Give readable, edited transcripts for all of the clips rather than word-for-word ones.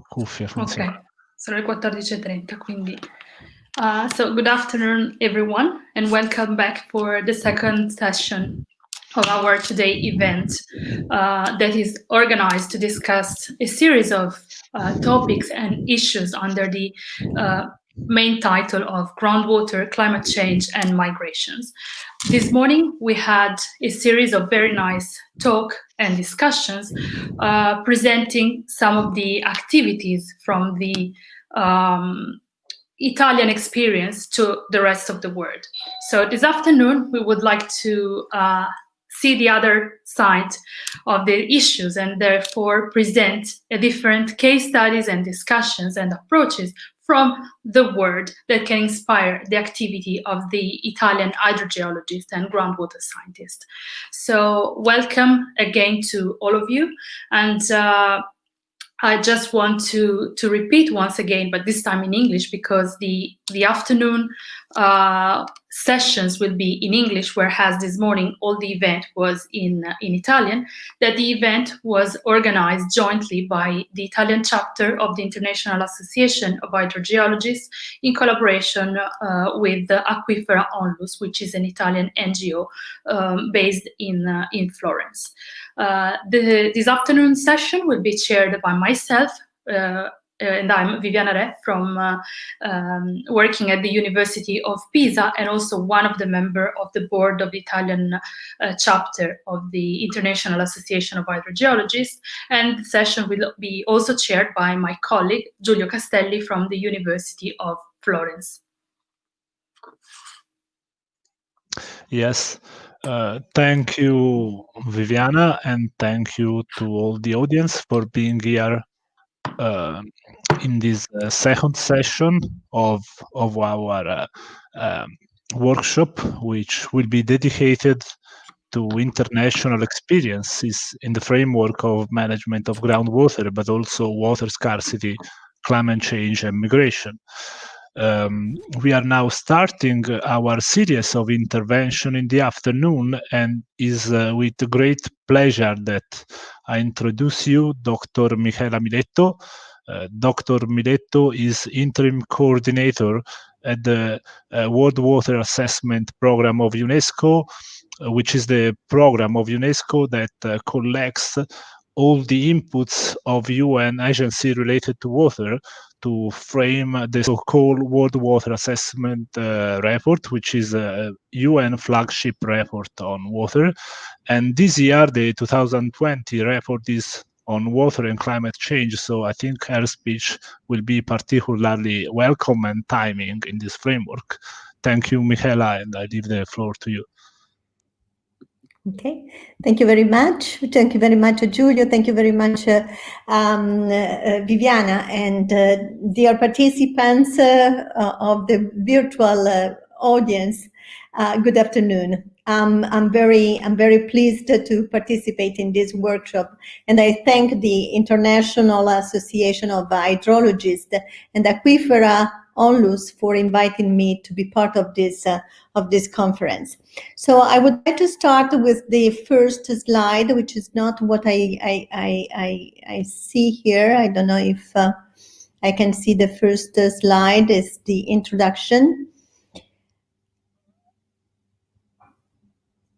cuffie funziona. Ok, sono le 14:30, quindi... So good afternoon, everyone, and welcome back for the second session of our today event that is organized to discuss a series of topics and issues under the main title of groundwater, climate change, and migrations. This morning, we had a series of very nice talk and discussions presenting some of the activities from the Italian experience to the rest of the world. So this afternoon, we would like to see the other side of the issues and therefore present a different case studies and discussions and approaches from the world that can inspire the activity of the Italian hydrogeologists and groundwater scientists. So welcome again to all of you. And I just want to repeat once again, but this time in English, because the afternoon sessions will be in English, whereas this morning all the event was in Italian, that the event was organized jointly by the Italian chapter of the International Association of Hydrogeologists in collaboration with Aquifera Onlus, which is an Italian NGO based in Florence. This afternoon session will be chaired by myself, and I'm Viviana Re from working at the University of Pisa, and also one of the members of the board of the Italian chapter of the International Association of Hydrogeologists. And the session will be also chaired by my colleague Giulio Castelli from the University of Florence. Yes. Thank you, Viviana, and thank you to all the audience for being here in this second session of our workshop, which will be dedicated to international experiences in the framework of management of groundwater, but also water scarcity, climate change, and migration. We are now starting our series of intervention in the afternoon, and is with great pleasure that I introduce you Dr. Michela Miletto. Dr. Miletto is interim coordinator at the World Water Assessment Program of UNESCO, which is the program of UNESCO that collects all the inputs of UN agency related to water to frame the so-called World Water Assessment report, which is a UN flagship report on water. And this year, the 2020 report is on water and climate change, so I think her speech will be particularly welcome and timing in this framework. Thank you, Michela, and I leave the floor to you. Okay, thank you very much. Thank you very much, Giulio. Thank you very much, Viviana, and dear participants of the virtual audience. Good afternoon. I'm very pleased to participate in this workshop, and I thank the International Association of Hydrologists and Aquifera Onlus for inviting me to be part of this conference. So I would like to start with the first slide, which is not what I see here. I don't know if I can see the first slide is the introduction.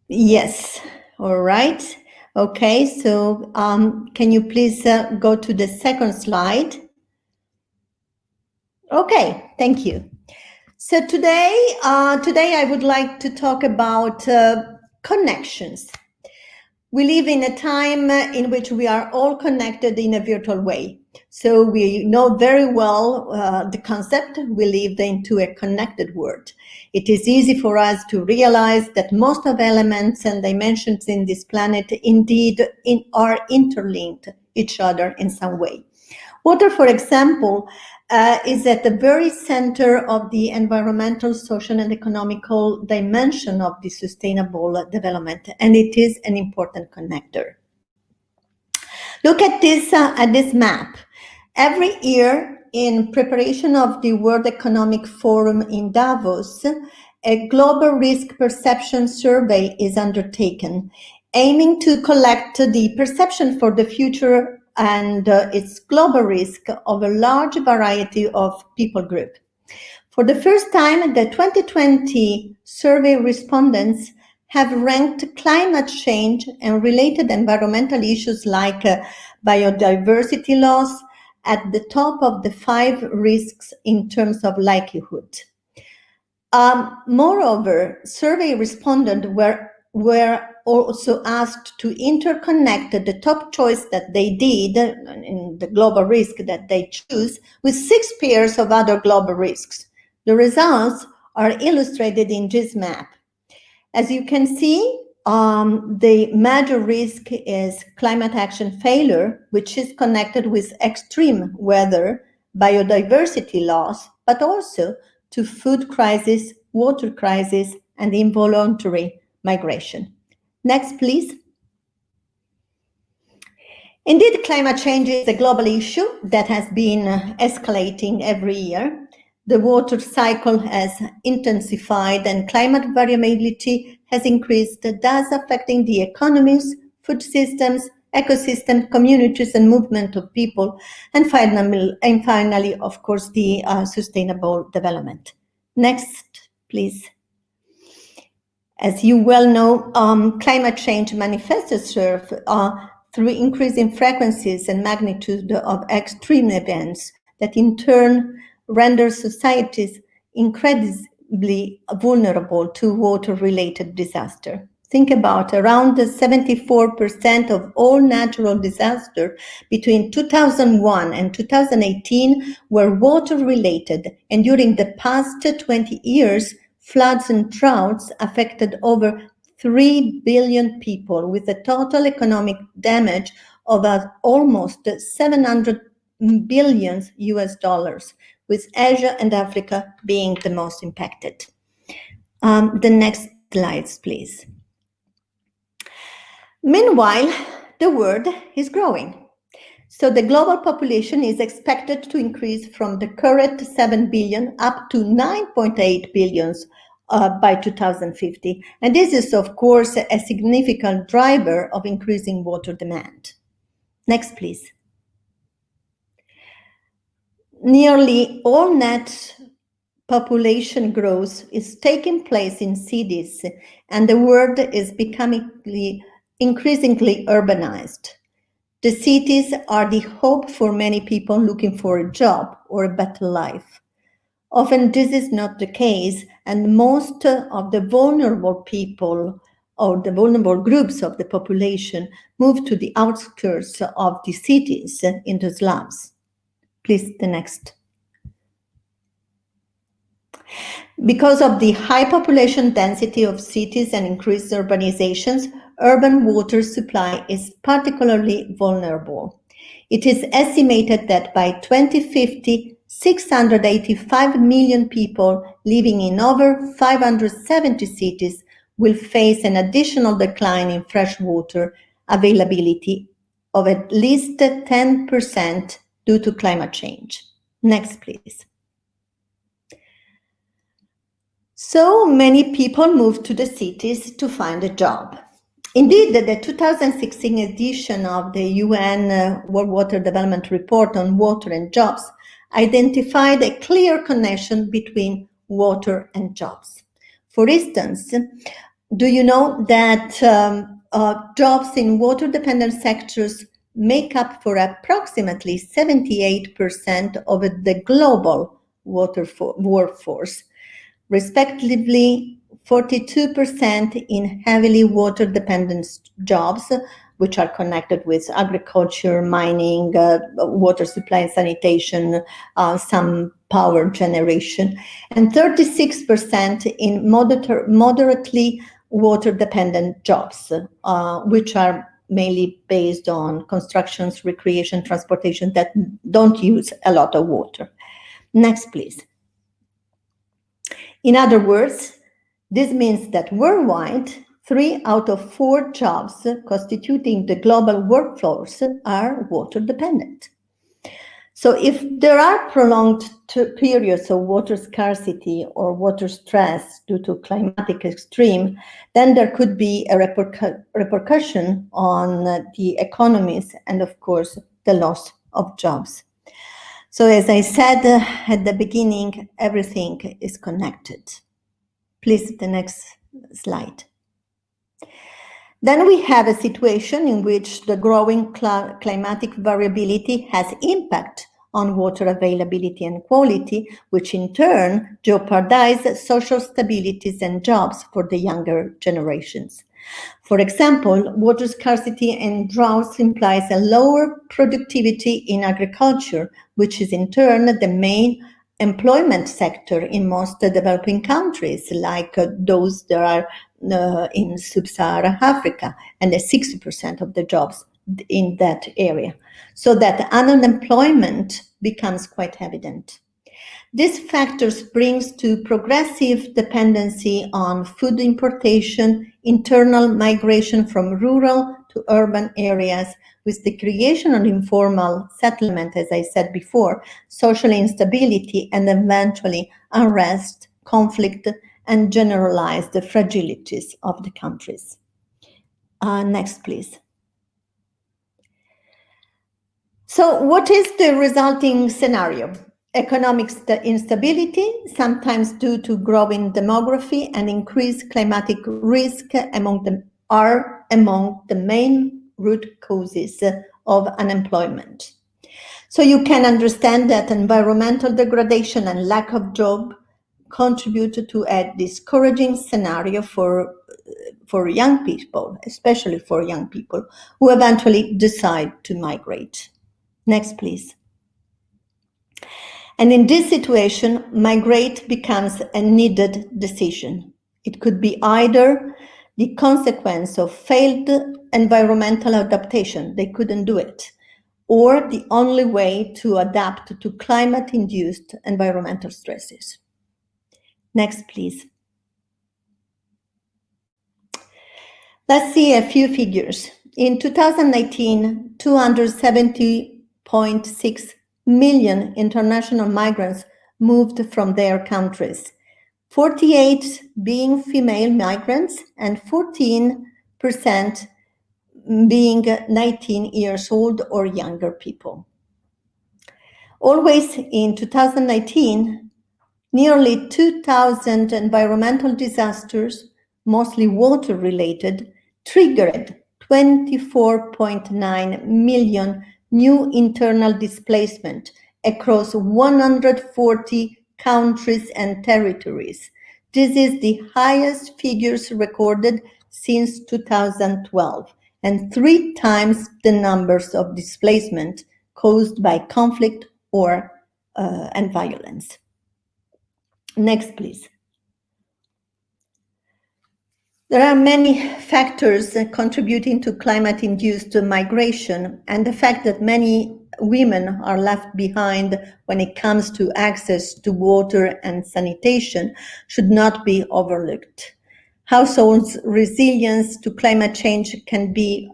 Yes, all right. Okay, so can you please go to the second slide? Okay, thank you. So today I would like to talk about connections. We live in a time in which we are all connected in a virtual way. So we know very well the concept. We live into a connected world. It is easy for us to realize that most of elements and dimensions in this planet indeed are interlinked each other in some way. Water, for example, is at the very center of the environmental, social, and economical dimension of the sustainable development, and it is an important connector. Look at this map. Every year, in preparation of the World Economic Forum in Davos, a global risk perception survey is undertaken, aiming to collect the perception for the future and its global risk of a large variety of people groups. For the first time, the 2020 survey respondents have ranked climate change and related environmental issues like biodiversity loss at the top of the 5 risks in terms of likelihood. Moreover, survey respondents were also asked to interconnect the top choice that they did in the global risk that they choose with 6 pairs of other global risks. The results are illustrated in this map. As you can see, the major risk is climate action failure, which is connected with extreme weather, biodiversity loss, but also to food crisis, water crisis, and involuntary migration. Next, please. Indeed, climate change is a global issue that has been escalating every year. The water cycle has intensified and climate variability has increased, thus affecting the economies, food systems, ecosystem, communities, and movement of people, and finally, of course, the sustainable development. Next, please. As you well know, climate change manifests itself through increasing frequencies and magnitude of extreme events that in turn render societies incredibly vulnerable to water-related disaster. Think about around 74% of all natural disasters between 2001 and 2018 were water-related, and during the past 20 years, floods and droughts affected over 3 billion people with a total economic damage of almost 700 billion US dollars, with Asia and Africa being the most impacted. The next slides, please. Meanwhile, the world is growing. So the global population is expected to increase from the current 7 billion up to 9.8 billion by 2050. And this is, of course, a significant driver of increasing water demand. Next, please. Nearly all net population growth is taking place in cities, and the world is becoming increasingly urbanized. The cities are the hope for many people looking for a job or a better life. Often this is not the case, and most of the vulnerable people or the vulnerable groups of the population move to the outskirts of the cities into slums. Please, the next. Because of the high population density of cities and increased urbanizations, urban water supply is particularly vulnerable. It is estimated that by 2050, 685 million people living in over 570 cities will face an additional decline in fresh water availability of at least 10% due to climate change. Next, please. So many people move to the cities to find a job. Indeed, the 2016 edition of the UN World Water Development Report on Water and Jobs identified a clear connection between water and jobs. For instance, do you know that jobs in water-dependent sectors make up for approximately 78% of the global workforce, respectively 42% in heavily water-dependent jobs, which are connected with agriculture, mining, water supply and sanitation, some power generation, and 36% in moderately water-dependent jobs, which are mainly based on constructions, recreation, transportation that don't use a lot of water. Next, please. In other words, this means that worldwide, 3 out of 4 jobs constituting the global workforce are water dependent. So if there are prolonged periods of water scarcity or water stress due to climatic extreme, then there could be a repercussion on the economies and, of course, the loss of jobs. So as I said at the beginning, everything is connected. Please, the next slide. Then we have a situation in which the growing climatic variability has impact on water availability and quality, which in turn jeopardize social stabilities and jobs for the younger generations. For example, water scarcity and droughts implies a lower productivity in agriculture, which is in turn the main employment sector in most developing countries, like those that are in sub-Saharan Africa, and 60% of the jobs in that area. So that unemployment becomes quite evident. These factors brings to progressive dependency on food importation, internal migration from rural to urban areas, with the creation of informal settlement, as I said before, social instability, and eventually unrest, conflict, and generalized fragilities of the countries. Next, please. So what is the resulting scenario? Economic instability, sometimes due to growing demography and increased climatic risk are among the main root causes of unemployment. So you can understand that environmental degradation and lack of job contribute to a discouraging scenario for young people, especially for young people who eventually decide to migrate. Next, please. And in this situation, migrate becomes a needed decision. It could be either the consequence of failed environmental adaptation, they couldn't do it, or the only way to adapt to climate-induced environmental stresses. Next, please. Let's see a few figures. In 2019, 270.6 million international migrants moved from their countries, 48 being female migrants and 14% being 19 years old or younger people. Always in 2019, nearly 2,000 environmental disasters, mostly water-related, triggered 24.9 million new internal displacement across 140 countries and territories. This is the highest figures recorded since 2012, and 3 times the numbers of displacement caused by conflict or and violence. Next, please. There are many factors contributing to climate-induced migration, and the fact that many women are left behind when it comes to access to water and sanitation should not be overlooked. Households' resilience to climate change can be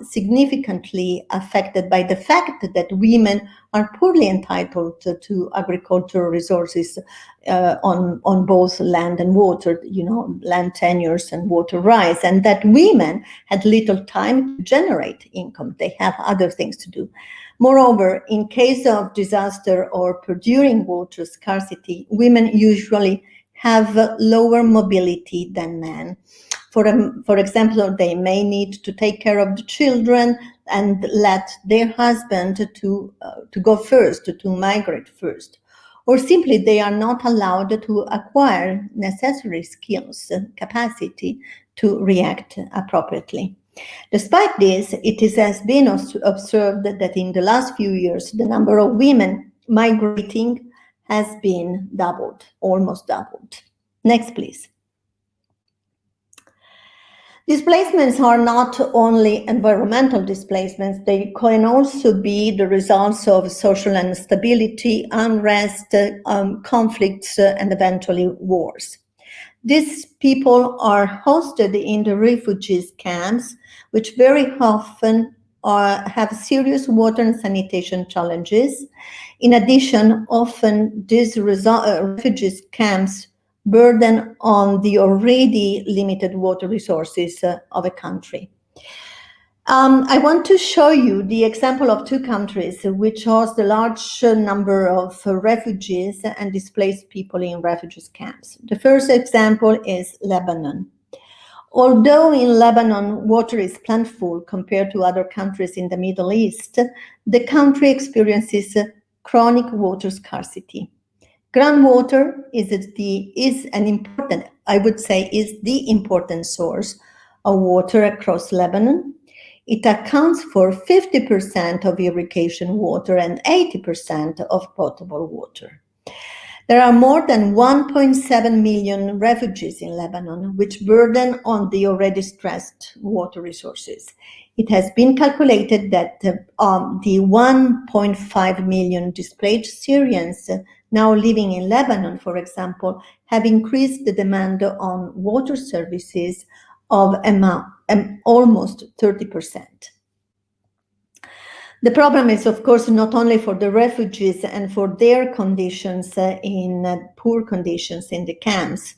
significantly affected by the fact that women are poorly entitled to agricultural resources on both land and water, land tenures and water rights, and that women had little time to generate income. They have other things to do. Moreover, in case of disaster or perduring water scarcity, women usually have lower mobility than men. For example, they may need to take care of the children and let their husband to go first, to migrate first. Or simply they are not allowed to acquire necessary skills and capacity to react appropriately. Despite this, it has been observed that in the last few years, the number of women migrating has been doubled, almost doubled. Next, please. Displacements are not only environmental displacements, they can also be the results of social instability, unrest, conflicts, and eventually wars. These people are hosted in the refugees camps, which very often have serious water and sanitation challenges. In addition, often these refugees camps burden on the already limited water resources of a country. I want to show you the example of two countries which host a large number of refugees and displaced people in refugee camps. The first example is Lebanon. Although in Lebanon water is plentiful compared to other countries in the Middle East, the country experiences chronic water scarcity. Groundwater is an important, I would say, is the important source of water across Lebanon. It accounts for 50% of irrigation water and 80% of potable water. There are more than 1.7 million refugees in Lebanon, which burden on the already stressed water resources. It has been calculated that the 1.5 million displaced Syrians now living in Lebanon, for example, have increased the demand on water services of almost 30%. The problem is, of course, not only for the refugees and for their conditions in poor conditions in the camps.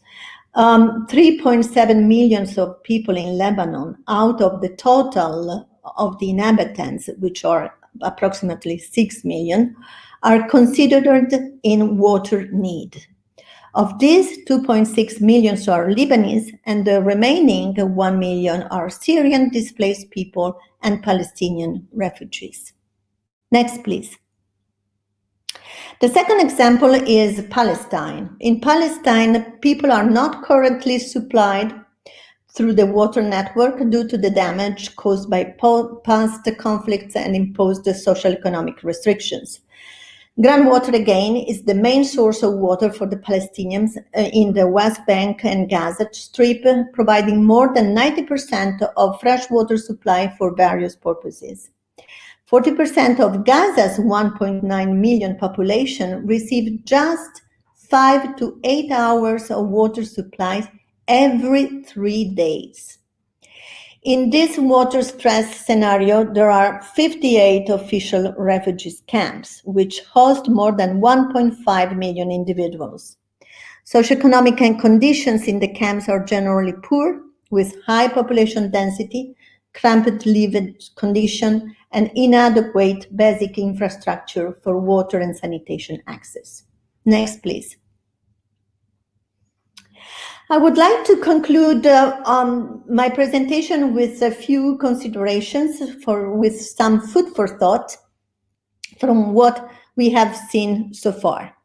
3.7 million of people in Lebanon, out of the total of the inhabitants, which are approximately 6 million, are considered in water need. Of these, 2.6 million are Lebanese, and the remaining 1 million are Syrian displaced people and Palestinian refugees. Next, please. The second example is Palestine. In Palestine, people are not currently supplied through the water network due to the damage caused by past conflicts and imposed socio-economic restrictions. Groundwater, again, is the main source of water for the Palestinians in the West Bank and Gaza Strip, providing more than 90% of fresh water supply for various purposes. 40% of Gaza's 1.9 million population receive just 5 to 8 hours of water supply every 3 days. In this water stress scenario, there are 58 official refugee camps, which host more than 1.5 million individuals. Socioeconomic conditions in the camps are generally poor, with high population density, cramped living condition, and inadequate basic infrastructure for water and sanitation access. Next, please. I would like to conclude my presentation with a few considerations with some food for thought from what we have seen so far.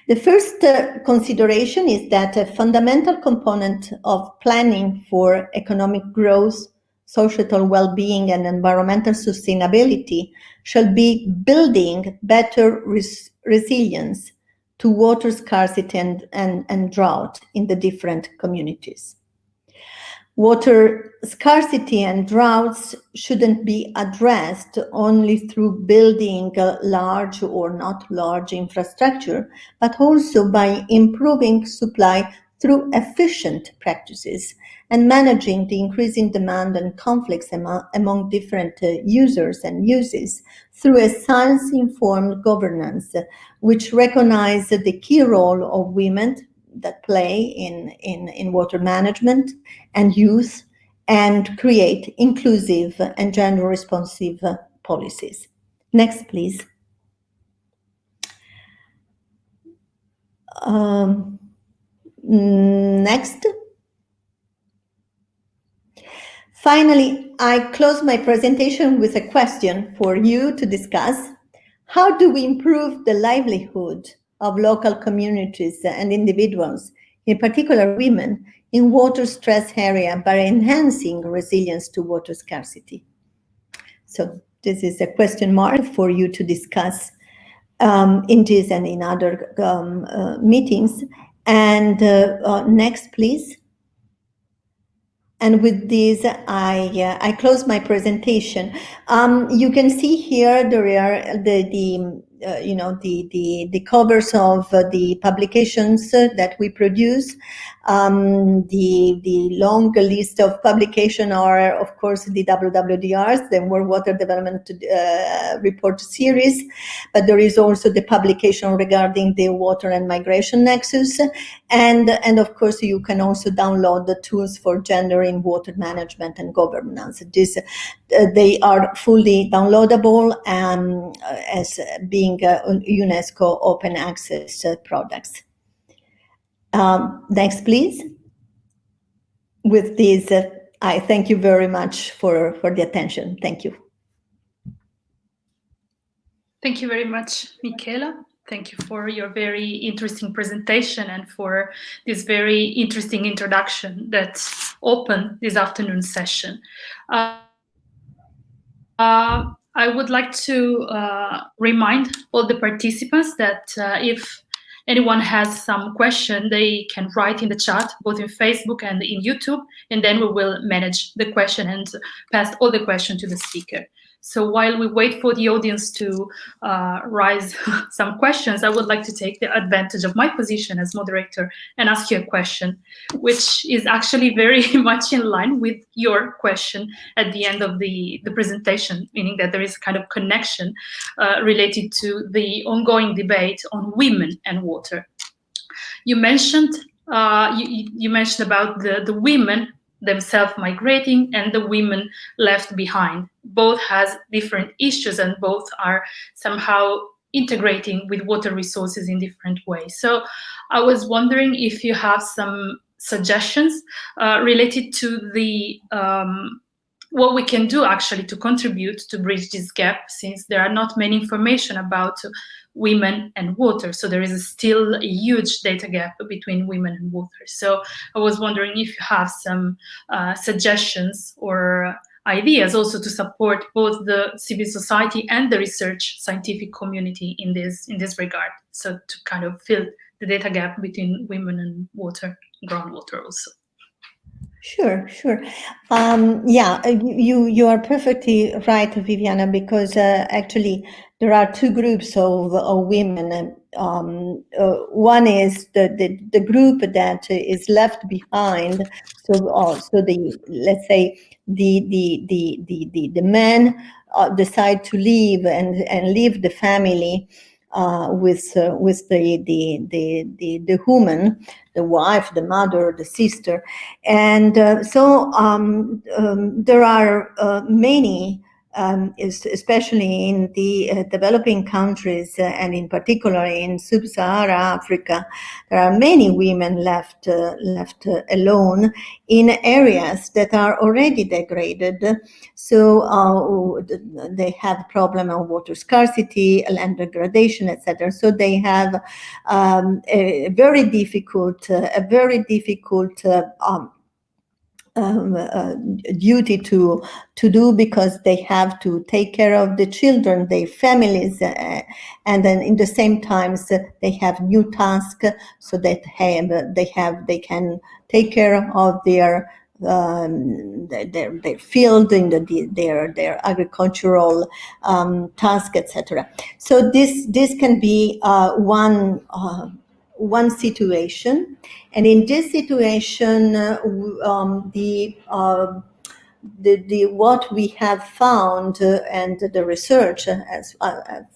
The first consideration is that a fundamental component of planning for economic growth, societal well-being, and environmental sustainability shall be building better resilience to water scarcity and drought in the different communities. Water scarcity and droughts shouldn't be addressed only through building large or not large infrastructure, but also by improving supply through efficient practices and managing the increasing demand and conflicts among different users and uses through a science-informed governance, which recognizes the key role of women that play in water management and youth, and create inclusive and gender-responsive policies. Next, please. Next. Finally, I close my presentation with a question for you to discuss. How do we improve the livelihood of local communities and individuals, in particular women, in water stress area by enhancing resilience to water scarcity? So this is a question mark for you to discuss in this and in other meetings. And next, please. And with this, I close my presentation. You can see here there are the covers of the publications that we produce. The long list of publication are, of course, the WWDRs, the World Water Development Report Series, but there is also the publication regarding the water and migration nexus, and of course you can also download the tools for gender in water management and governance. They are fully downloadable as being UNESCO open access products. Next, please. With this, I thank you very much for the attention. Thank you. Thank you very much, Michela. Thank you for your very interesting presentation and for this very interesting introduction that opened this afternoon session. I would like to remind all the participants that if anyone has some question, they can write in the chat, both in Facebook and in YouTube, and then we will manage the question and pass all the question to the speaker. So while we wait for the audience to raise some questions, I would like to take the advantage of my position as moderator and ask you a question, which is actually very much in line with your question at the end of the presentation, meaning that there is a kind of connection related to the ongoing debate on women and water. You mentioned you mentioned about the women themselves migrating and the women left behind. Both has different issues and both are somehow integrating with water resources in different ways. So I was wondering if you have some suggestions related to the what we can do actually to contribute to bridge this gap, since there are not many information about women and water. So there is still a huge data gap between women and water. So I was wondering if you have some suggestions or ideas also to support both the civil society and the research scientific community in this regard. So to kind of fill the data gap between women and water, groundwater also. Sure. Yeah, you are perfectly right, Viviana, because actually there are two groups of women. One is the group that is left behind. So let's say the men decide to leave and leave the family with the woman, the wife, the mother, the sister, and so there are many, especially in the developing countries, and in particular in sub-Saharan Africa, there are many women left alone in areas that are already degraded. So they have problem of water scarcity, land degradation, etc. So they have a very difficult duty to do, because they have to take care of the children, their families, and then in the same times they have new tasks, so that they can take care of their field, in their agricultural task, etc. So this can be one situation, and in this situation, what we have found and the research has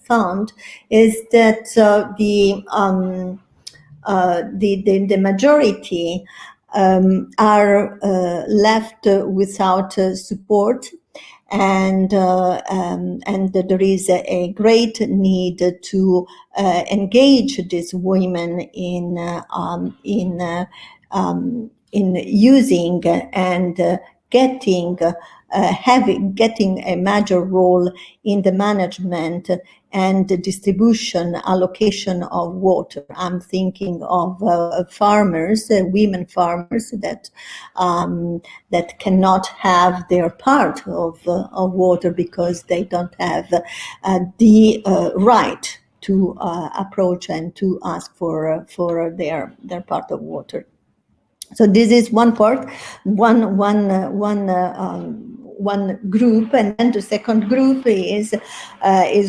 found is that the majority are left without support, and there is a great need to engage these women in using and getting a major role in the management and the distribution, allocation of water. I'm thinking of farmers, women farmers that cannot have their part of water because they don't have the right to approach and to ask for their part of water. So this is one part, one one group, and then the second group is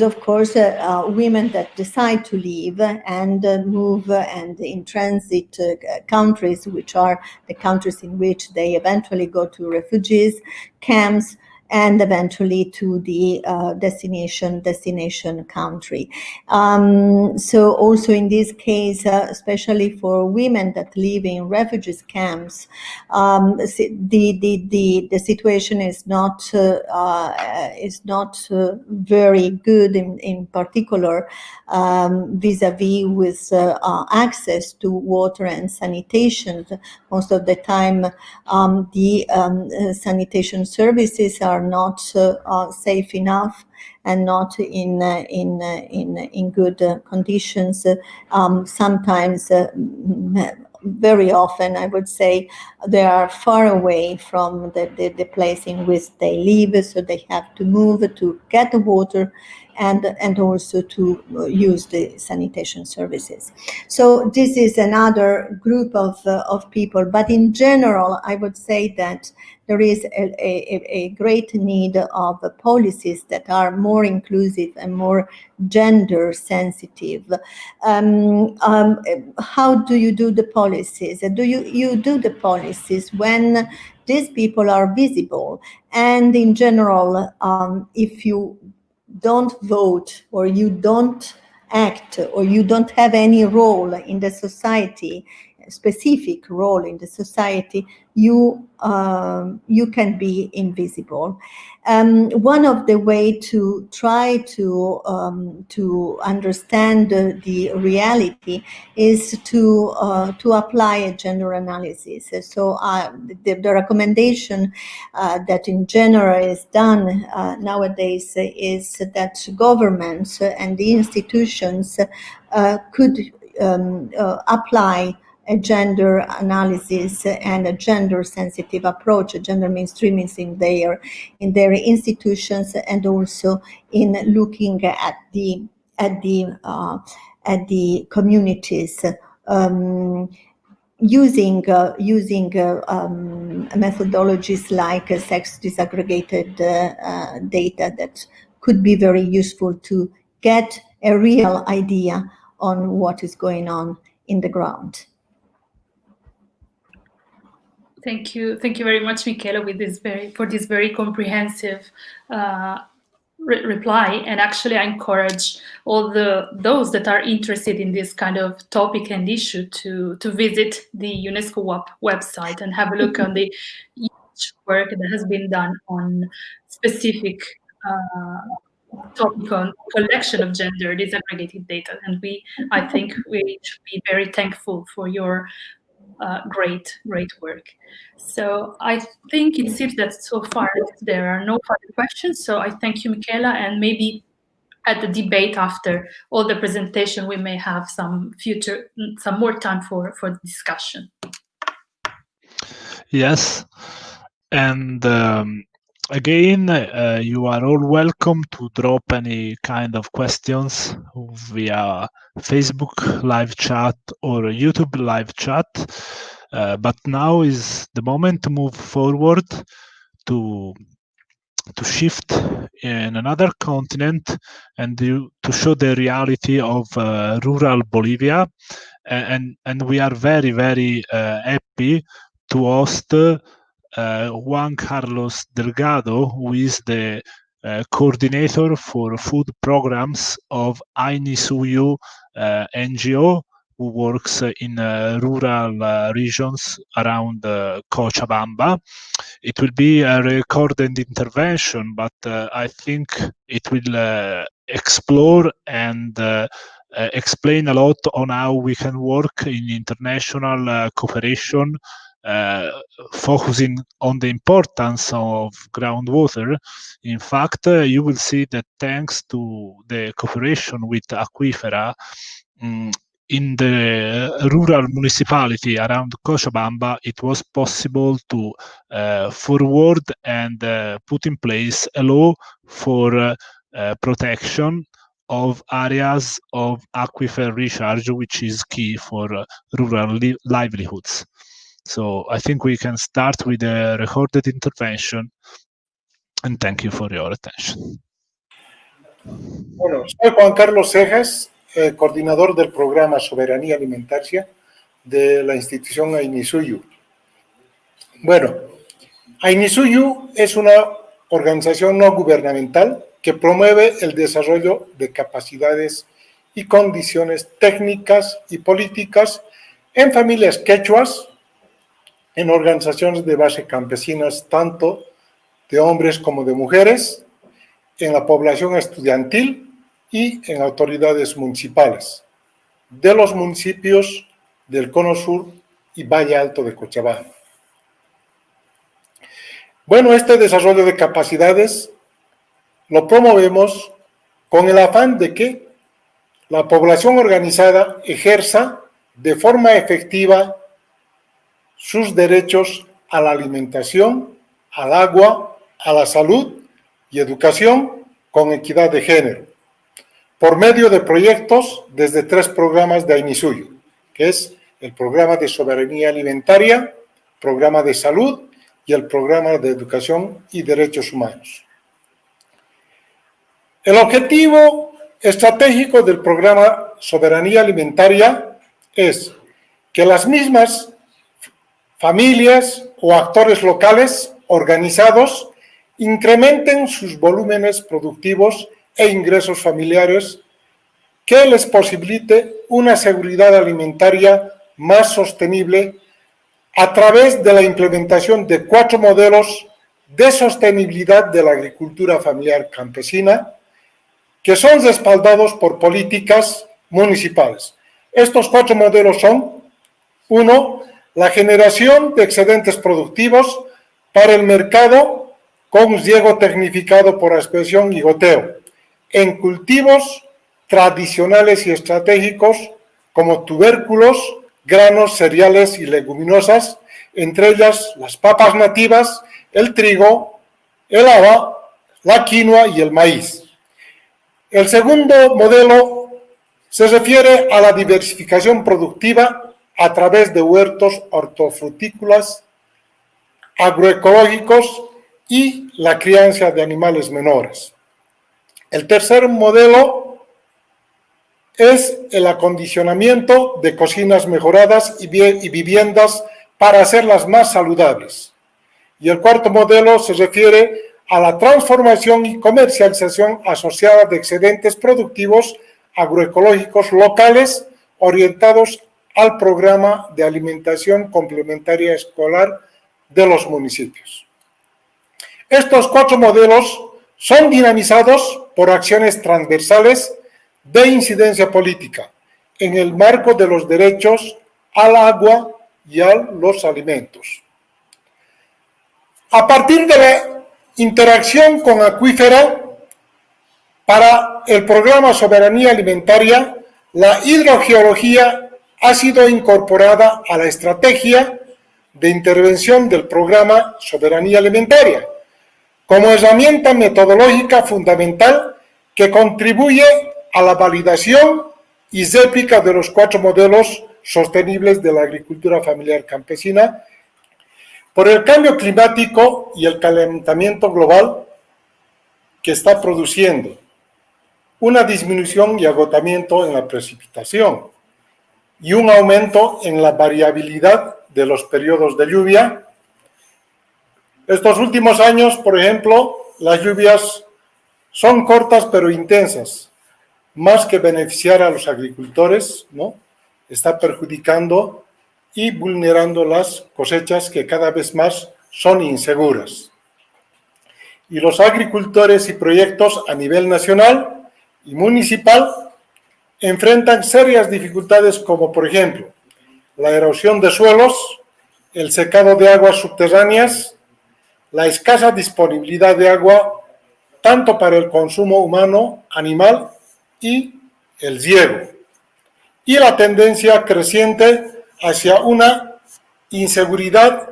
of course women that decide to leave and move and in transit countries, which are the countries in which they eventually go to refugees camps and eventually to the destination country. So also in this case, especially for women that live in refugees camps, the situation is not very good in particular vis-a-vis with access to water and sanitation. Most of the time, the sanitation services are not safe enough and not in good conditions. Sometimes, very often, I would say, they are far away from the place in which they live, so they have to move to get the water and also to use the sanitation services. So this is another group of people, but in general, I would say that there is a great need of policies that are more inclusive and more gender sensitive. How do you do the policies? Do you do the policies when these people are visible? And in general, if you don't vote or you don't act or you don't have any role in the society, a specific role in the society, you can be invisible. One of the way to try to understand the reality is to apply a gender analysis. So the recommendation that in general is done nowadays is that governments and the institutions could apply a gender analysis and a gender sensitive approach, a gender mainstreaming in their institutions, and also in looking at the communities, using methodologies like sex disaggregated data that could be very useful to get a real idea on what is going on in the ground. Thank you very much, Michela, for this very comprehensive reply. And actually, I encourage all those that are interested in this kind of topic and issue to visit the UNESCO website and have a look on the huge work that has been done on specific topic on collection of gender disaggregated data. And I think we should be very thankful for your great work. So I think it seems that so far there are no further questions. So I thank you, Michela, and maybe at the debate after all the presentation, we may have some more time for discussion. Yes, and again, you are all welcome to drop any kind of questions via Facebook live chat or YouTube live chat. But now is the moment to move forward, to shift in another continent and to show the reality of rural Bolivia. And we are very, very happy to host Juan Carlos Delgado, who is the coordinator for food programs of Ainisuyu NGO, who works in rural regions around Cochabamba. It will be a recorded intervention, but I think it will explore and explain a lot on how we can work in international cooperation, focusing on the importance of groundwater. In fact, you will see that thanks to the cooperation with Aquifera, in the rural municipality around Cochabamba, it was possible to forward and put in place a law for protection of areas of aquifer recharge, which is key for rural livelihoods. So I think we can start with a recorded intervention. and thank you for your attention. Bueno, soy Juan Carlos Cejas, coordinador del programa Soberanía Alimentaria de la institución AINISUYU. Bueno, AINISUYU es una organización no gubernamental que promueve el desarrollo de capacidades y condiciones técnicas y políticas en familias quechuas, en organizaciones de base campesinas, tanto de hombres como de mujeres, en la población estudiantil y en autoridades municipales de los municipios del Cono Sur y Valle Alto de Cochabamba. Bueno, este desarrollo de capacidades lo promovemos con el afán de que la población organizada ejerza de forma efectiva sus derechos a la alimentación, al agua, a la salud y educación con equidad de género, por medio de proyectos desde 3 programas de AINISUYU, que es el programa de soberanía alimentaria, programa de salud y el programa de educación y derechos humanos. El objetivo estratégico del programa Soberanía Alimentaria es que las mismas familias o actores locales organizados incrementen sus volúmenes productivos e ingresos familiares que les posibilite una seguridad alimentaria más sostenible a través de la implementación de 4 modelos de sostenibilidad de la agricultura familiar campesina que son respaldados por políticas municipales. Estos 4 modelos son: 1. La generación de excedentes productivos para el mercado con riego tecnificado por aspersión y goteo, en cultivos tradicionales y estratégicos como tubérculos, granos, cereales y leguminosas, entre ellas las papas nativas, el trigo, el haba, la quinoa y el maíz. El segundo modelo se refiere a la diversificación productiva a través de huertos hortofrutícolas, agroecológicos y la crianza de animales menores. El tercer modelo es el acondicionamiento de cocinas mejoradas y viviendas para hacerlas más saludables. Y el cuarto modelo se refiere a la transformación y comercialización asociada de excedentes productivos agroecológicos locales orientados al programa de alimentación complementaria escolar de los municipios. Estos 4 modelos son dinamizados por acciones transversales de incidencia política en el marco de los derechos al agua y a los alimentos. A partir de la interacción con acuífera, para el programa Soberanía Alimentaria, la hidrogeología ha sido incorporada a la estrategia de intervención del programa Soberanía Alimentaria, como herramienta metodológica fundamental que contribuye a la validación y réplica de los 4 modelos sostenibles de la agricultura familiar campesina. Por el cambio climático y el calentamiento global que está produciendo una disminución y agotamiento en la precipitación y un aumento en la variabilidad de los periodos de lluvia. Estos últimos años, por ejemplo, las lluvias son cortas pero intensas, más que beneficiar a los agricultores, ¿no? Está perjudicando y vulnerando las cosechas que cada vez más son inseguras. Y los agricultores y proyectos a nivel nacional y municipal enfrentan serias dificultades como, por ejemplo, la erosión de suelos, el secado de aguas subterráneas, la escasa disponibilidad de agua, tanto para el consumo humano, animal y el riego, y la tendencia creciente hacia una inseguridad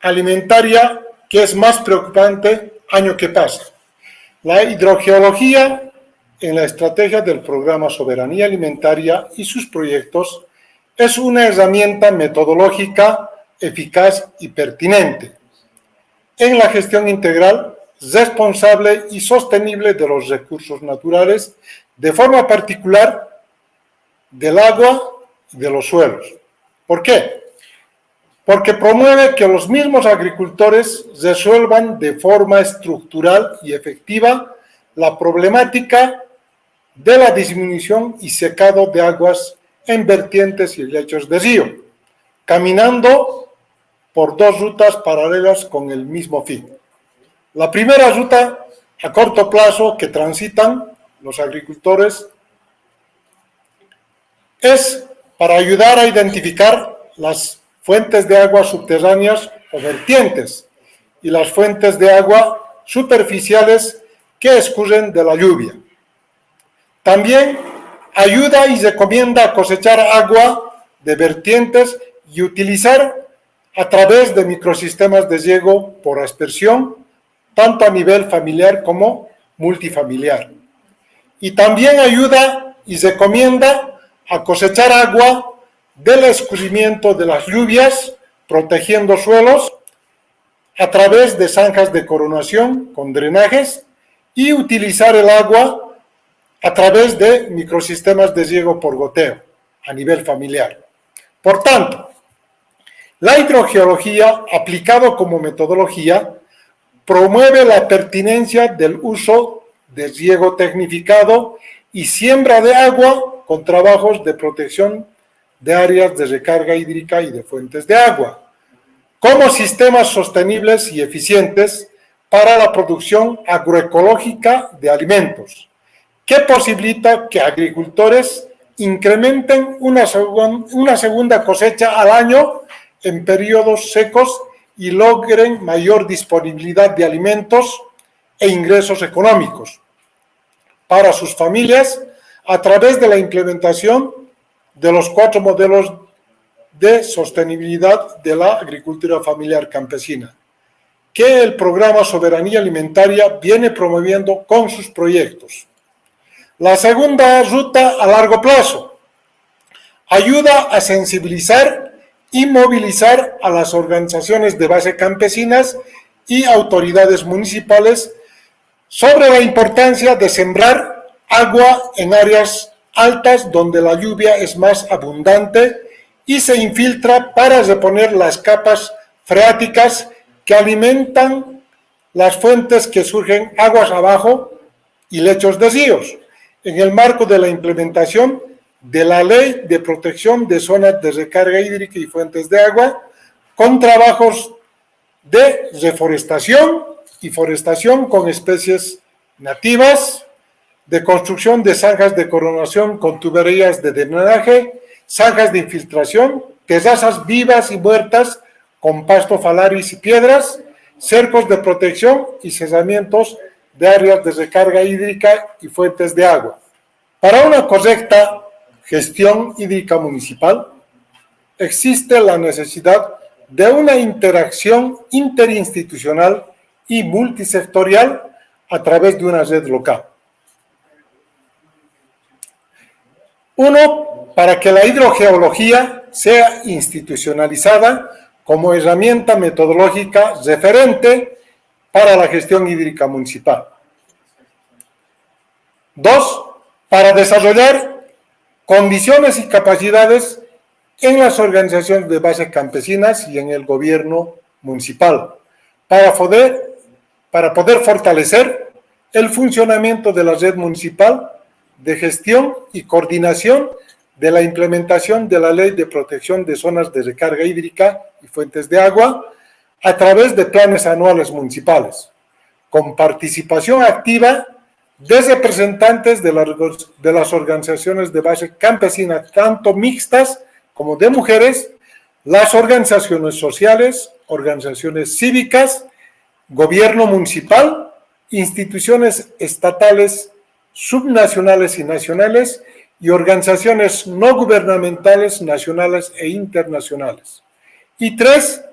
alimentaria que es más preocupante año que pasa. La hidrogeología en la estrategia del programa Soberanía Alimentaria y sus proyectos es una herramienta metodológica eficaz y pertinente. en la gestión integral, responsable y sostenible de los recursos naturales, de forma particular del agua y de los suelos. ¿Por qué? Porque promueve que los mismos agricultores resuelvan de forma estructural y efectiva la problemática de la disminución y secado de aguas en vertientes y lechos de río, caminando por dos rutas paralelas con el mismo fin. La primera ruta a corto plazo que transitan los agricultores es para ayudar a identificar las fuentes de agua subterráneas o vertientes y las fuentes de agua superficiales que escurren de la lluvia. También ayuda y recomienda a cosechar agua de vertientes y utilizar a través de microsistemas de riego por aspersión, tanto a nivel familiar como multifamiliar. Y también ayuda y recomienda a cosechar agua del escurrimiento de las lluvias, protegiendo suelos a través de zanjas de coronación con drenajes y utilizar el agua a través de microsistemas de riego por goteo a nivel familiar. Por tanto, la hidrogeología, aplicado como metodología, promueve la pertinencia del uso de riego tecnificado y siembra de agua con trabajos de protección de áreas de recarga hídrica y de fuentes de agua, como sistemas sostenibles y eficientes para la producción agroecológica de alimentos, que posibilita que agricultores incrementen una segunda cosecha al año en periodos secos y logren mayor disponibilidad de alimentos e ingresos económicos para sus familias a través de la implementación de los 4 modelos de sostenibilidad de la agricultura familiar campesina, que el programa Soberanía Alimentaria viene promoviendo con sus proyectos. La segunda ruta a largo plazo ayuda a sensibilizar y movilizar a las organizaciones de base campesinas y autoridades municipales sobre la importancia de sembrar agua en áreas altas donde la lluvia es más abundante y se infiltra para reponer las capas freáticas que alimentan las fuentes que surgen aguas abajo y lechos de ríos, en el marco de la implementación de la Ley de Protección de Zonas de Recarga Hídrica y Fuentes de Agua, con trabajos de reforestación y forestación con especies nativas, de construcción de zanjas de coronación con tuberías de drenaje, zanjas de infiltración, terrazas vivas y muertas con pasto falaris y piedras, cercos de protección y cerramientos de áreas de recarga hídrica y fuentes de agua. Para una correcta gestión hídrica municipal, existe la necesidad de una interacción interinstitucional y multisectorial a través de una red local. Uno, para que la hidrogeología sea institucionalizada como herramienta metodológica referente para la gestión hídrica municipal. Dos, para desarrollar condiciones y capacidades en las organizaciones de base campesinas y en el gobierno municipal, para poder fortalecer el funcionamiento de la red municipal de gestión y coordinación de la implementación de la Ley de Protección de Zonas de Recarga Hídrica y Fuentes de Agua a través de planes anuales municipales, con participación activa de representantes de las organizaciones de base campesina, tanto mixtas como de mujeres, las organizaciones sociales, organizaciones cívicas, gobierno municipal, instituciones estatales, subnacionales y nacionales, y organizaciones no gubernamentales nacionales e internacionales. Y tres,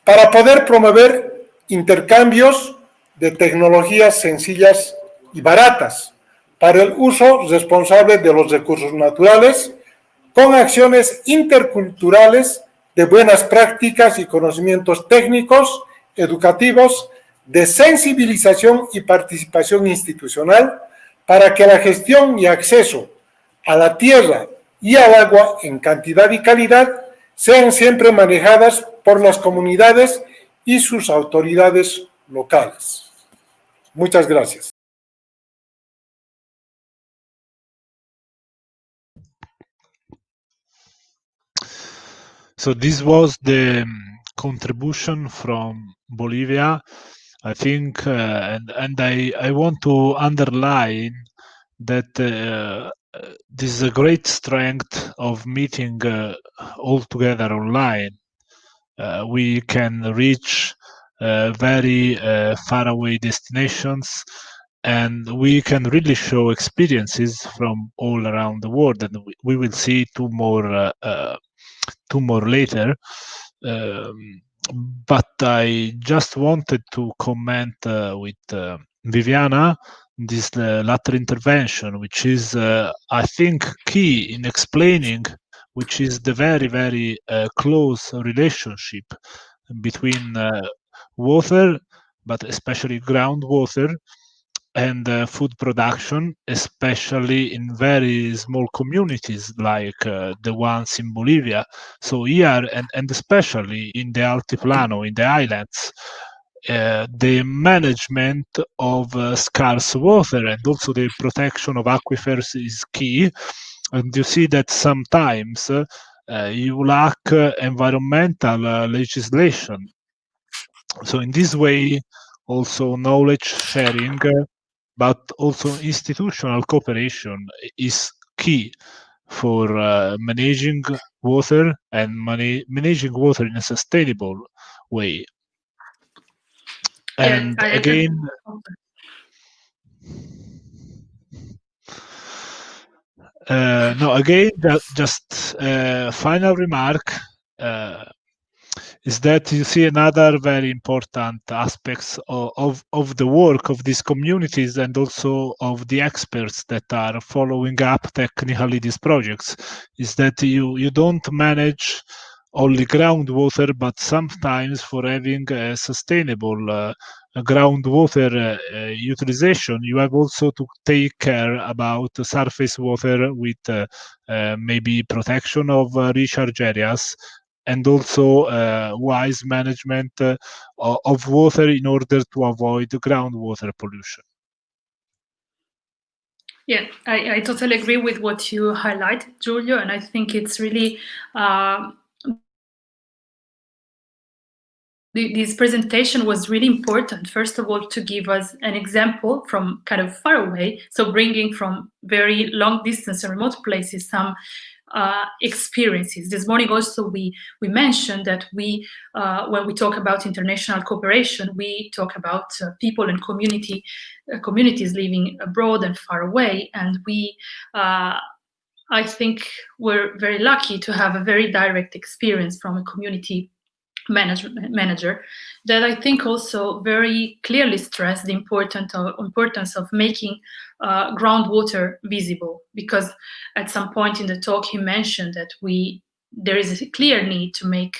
para poder promover intercambios de tecnologías sencillas y baratas para el uso responsable de los recursos naturales, con acciones interculturales de buenas prácticas y conocimientos técnicos educativos de sensibilización y participación institucional para que la gestión y acceso a la tierra y al agua en cantidad y calidad sean siempre manejadas por las comunidades y sus autoridades locales. Muchas gracias. So this was the contribution from Bolivia, I think, and I want to underline that this is a great strength of meeting all together online. We can reach very faraway destinations, and we can really show experiences from all around the world, and we will see two more later. But I just wanted to comment with Viviana this latter intervention, which is, I think, key in explaining, which is the very, very close relationship between water, but especially groundwater, and food production, especially in very small communities like the ones in Bolivia. So here, and especially in the Altiplano, in the islands, the management of scarce water and also the protection of aquifers is key. And you see that sometimes you lack environmental legislation. So in this way, also knowledge sharing, but also institutional cooperation is key for managing water and managing water in a sustainable way. And Yeah, again, just final remark is that you see another very important aspects of the work of these communities and also of the experts that are following up technically these projects, is that you don't manage only groundwater, but sometimes for having a sustainable groundwater utilization, you have also to take care about surface water with maybe protection of recharge areas, and also wise management of water in order to avoid groundwater pollution. Yeah, I totally agree with what you highlight, Giulio, and I think it's really this presentation was really important, first of all, to give us an example from kind of far away, so bringing from very long distance and remote places some experiences. This morning also we mentioned that when we talk about international cooperation, we talk about people and communities living abroad and far away, and I think we're very lucky to have a very direct experience from a community manager that I think also very clearly stressed the importance of making groundwater visible, because at some point in the talk he mentioned that there is a clear need to make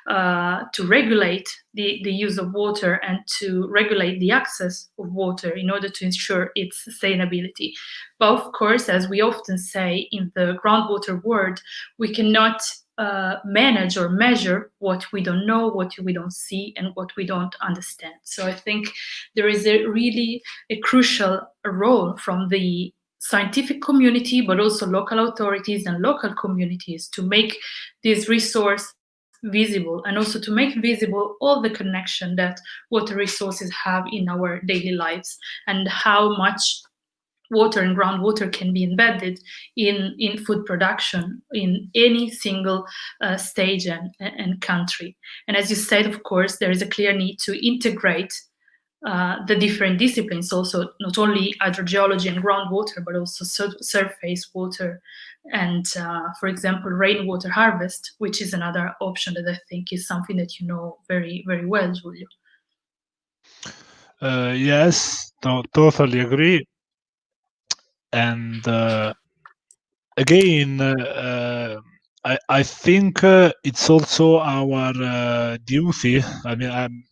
to regulate the use of water and to regulate the access of water in order to ensure its sustainability. But of course, as we often say in the groundwater world, we cannot manage or measure what we don't know, what we don't see, and what we don't understand. So I think there is a really crucial role from the scientific community, but also local authorities and local communities to make this resource visible, and also to make visible all the connection that water resources have in our daily lives, and how much water and groundwater can be embedded in food production in any single stage and country. And as you said, of course, there is a clear need to integrate the different disciplines, also not only hydrogeology and groundwater, but also surface water and, for example, rainwater harvest, which is another option that I think is something that you know very, very well, Giulio. Yes, totally agree. And again, I think it's also our duty. I mean,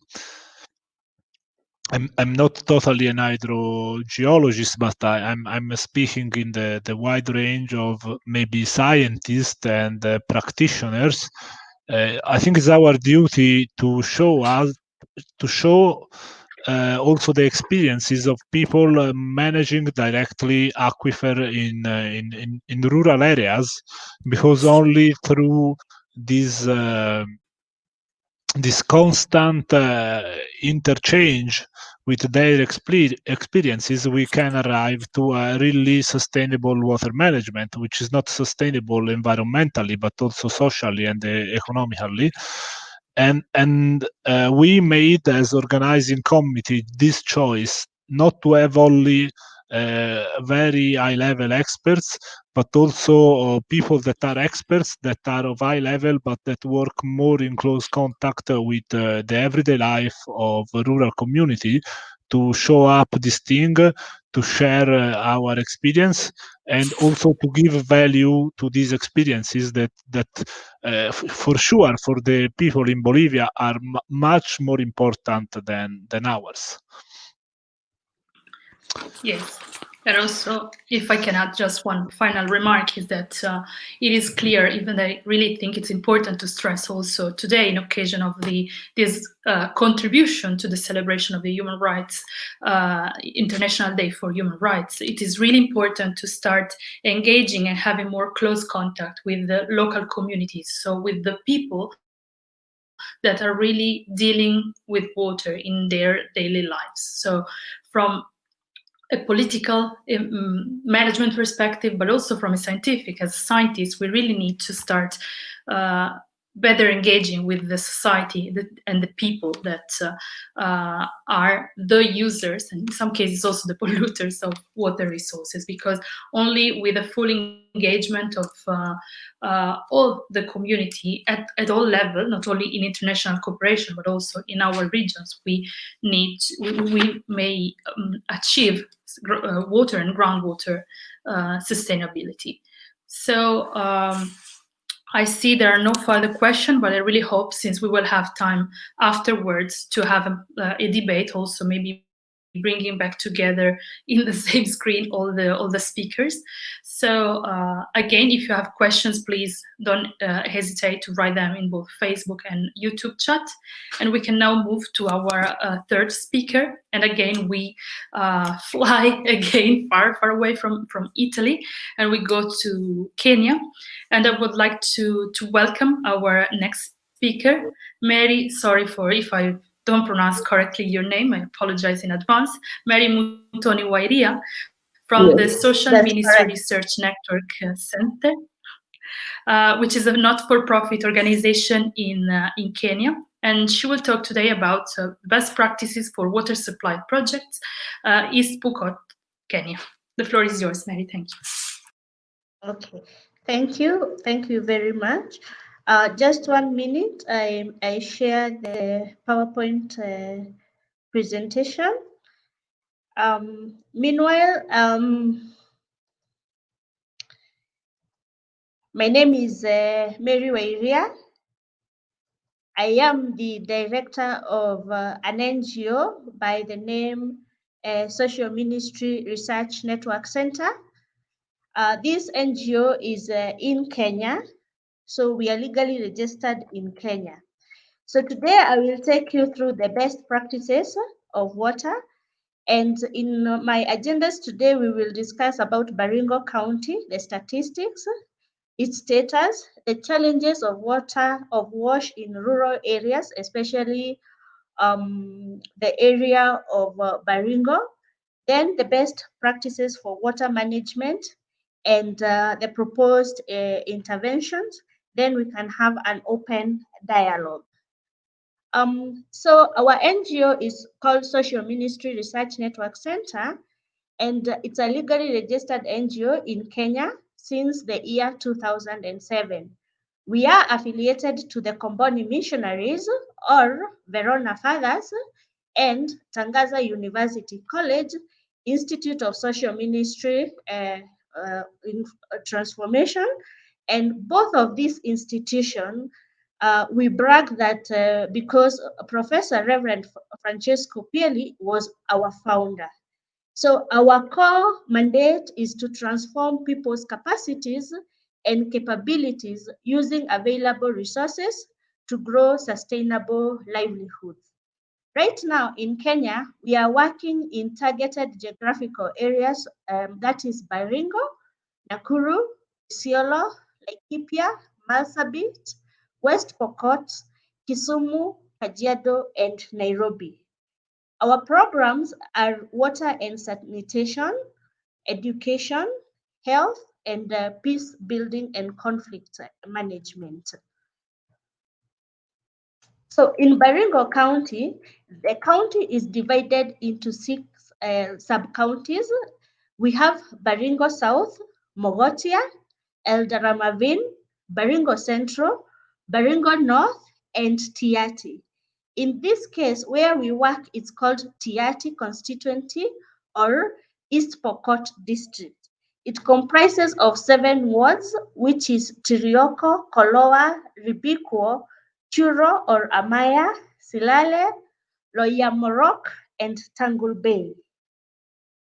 I'm not totally an hydrogeologist, but I'm speaking in the wide range of maybe scientists and practitioners. I think it's our duty to show also the experiences of people managing directly aquifer in rural areas, because only through this constant interchange with their experiences, we can arrive to a really sustainable water management, which is not sustainable environmentally, but also socially and economically. And we made, as organizing committee, this choice not to have only very high level experts, but also people that are experts, that are of high level, but that work more in close contact with the everyday life of a rural community, to show up this thing, to share our experience, and also to give value to these experiences that for sure for the people in Bolivia are much more important than ours. Yes. And also, if I can add just one final remark, is that it is clear, even I really think it's important to stress also today, in occasion of this contribution to the celebration of the Human Rights International Day for Human Rights, it is really important to start engaging and having more close contact with the local communities, so with the people that are really dealing with water in their daily lives. So from a political management perspective, but also from a scientific, as scientists, we really need to start better engaging with the society and the people that are the users, and in some cases also the polluters of water resources, because only with a full engagement of all the community at all levels, not only in international cooperation, but also in our regions, we may achieve water and groundwater sustainability. So I see there are no further questions, but I really hope, since we will have time afterwards to have a debate, also maybe bringing back together in the same screen all the speakers. So again, if you have questions, please don't hesitate to write them in both Facebook and YouTube chat. And we can now move to our third speaker. And again, we fly again far away from Italy, and we go to Kenya. And I would like to welcome our next speaker, Mary. Sorry for if I don't pronounce correctly your name, I apologize in advance. Mary Mutoni Wairia from the Social Ministry Research Network Center, which is a not-for-profit organization in Kenya. And she will talk today about best practices for water supply projects, East Pokot, Kenya. The floor is yours, Mary. Thank you. Okay, thank you. Thank you very much. Just 1 minute, I share the PowerPoint presentation. Meanwhile, my name is Mary Wairia. I am the director of an NGO by the name Social Ministry Research Network Center. This NGO is in Kenya, so we are legally registered in Kenya. So today I will take you through the best practices of water. And in my agendas today, we will discuss about Baringo County, the statistics, its status, the challenges of wash in rural areas, especially the area of Baringo, then the best practices for water management, and the proposed interventions. Then we can have an open dialogue. So our NGO is called Social Ministry Research Network Center, and it's a legally registered NGO in Kenya since the year 2007. We are affiliated to the Comboni Missionaries or Verona Fathers and Tangaza University College Institute of Social Ministry in Transformation. And both of these institutions we brag that because Professor Reverend Francesco Pieli was our founder. So our core mandate is to transform people's capacities and capabilities using available resources to grow sustainable livelihoods. Right now in Kenya, we are working in targeted geographical areas, that is Baringo, Nakuru, Isiolo, Laikipia, Marsabit, West Pokot, Kisumu, Kajiado, and Nairobi. Our programs are water and sanitation, education, health, and peace building and conflict management. So in Baringo County, the county is divided into 6 sub-counties. We have Baringo South, Mogotia, Eldaramavin, Baringo Central, Baringo North, and Tiati. In this case, where we work, it's called Tiati Constituency or East Pokot District. It comprises of 7 wards, which is Tirioko, Koloa, Ribikwo, Churo or Amaya, Silale, Loyamorok, and Tangul Bay.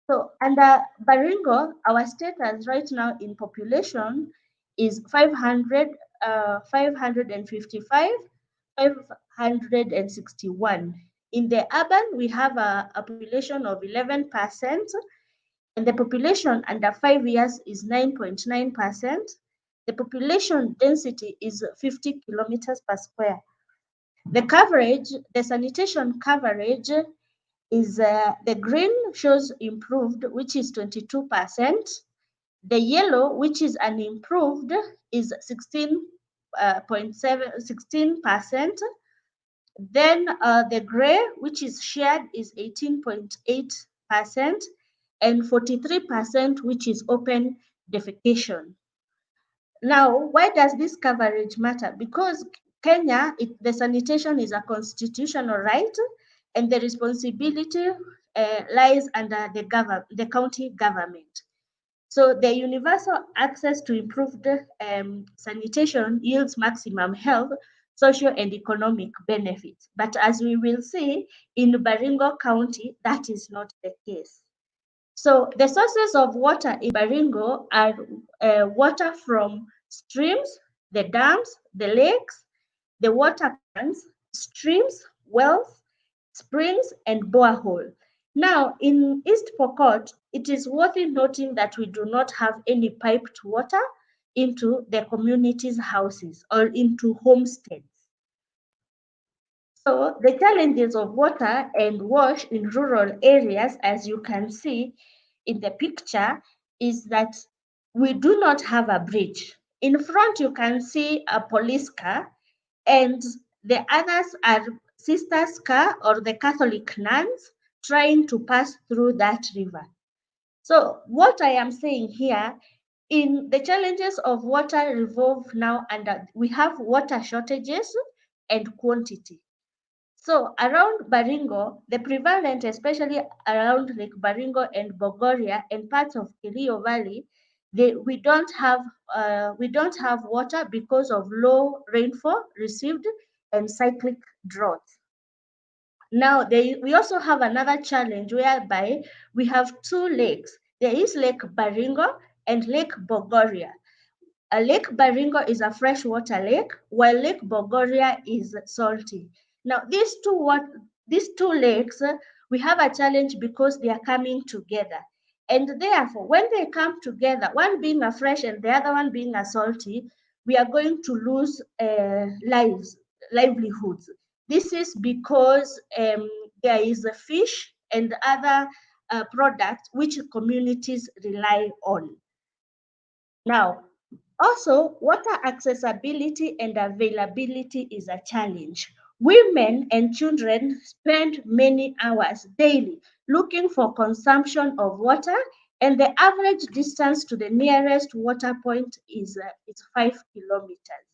So under Baringo, our status right now in population is 555, 561. In the urban, we have a population of 11%, and the population under 5 years is 9.9%. The population density is 50 kilometers per square. The coverage, the sanitation coverage is the green shows improved, which is 22%. The yellow, which is unimproved, is 16%. Then the gray, which is shared, is 18.8%, and 43%, which is open defecation. Now, why does this coverage matter? Because Kenya, the sanitation is a constitutional right, and the responsibility lies under the county government. So the universal access to improved sanitation yields maximum health, social, and economic benefits. But as we will see, in Baringo County, that is not the case. So the sources of water in Baringo are water from streams, the dams, the lakes, the water plants, streams, wells, springs, and borehole. Now, in East Pokot, it is worthy noting that we do not have any piped water into the community's houses or into homesteads. So the challenges of water and wash in rural areas, as you can see in the picture, is that we do not have a bridge. In front, you can see a police car, and the others are sisters' car or the Catholic nuns trying to pass through that river. So what I am saying here, in the challenges of water revolve now under, we have water shortages and quantity. So around Baringo, the prevalent, especially around Lake Baringo and Bogoria and parts of Kerio Valley, we don't have water because of low rainfall received and cyclic droughts. Now, we also have another challenge whereby we have 2 lakes. There is Lake Baringo and Lake Bogoria. Lake Baringo is a freshwater lake, while Lake Bogoria is salty. Now, these two lakes, we have a challenge because they are coming together. And therefore, when they come together, one being a fresh and the other one being a salty, we are going to lose livelihoods. This is because there is a fish and other products which communities rely on. Now, also, water accessibility and availability is a challenge. Women and children spend many hours daily looking for consumption of water, and the average distance to the nearest water point is 5 kilometers.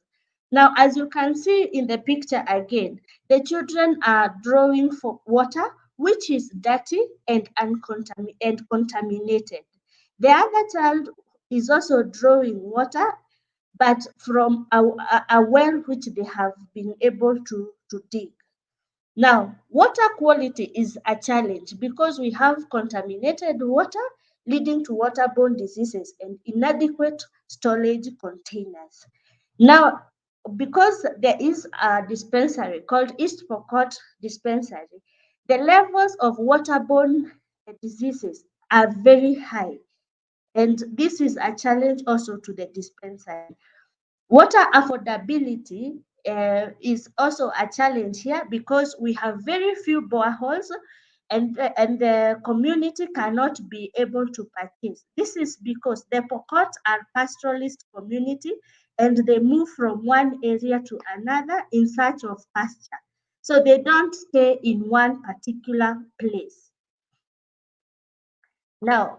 Now, as you can see in the picture again, the children are drawing for water, which is dirty and contaminated. The other child is also drawing water. but from a well which they have been able to dig. Now, water quality is a challenge because we have contaminated water leading to waterborne diseases and inadequate storage containers. Now, because there is a dispensary called East Pokot Dispensary, the levels of waterborne diseases are very high. And this is a challenge also to the dispensary. Water affordability is also a challenge here because we have very few boreholes and the community cannot be able to purchase. This is because the Pokot are pastoralist community and they move from one area to another in search of pasture. So they don't stay in one particular place. Now,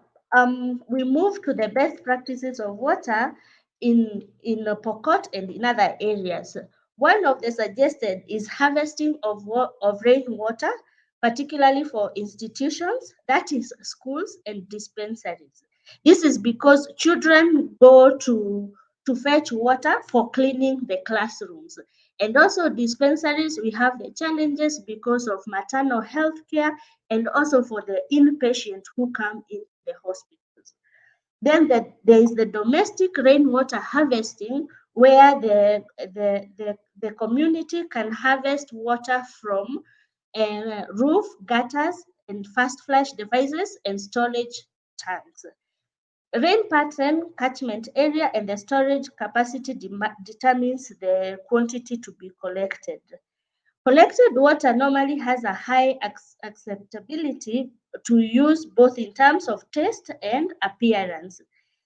we move to the best practices of water in the Pokot and in other areas. One of the suggested is harvesting of rainwater, particularly for institutions, that is schools and dispensaries. This is because children go to fetch water for cleaning the classrooms. And also dispensaries, we have the challenges because of maternal health care and also for the inpatient who come in the hospitals. Then there is the domestic rainwater harvesting, where the community can harvest water from roof, gutters, and fast flush devices and storage tanks. Rain pattern, catchment area, and the storage capacity determines the quantity to be collected. Collected water normally has a high acceptability to use both in terms of taste and appearance.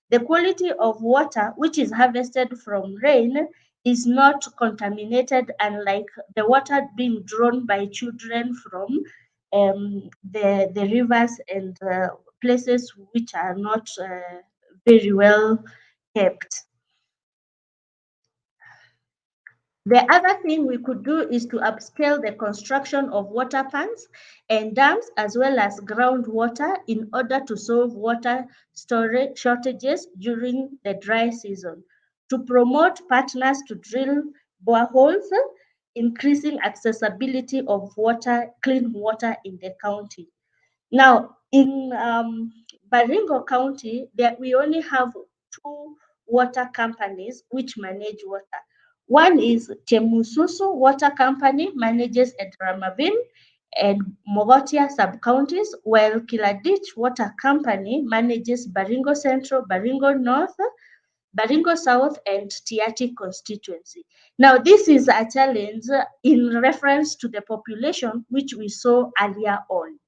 The quality of water which is harvested from rain is not contaminated, unlike the water being drawn by children from the rivers and places which are not very well kept. The other thing we could do is to upscale the construction of water tanks and dams as well as groundwater in order to solve water storage shortages during the dry season, to promote partners to drill boreholes, increasing accessibility of water, clean water in the county. Now, in Baringo County, we only have two water companies which manage water. One is Chemususu Water Company, manages at Ramavin and Mogotia sub-counties, while Kiladich Water Company manages Baringo Central, Baringo North, Baringo South, and Tiati constituency. Now, this is a challenge in reference to the population which we saw earlier on.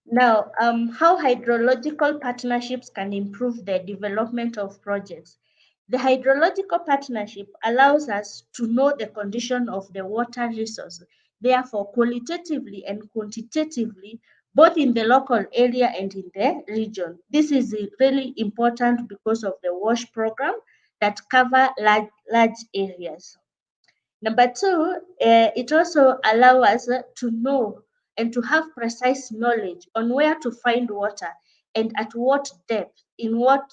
Now, how hydrological partnerships can improve the development of projects. The hydrological partnership allows us to know the condition of the water resource, therefore qualitatively and quantitatively, both in the local area and in the region. This is really important because of the WASH program that cover large areas. Number two, it also allows us to know and to have precise knowledge on where to find water and at what depth, in what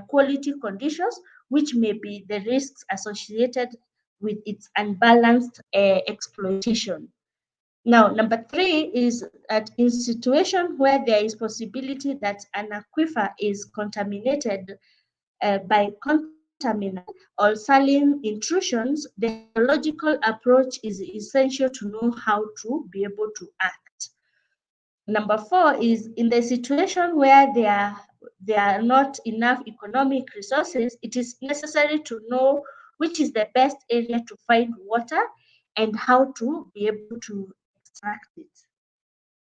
quality conditions, which may be the risks associated with its unbalanced exploitation. Now, number three is that in situation where there is possibility that an aquifer is contaminated by contaminants or saline intrusions, the hydrological approach is essential to know how to be able to act. Number four is in the situation where there are not enough economic resources, it is necessary to know which is the best area to find water and how to be able to extract it.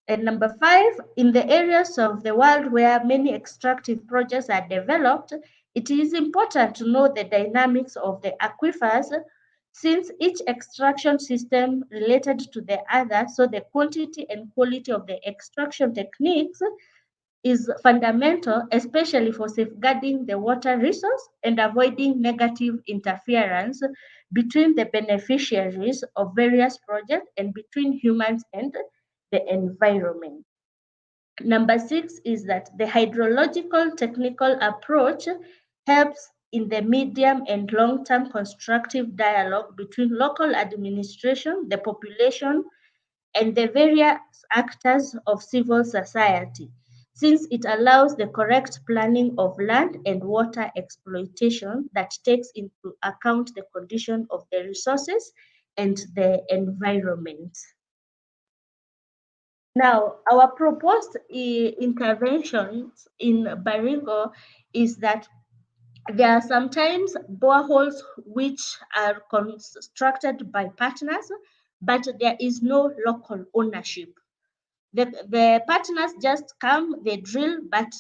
And number five, in the areas of the world where many extractive projects are developed, it is important to know the dynamics of the aquifers, since each extraction system related to the other, so the quantity and quality of the extraction techniques is fundamental, especially for safeguarding the water resource and avoiding negative interference between the beneficiaries of various projects and between humans and the environment. Number six is that the hydrological technical approach helps in the medium and long-term constructive dialogue between local administration, the population, and the various actors of civil society, since it allows the correct planning of land and water exploitation that takes into account the condition of the resources and the environment. Now, our proposed interventions in Baringo is that there are sometimes boreholes which are constructed by partners, but there is no local ownership. The partners just come, they drill, but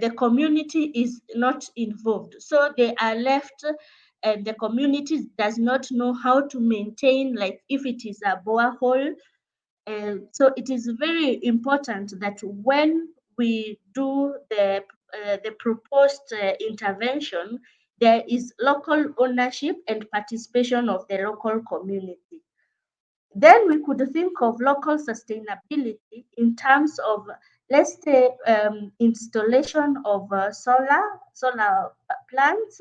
the community is not involved. So they are left, and the community does not know how to maintain, like if it is a borehole. So it is very important that when we do the proposed intervention, there is local ownership and participation of the local community. Then we could think of local sustainability in terms of, let's say, installation of solar plants,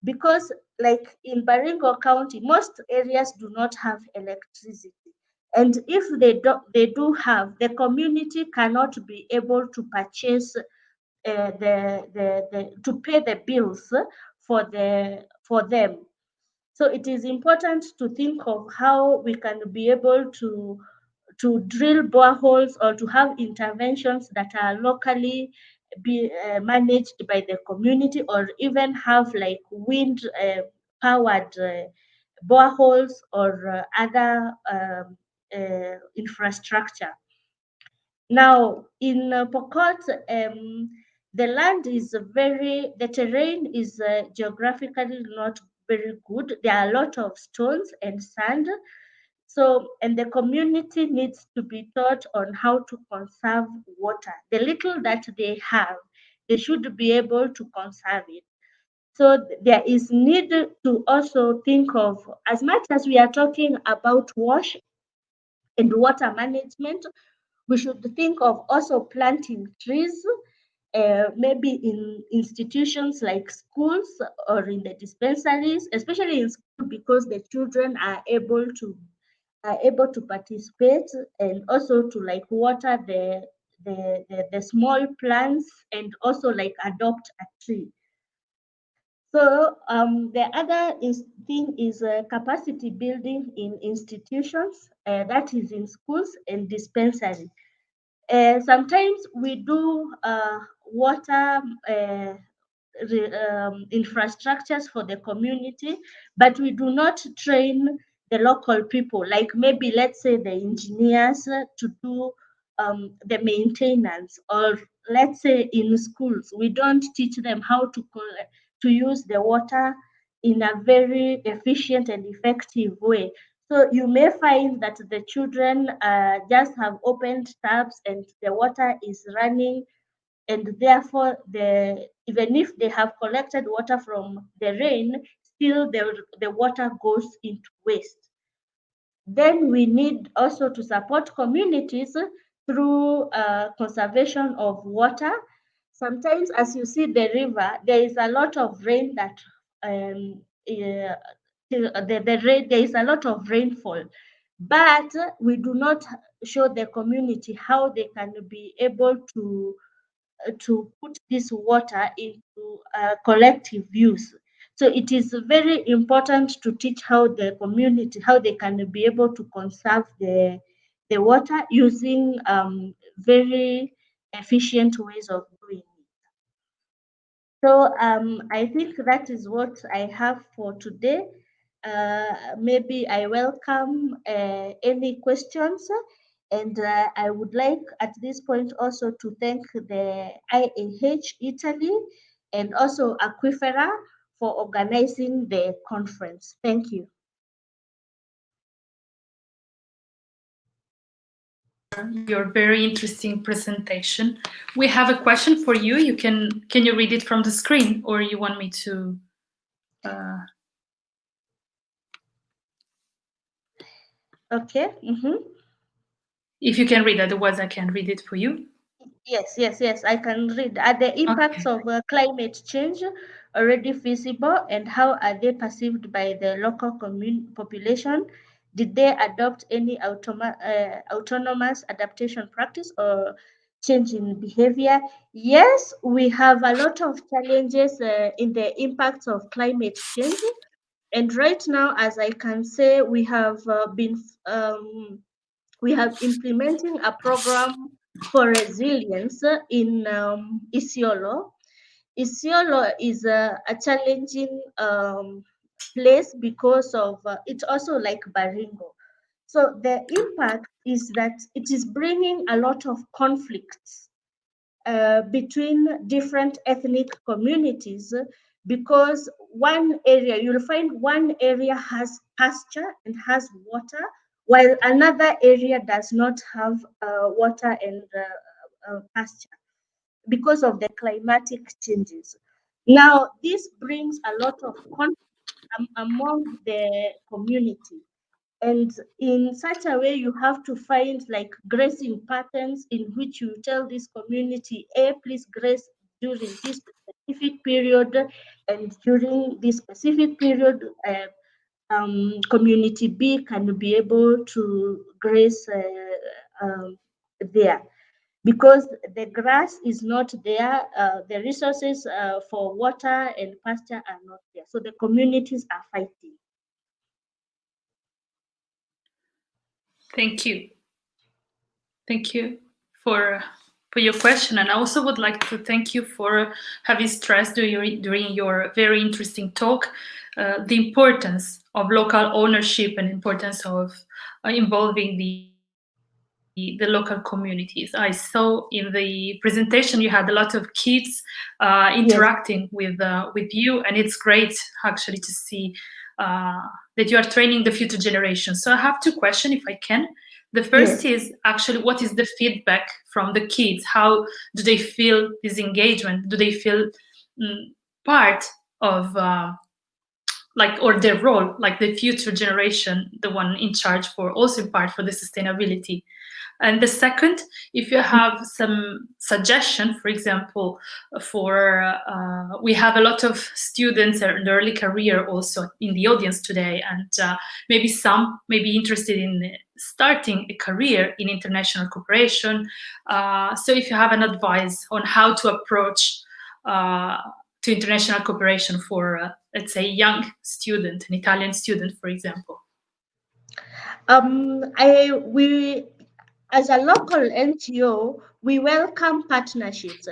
because like in Baringo County, most areas do not have electricity. And if they do have, the community cannot be able to purchase to pay the bills for them. So it is important to think of how we can be able to drill boreholes or to have interventions that are locally be managed by the community, or even have like wind powered boreholes or other infrastructure. Now, in Pokot, the terrain is geographically not very good. There are a lot of stones and sand. So, and the community needs to be taught on how to conserve water. The little that they have, they should be able to conserve it. So there is need to also think of, as much as we are talking about wash and water management, we should think of also planting trees, maybe in institutions like schools or in the dispensaries, especially in school, because the children are able to participate, and also to like water the small plants, and also like adopt a tree. So the other thing is capacity building in institutions, that is in schools and dispensary. Sometimes we do water infrastructures for the community, but we do not train the local people, like maybe let's say the engineers to do the maintenance, or let's say in schools we don't teach them how to use the water in a very efficient and effective way. So you may find that the children just have opened taps and the water is running, and therefore even if they have collected water from the rain, still the water goes into waste. Then we need also to support communities through conservation of water. Sometimes, as you see the river, there is a lot of rain that there is a lot of rainfall, but we do not show the community how they can be able to put this water into collective use. So it is very important to teach how the community, how they can be able to conserve the water using very efficient ways of doing it. So I think that is what I have for today. Maybe I welcome any questions, and I would like at this point also to thank the IAH Italy and also Aquifera for organizing the conference. Thank you. Your very interesting presentation. We have a question for you. Can you read it from the screen, or you want me to? Okay. If you can read, otherwise I can read it for you. Yes, I can read. Are the impacts Okay. of climate change already feasible, and how are they perceived by the local population? Did they adopt any autonomous adaptation practice or change in behavior? Yes, we have a lot of challenges in the impacts of climate change. And right now, as I can say, we have implementing a program for resilience in Isiolo. Isiolo is a challenging place because of it's also like Baringo. So the impact is that it is bringing a lot of conflicts between different ethnic communities, because one area, you'll find one area has pasture and has water, while another area does not have water and pasture because of the climatic changes. Now, this brings a lot of conflict among the community, and in such a way you have to find like grazing patterns in which you tell this community A, please graze during this specific period, and during this specific period community B can be able to graze there, because the grass is not there, the resources for water and pasture are not there, so the communities are fighting. Thank you. Thank you for your question, and I also would like to thank you for having stressed during your very interesting talk the importance of local ownership and importance of involving the local communities. I saw in the presentation you had a lot of kids Yes. interacting with you, and it's great actually to see that you are training the future generation. So I have two questions, if I can. The first Yes. is actually, what is the feedback from the kids? How do they feel this engagement? Do they feel part of or their role, like the future generation, the one in charge for also in part for the sustainability? And the second, if you have some suggestion, for example, for we have a lot of students in the early career also in the audience today, and maybe some may be interested in starting a career in international cooperation. So if you have an advice on how to approach to international cooperation for, let's say, young student, an Italian student, for example. We, as a local NGO, we welcome partnerships,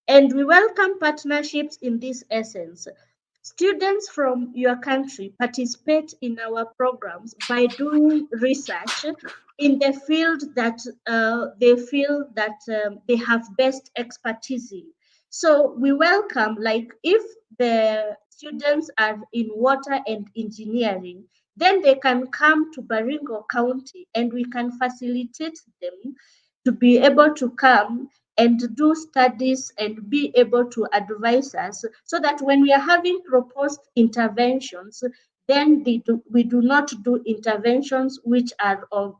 and we welcome partnerships in this essence. Students from your country participate in our programs by doing research in the field that they feel that they have best expertise in. So we welcome, like, if the students are in water and engineering, then they can come to Baringo County and we can facilitate them to be able to come and do studies and be able to advise us, so that when we are having proposed interventions, then we do not do interventions which are of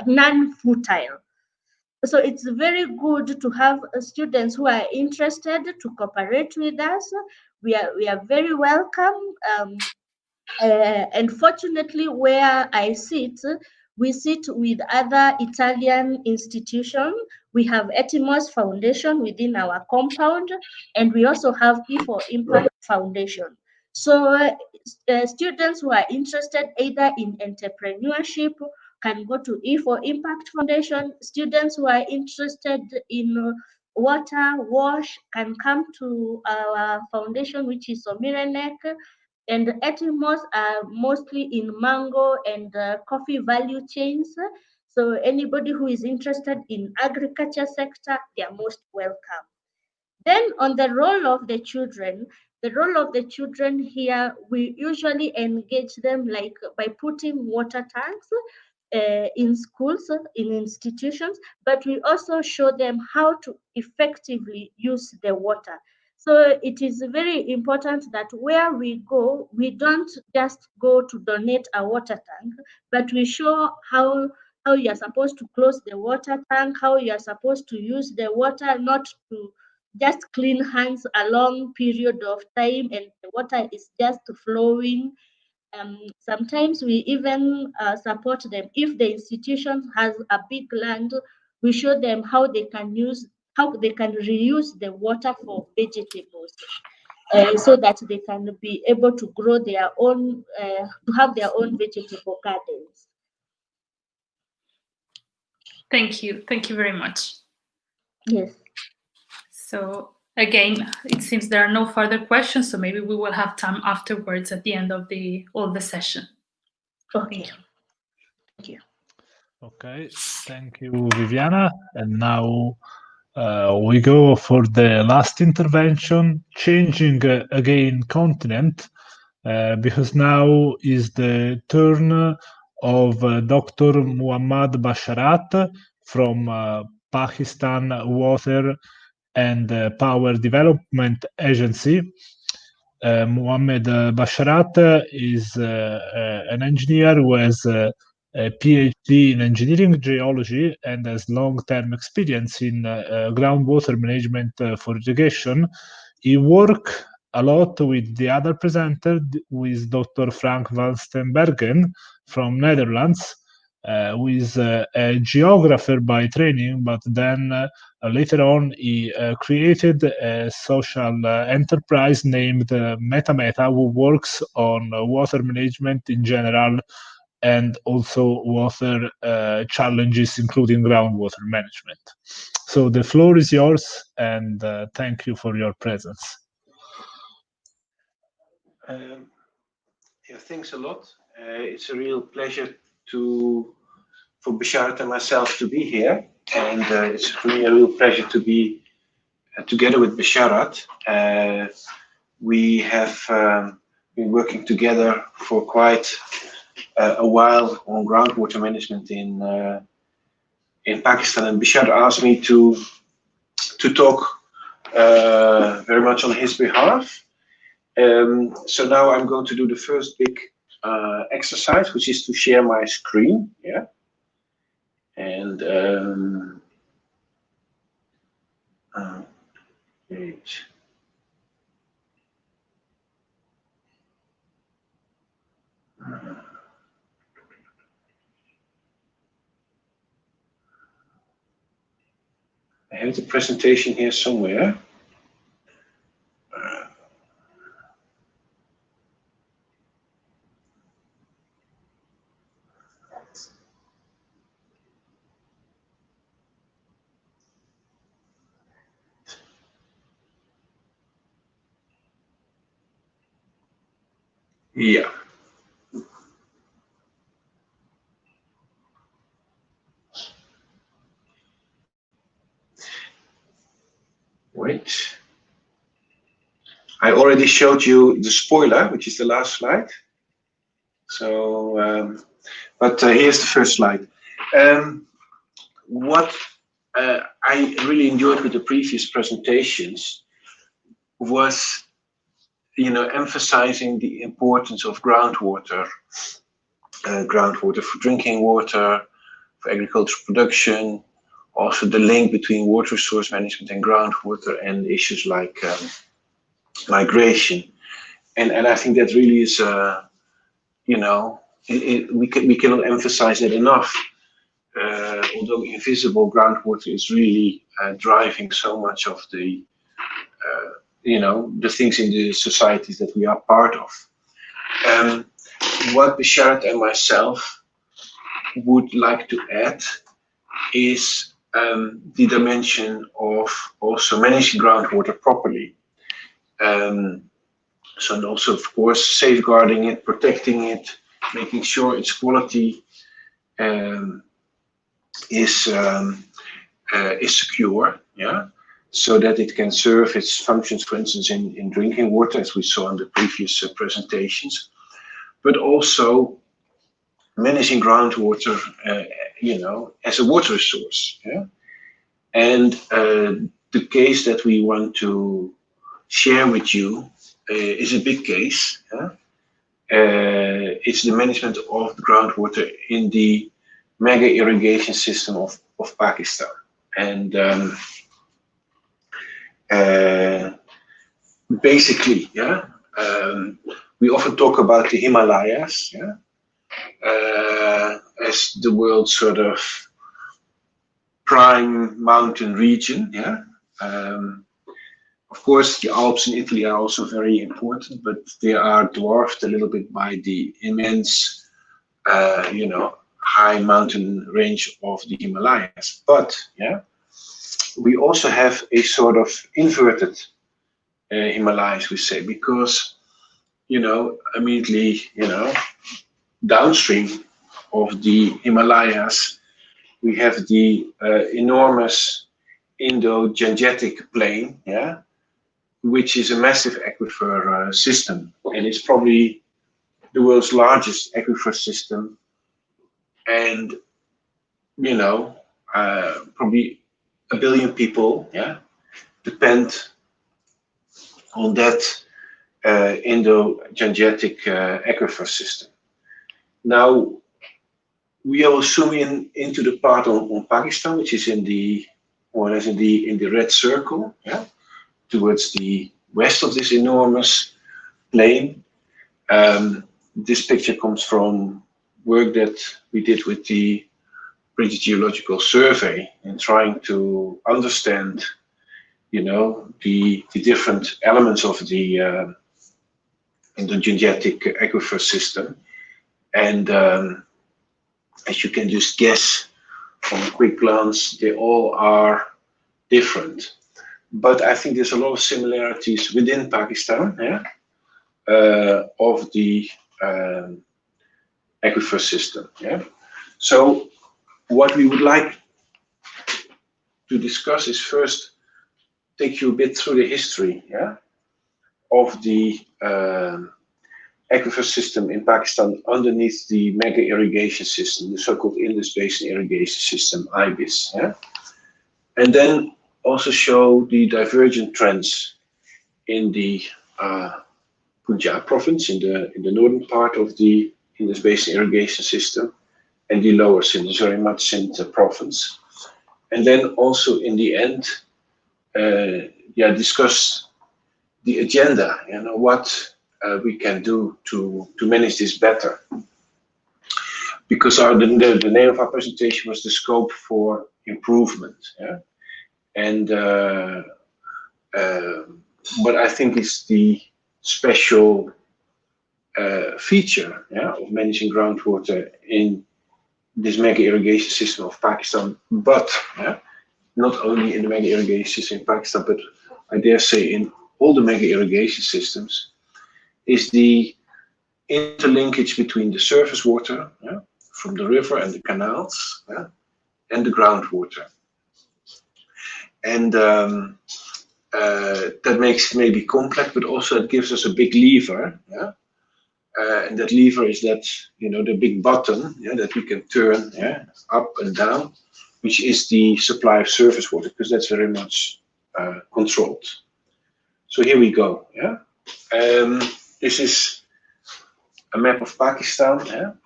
non-futile. So it's very good to have students who are interested to cooperate with us. We are very welcome. And fortunately, where I sit, we sit with other Italian institutions. We have Etimos Foundation within our compound, and we also have E4 Impact Foundation. So students who are interested either in entrepreneurship can go to E4 Impact Foundation. Students who are interested in water wash can come to our foundation, which is Somirenek. And Etimos are mostly in mango and coffee value chains. So anybody who is interested in agriculture sector, they are most welcome. Then on the role of the children, here, we usually engage them like by putting water tanks in schools, in institutions, but we also show them how to effectively use the water. So it is very important that where we go, we don't just go to donate a water tank, but we show how how you are supposed to close the water tank, how you are supposed to use the water, not to just clean hands a long period of time and the water is just flowing. Sometimes we even support them. If the institution has a big land, we show them how they can reuse the water for vegetables. So that they can be able to grow their own, to have their own vegetable gardens. Thank you very much. Yes. So again, it seems there are no further questions, so maybe we will have time afterwards at the end of the session. Okay. Thank you. Okay, thank you, Viviana. And now we go for the last intervention, changing again continent, because now is the turn of Dr. Muhammad Basharat from Pakistan Water and Power Development Agency. Muhammad Basharat is an engineer who has a PhD in engineering geology and has long-term experience in groundwater management for irrigation. He worked a lot with the other presenter, with Dr. Frank van Steenbergen from Netherlands, who is a geographer by training, but then later on he created a social enterprise named MetaMeta, who works on water management in general and also water challenges, including groundwater management. So the floor is yours, and thank you for your presence. Yeah, thanks a lot. It's a real pleasure for Basharat and myself to be here, and it's for me a real pleasure to be together with Basharat. We have been working together for quite a while on groundwater management in Pakistan, and Basharat asked me to talk very much on his behalf. So now I'm going to do the first big exercise, which is to share my screen. Yeah, and great. I have the presentation here somewhere. Yeah. Wait. I already showed you the spoiler, which is the last slide. So, but here's the first slide. What I really enjoyed with the previous presentations was, emphasizing the importance of groundwater, groundwater for drinking water, for agricultural production, also the link between water resource management and groundwater, and issues like migration. And I think that really is, we cannot emphasize that enough. Although invisible, groundwater is really driving so much of the things in the societies that we are part of. What Basharat and myself would like to add is the dimension of also managing groundwater properly. So and also, of course, safeguarding it, protecting it, making sure its quality is secure, yeah, so that it can serve its functions, for instance, in drinking water, as we saw in the previous presentations, but also managing groundwater, as a water resource, yeah. And the case that we want to share with you is a big case. Yeah? It's the management of the groundwater in the mega irrigation system of Pakistan. And basically, we often talk about the Himalayas, as the world's sort of prime mountain region, of course, the Alps in Italy are also very important, but they are dwarfed a little bit by the immense, high mountain range of the Himalayas. But we also have a sort of inverted Himalayas, we say, because immediately downstream of the Himalayas, we have the enormous Indo-Gangetic Plain, which is a massive aquifer system, and it's probably the world's largest aquifer system, and probably 1 billion people depend on that Indo-Gangetic aquifer system. Now we will zoom into the part on Pakistan, which is in the red circle, towards the west of this enormous plain. This picture comes from work that we did with the British Geological Survey in trying to understand, the different elements of the Indo-Gangetic aquifer system. And as you can just guess from a quick glance, they all are different. But I think there's a lot of similarities within Pakistan, of the aquifer system. So what we would like to discuss is first take you a bit through the history of the aquifer system in Pakistan underneath the mega irrigation system, the so-called Indus Basin Irrigation System, IBIS. And then also show the divergent trends in the Punjab province, in the northern part of the Indus Basin Irrigation System, and the lower Sindh, very much Sindh province. And then also in the end, discuss the agenda, what we can do to manage this better. Because the name of our presentation was the scope for improvement. And what I think is the special feature of managing groundwater in this mega irrigation system of Pakistan, but not only in the mega irrigation system in Pakistan, but I dare say in all the mega irrigation systems, is the interlinkage between the surface water from the river and the canals and the groundwater. And that makes it maybe complex, but also it gives us a big lever. And that lever is that, the big button that we can turn up and down, which is the supply of surface water, because that's very much controlled. So here we go. This is a map of Pakistan.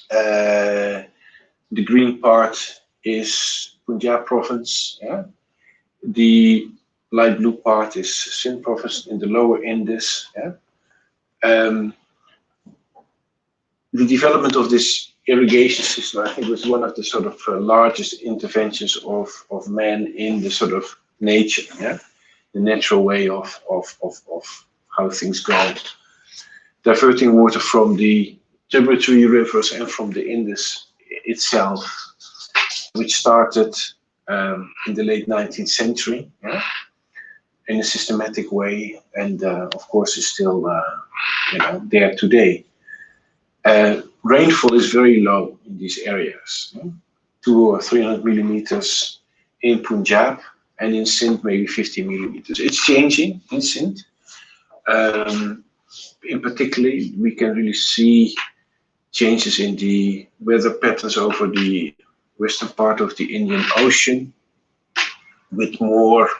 The green part is Punjab province. The light blue part is Sindh province in the lower Indus. The development of this irrigation system, I think, was one of the sort of largest interventions of man in the sort of nature, the natural way of how things go. Diverting water from the tributary rivers and from the Indus itself, which started in the late 19th century, in a systematic way, and of course is still there today. Rainfall is very low in these areas, 200 or 300 millimeters in Punjab, and in Sindh maybe 50 millimeters. It's changing in Sindh. In particular, we can really see changes in the weather patterns over the western part of the Indian Ocean, with more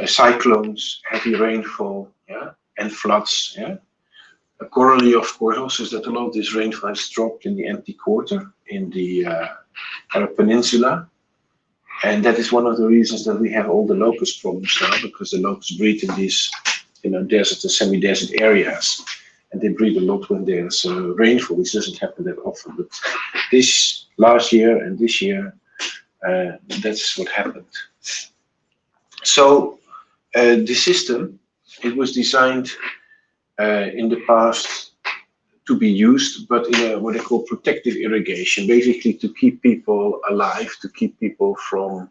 cyclones, heavy rainfall, and floods. Yeah? A corollary, of course, also is that a lot of this rainfall has dropped in the empty quarter in the Arab Peninsula. And that is one of the reasons that we have all the locust problems now, because the locusts breed in these desert and semi-desert areas. And they breed a lot when there's rainfall, which doesn't happen that often. But this last year and this year, that's what happened. So the system, it was designed in the past to be used, but in what they call protective irrigation, basically to keep people alive, to keep people from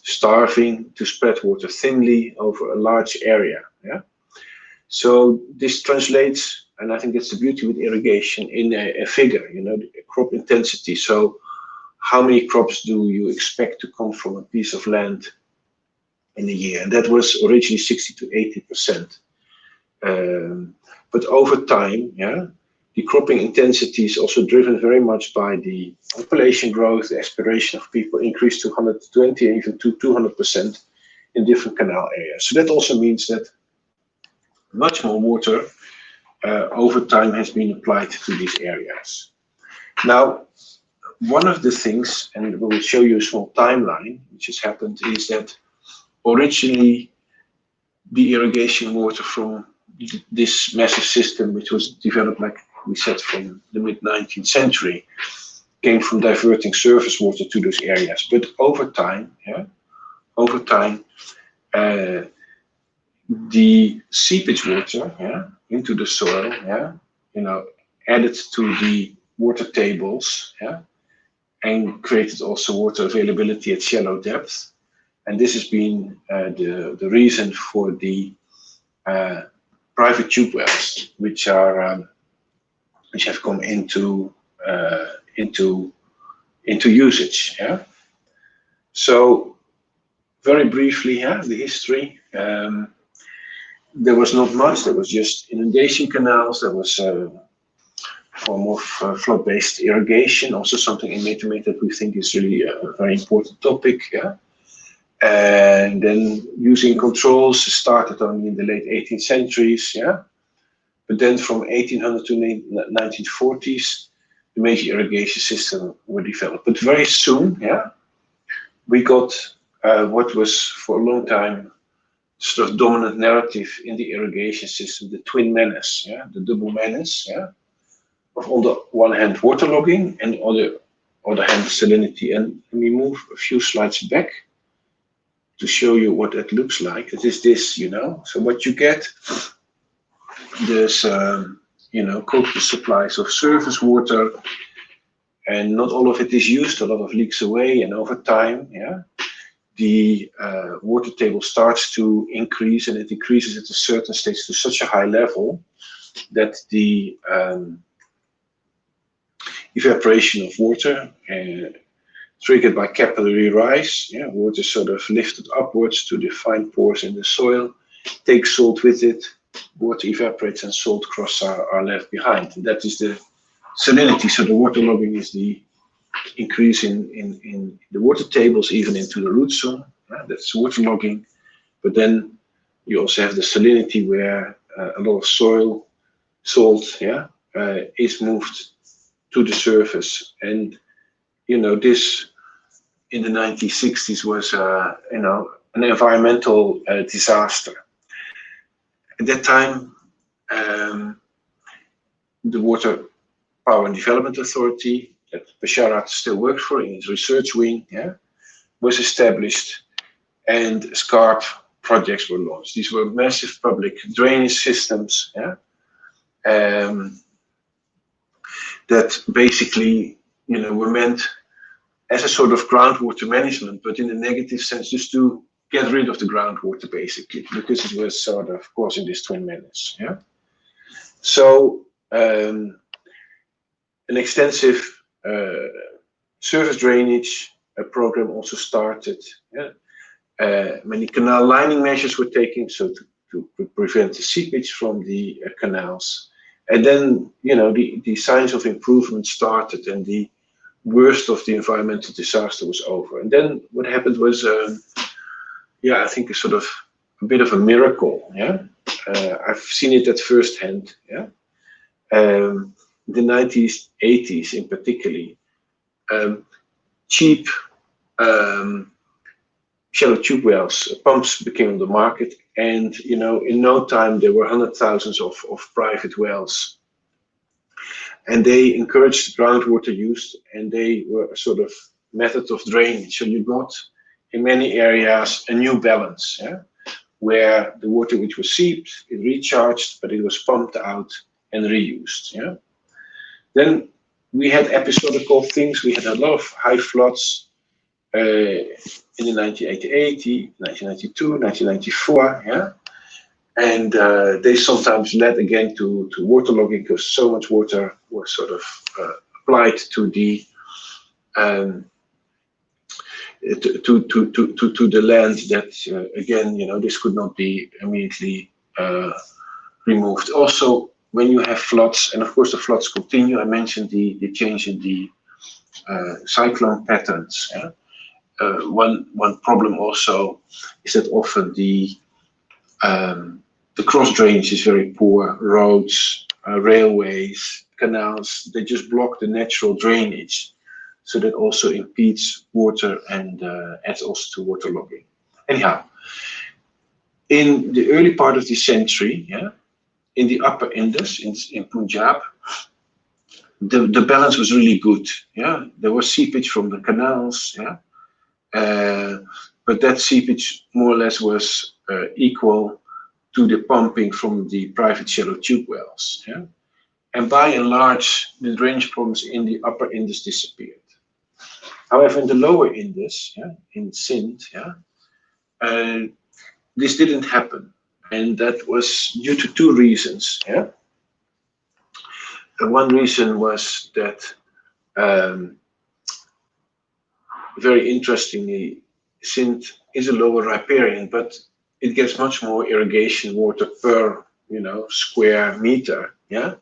starving, to spread water thinly over a large area. Yeah. So this translates, and I think that's the beauty with irrigation, in a figure, the crop intensity. So how many crops do you expect to come from a piece of land in a year? And that was originally 60 to 80%. But over time, yeah, the cropping intensity is also driven very much by the population growth, the aspiration of people increased to 120, even to 200% in different canal areas. So that also means that much more water over time has been applied to these areas. Now, one of the things, and we'll show you a small timeline, which has happened, is that originally the irrigation water from this massive system, which was developed, like we said, from the mid-19th century, came from diverting surface water to those areas. But over time, the seepage water, into the soil, added to the water tables, and created also water availability at shallow depth. And this has been the reason for the private tube wells, which have come into usage. Yeah. So very briefly, the history. There was not much. There was just inundation canals. There was a form of flood-based irrigation, also something in Metermate that we think is really a very important topic. Yeah. And then using controls started only in the late 18th centuries. Yeah. But then from 1800 to 1940s, the major irrigation system were developed. But very soon, we got what was for a long time sort of dominant narrative in the irrigation system, the twin menace, the double menace, of on the one hand waterlogging and on the other hand salinity. And let me move a few slides back to show you what that looks like. It is this, So what you get, there's copious supplies of surface water, and not all of it is used. A lot of leaks away, and over time, the water table starts to increase, and it increases at a certain stage to such a high level that the evaporation of water triggered by capillary rise, water sort of lifted upwards to the fine pores in the soil, takes salt with it, water evaporates and salt crusts are left behind. And that is the salinity. So the waterlogging is the increase in the water tables, even into the root zone. That's waterlogging. But then you also have the salinity, where a lot of soil salt is moved to the surface. And this in the 1960s was an environmental disaster. At that time, the Water Power and Development Authority, that Basharat still works for in his research wing, was established, and SCARP projects were launched. These were massive public drainage systems, that basically, were meant as a sort of groundwater management, but in a negative sense, just to get rid of the groundwater, basically, because it was sort of causing this twin menace. So an extensive surface drainage program also started. Many canal lining measures were taken, so to prevent the seepage from the canals. And then, the signs of improvement started, and the worst of the environmental disaster was over. And then what happened was, I think a sort of a bit of a miracle. Yeah, I've seen it at first hand. Yeah, the 90s, 80s in particularly, cheap shallow tube wells, pumps became on the market, and in no time there were hundred thousands of private wells, and they encouraged groundwater use, and they were a sort of method of drainage. So you got in many areas a new balance, yeah, where the water which was seeped, it recharged, but it was pumped out and reused. Yeah. Then we had episodical things. We had a lot of high floods in the 1980, 1992, 1994. Yeah. And they sometimes led again to waterlogging, because so much water was sort of applied to the to the land that again, this could not be immediately removed. Also, when you have floods, and of course the floods continue, I mentioned the change in the cyclone patterns. Yeah? One problem also is that often the cross drainage is very poor. Roads, railways, canals, they just block the natural drainage. So that also impedes water and adds also to waterlogging. Anyhow, in the early part of the century, yeah, in the upper Indus, in Punjab, the balance was really good. Yeah, there was seepage from the canals. Yeah, but that seepage more or less was equal to the pumping from the private shallow tube wells. Yeah, and by and large, the drainage problems in the upper Indus disappeared. However, in the lower Indus, yeah, in Sindh, yeah, this didn't happen, and that was due to two reasons. Yeah, and one reason was that, very interestingly, Sindh is a lower riparian, but it gets much more irrigation water per square meter, yeah,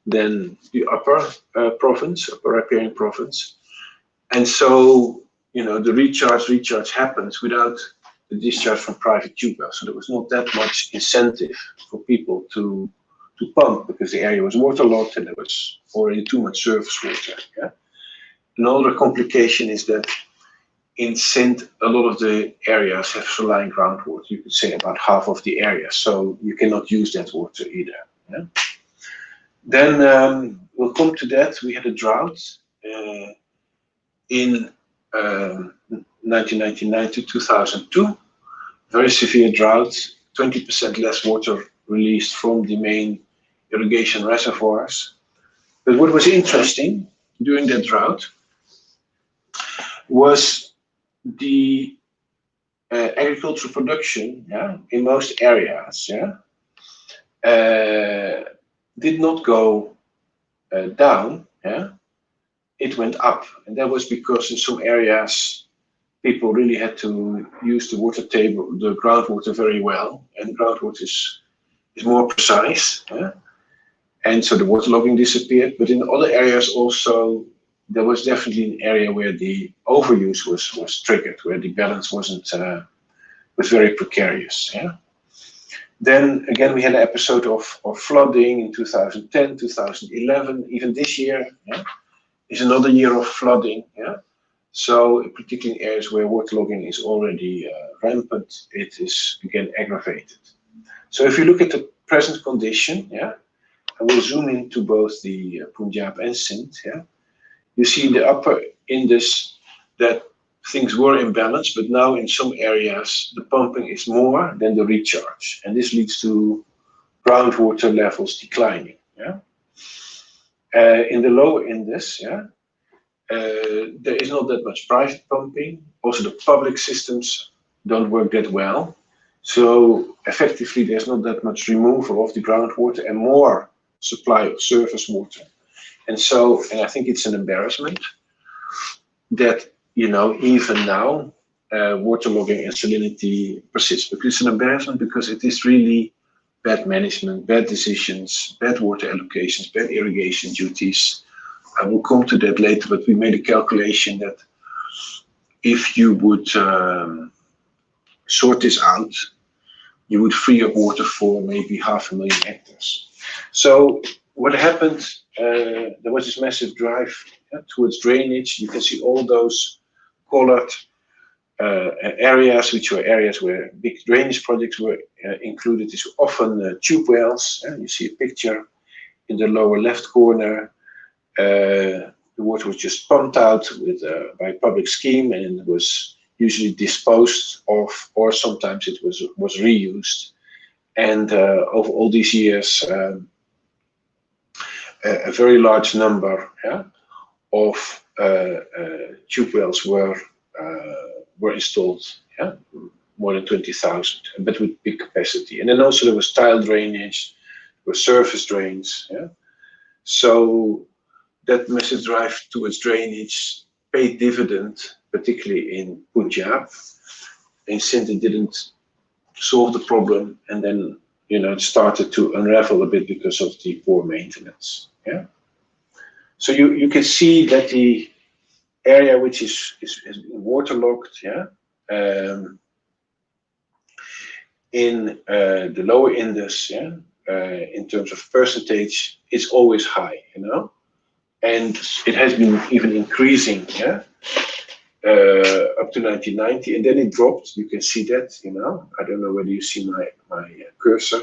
than the upper province, upper riparian province. And so, the recharge happens without the discharge from private tube wells. So there was not that much incentive for people to pump, because the area was waterlogged and there was already too much surface water. Yeah? Another complication is that in Sindh, a lot of the areas have saline groundwater. You could say about half of the area, so you cannot use that water either. Yeah? Then we'll come to that. We had a drought in 1999 to 2002, very severe drought, 20% less water released from the main irrigation reservoirs. But what was interesting during that drought was the agricultural production, yeah, in most areas, yeah, did not go down, yeah. It went up, and that was because in some areas people really had to use the water table, the groundwater very well, and groundwater is more precise, yeah? And so the waterlogging disappeared. But in other areas also, there was definitely an area where the overuse was triggered, where the balance was very precarious. Yeah. Then again, we had an episode of flooding in 2010, 2011, even this year. Yeah, is another year of flooding. Yeah, so particularly in areas where waterlogging is already rampant, it is again aggravated. So if you look at the present condition, yeah, I will zoom into both the Punjab and Sindh. Yeah, you see in the upper Indus that things were in balance, but now in some areas the pumping is more than the recharge, and this leads to groundwater levels declining. Yeah. In the lower Indus, yeah, there is not that much private pumping. Also, the public systems don't work that well. So effectively, there's not that much removal of the groundwater and more supply of surface water. And so, and I think it's an embarrassment that, even now, waterlogging and salinity persists. But it's an embarrassment because it is really bad management, bad decisions, bad water allocations, bad irrigation duties. I will come to that later, but we made a calculation that if you would sort this out, you would free up water for maybe 500,000 hectares. So what happened, there was this massive drive towards drainage. You can see all those colored areas, which were areas where big drainage projects were included. These were often tube wells. You see a picture in the lower left corner. The water was just pumped out with by public scheme, and it was usually disposed of, or sometimes it was reused. And over all these years, a very large number of tube wells were installed, more than 20,000, but with big capacity. And then also there was tile drainage, there were surface drains. So that massive drive towards drainage paid dividend, particularly in Punjab. In Sindh, it didn't solve the problem, and then it started to unravel a bit because of the poor maintenance. So you can see that the area which is waterlogged, in the lower Indus, in terms of percentage, is always high, and it has been even increasing, up to 1990, and then it dropped. You can see that, I don't know whether you see my cursor.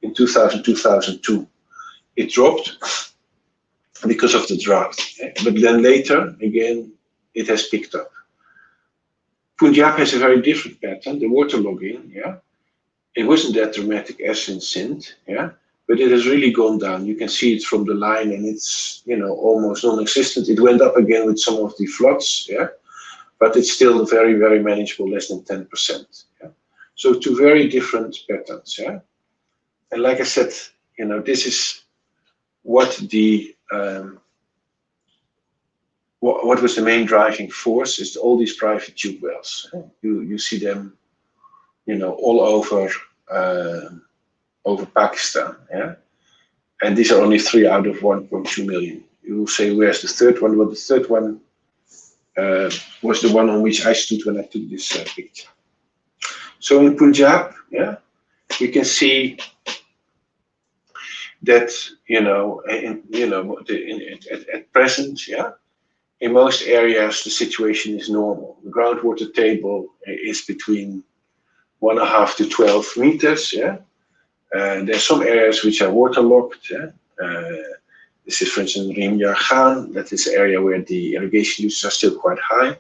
In 2002, it dropped because of the drought, but then later again it has picked up. Punjab has a very different pattern. The waterlogging, it wasn't that dramatic as in Sindh, but it has really gone down. You can see it from the line, and it's almost non-existent. It went up again with some of the floods, but it's still very, very manageable, less than 10%. So two very different patterns. And like I said, this is what the what was the main driving force, is all these private tube wells. You see them, all over over Pakistan, and these are only 3 out of 1.2 million. You will say, where's the third one? Well, the third one was the one on which I stood when I took this picture. So in Punjab, you can see that at present, in most areas the situation is normal. The groundwater table is between 1.5 to 12 meters. There are some areas which are waterlogged. This is, for instance, Reem Yar Khan. That is an area where the irrigation uses are still quite high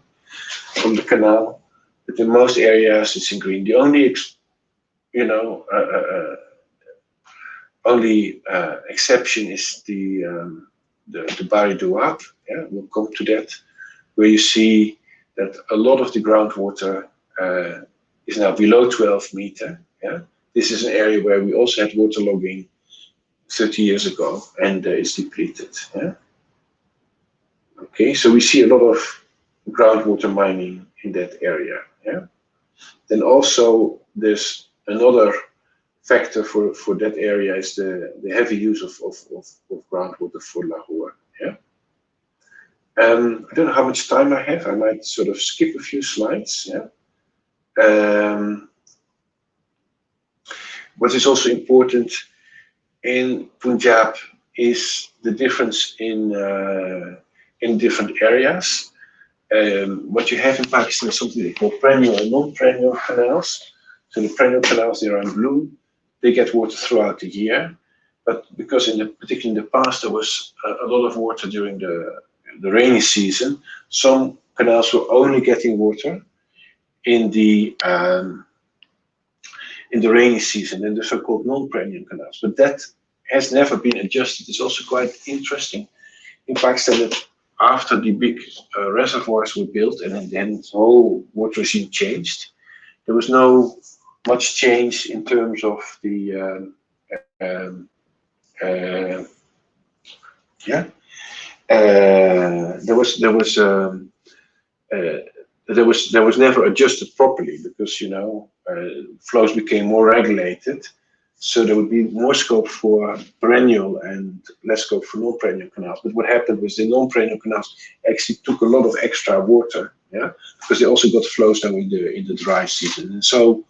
from the canal. But in most areas, it's in green. The only, exception is the Bari Doab. We'll come to that, where you see that a lot of the groundwater is now below 12 meter. This is an area where we also had waterlogging 30 years ago, and it's depleted. Okay, so we see a lot of groundwater mining in that area. Then also there's another factor for that area is the heavy use of groundwater for Lahore. I don't know how much time I have. I might sort of skip a few slides. What is also important in Punjab is the difference in different areas. What you have in Pakistan is something they call perennial and non-perennial canals. So the perennial canals, they are in blue. They get water throughout the year, but because particularly in the past there was a lot of water during the rainy season, some canals were only getting water in the rainy season, and the so-called non-perennial canals. But that has never been adjusted. It's also quite interesting in Pakistan that after the big reservoirs were built and then the whole water regime changed, there was no much change in terms of the there was never adjusted properly, because flows became more regulated, so there would be more scope for perennial and less scope for non-perennial canals. But what happened was the non-perennial canals actually took a lot of extra water, because they also got flows now in the dry season. And so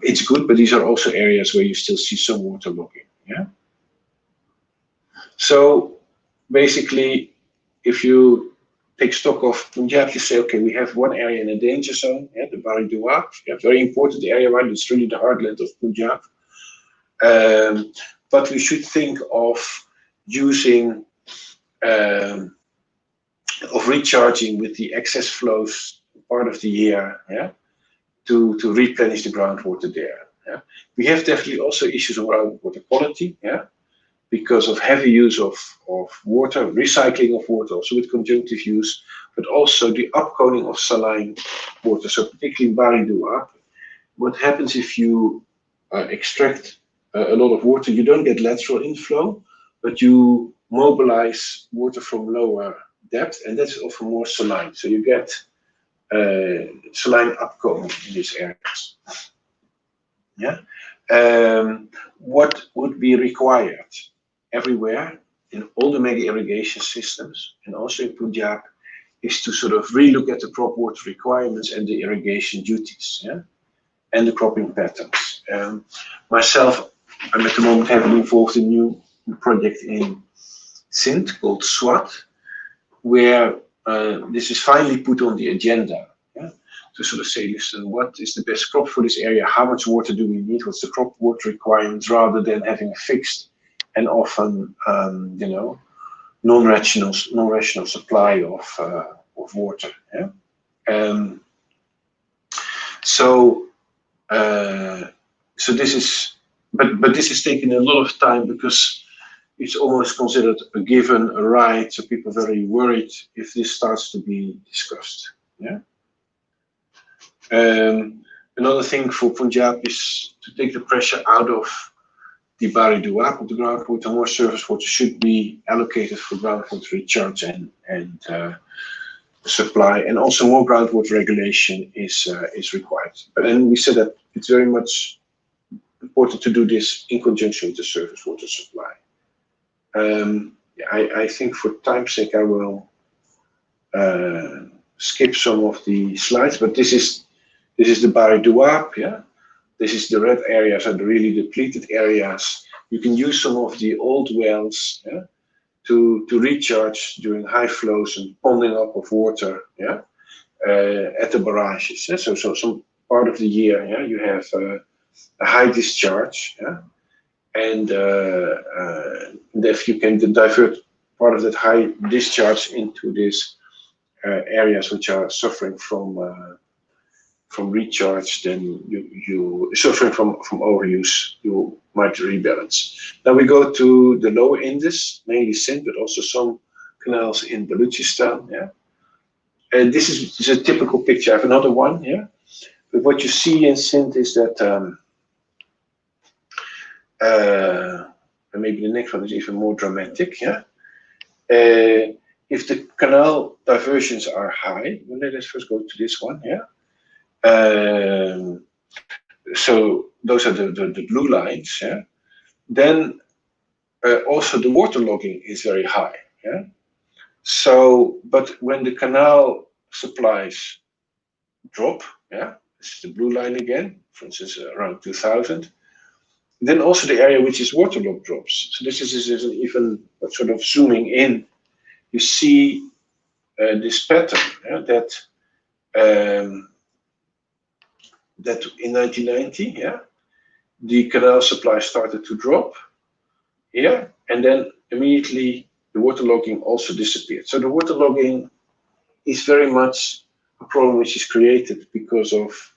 It's good, but these are also areas where you still see some waterlogging. Yeah. So basically, if you take stock of Punjab, you say, okay, we have one area in a danger zone, yeah, the Bari Doab, yeah, very important area, right? It's really the heartland of Punjab. But we should think of using, of recharging with the excess flows part of the year, yeah, to replenish the groundwater there. Yeah. We have definitely also issues around water quality, yeah, because of heavy use of water, recycling of water, also with conjunctive use, but also the upconing of saline water. So particularly in Bari Doab, what happens if you extract a lot of water, you don't get lateral inflow, but you mobilize water from lower depth, and that's often more saline. So you get saline upcoming in these areas. Yeah. What would be required everywhere in all the mega irrigation systems, and also in Punjab, is to sort of relook at the crop water requirements and the irrigation duties, yeah, and the cropping patterns. Myself, I'm at the moment heavily involved in a new project in Sindh called SWAT, where this is finally put on the agenda, yeah, to sort of say, listen, what is the best crop for this area? How much water do we need? What's the crop water requirements, rather than having a fixed and often, you know, non-rational supply of water. Yeah? So this is, but this is taking a lot of time because it's almost considered a given, a right. So people are very worried if this starts to be discussed. Yeah. Another thing for Punjab is to take the pressure out of the Bari Doab, the groundwater. More surface water should be allocated for groundwater recharge and supply, and also more groundwater regulation is required. But then we said that it's very much important to do this in conjunction with the surface water supply. I think for time's sake I will skip some of the slides, but this is the Bari Doab, yeah. This is the red areas and the really depleted areas. You can use some of the old wells, yeah, to recharge during high flows and ponding up of water, yeah, at the barrages. Yeah? So some part of the year, yeah, you have a high discharge, yeah, and if you can divert part of that high discharge into these areas which are suffering from recharge, then you suffering from overuse, you might rebalance. Now we go to the lower Indus, mainly Sindh, but also some canals in Balochistan. Yeah, and this is a typical picture. I have another one. Yeah, but what you see in Sindh is that, and maybe the next one is even more dramatic. Yeah, if the canal diversions are high, well, let's first go to this one. Yeah. So those are the blue lines, yeah. Then also the waterlogging is very high, yeah. So, but when the canal supplies drop, yeah, this is the blue line again, for instance, around 2000, then also the area which is waterlogged drops. So this is an even sort of zooming in. You see this pattern, yeah, that in 1990, yeah, the canal supply started to drop, yeah, and then immediately the waterlogging also disappeared. So the waterlogging is very much a problem which is created because of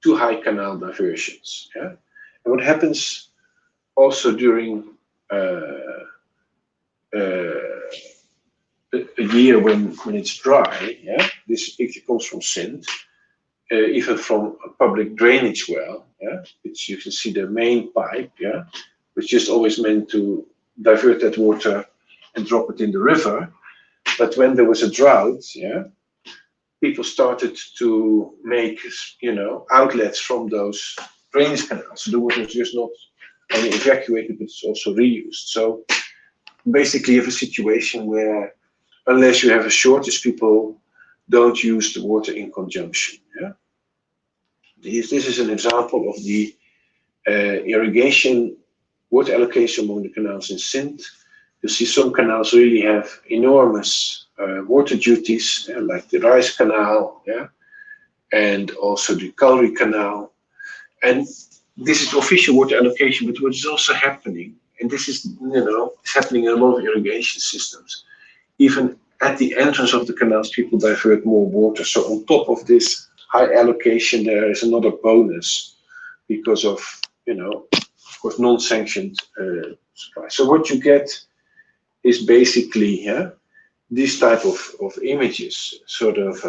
too high canal diversions, yeah. And what happens also during a year when it's dry, yeah, this picture comes from Sindh. Even from a public drainage well, yeah, which you can see the main pipe, yeah, which just always meant to divert that water and drop it in the river. But when there was a drought, yeah, people started to make, you know, outlets from those drainage canals. So the water is just not only evacuated, but it's also reused. So basically you have a situation where unless you have a shortage, people don't use the water in conjunction. Yeah. this is an example of the irrigation water allocation among the canals in Sindh. You see some canals really have enormous water duties, like the Rice Canal, and also the Kalri Canal. And this is official water allocation, but what is also happening, and this is, it's happening in a lot of irrigation systems. Even at the entrance of the canals, people divert more water. So on top of this high allocation, there is another bonus because of, of course, non-sanctioned supply. So what you get is basically this type of images, sort of,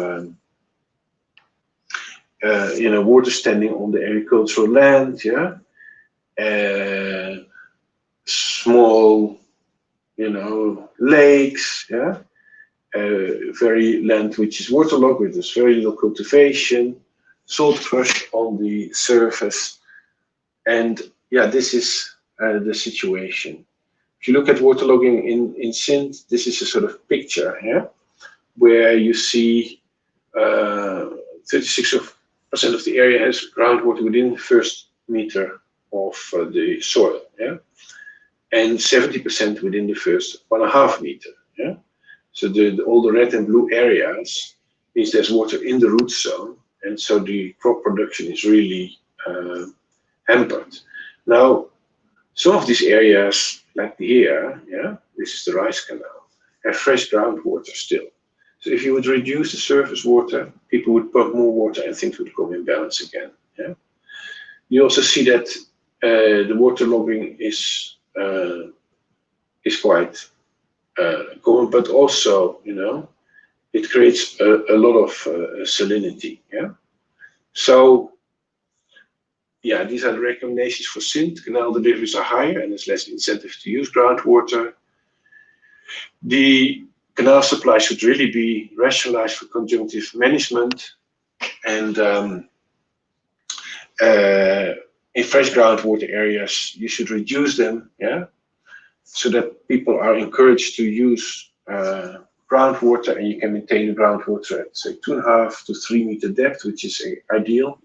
water standing on the agricultural land, small, lakes, very land which is waterlogged, with this very little cultivation, salt crush on the surface, and this is the situation. If you look at waterlogging in Sindh, this is a sort of picture, where you see 36% of the area has groundwater within the first meter of the soil, and 70% within the first 1.5 meter. So all the red and blue areas means there's water in the root zone, and so the crop production is really hampered. Now, some of these areas, like here, this is the Rice Canal, have fresh groundwater still. So if you would reduce the surface water, people would pump more water and things would come in balance again. You also see that the waterlogging is quite common, but also, it creates a lot of salinity. So, these are the recommendations for Sindh. Canal deliveries are higher and there's less incentive to use groundwater. The canal supply should really be rationalized for conjunctive management, and in fresh groundwater areas, you should reduce them, so that people are encouraged to use groundwater, and you can maintain the groundwater at, say, 2.5 to 3 meter depth, which is ideal,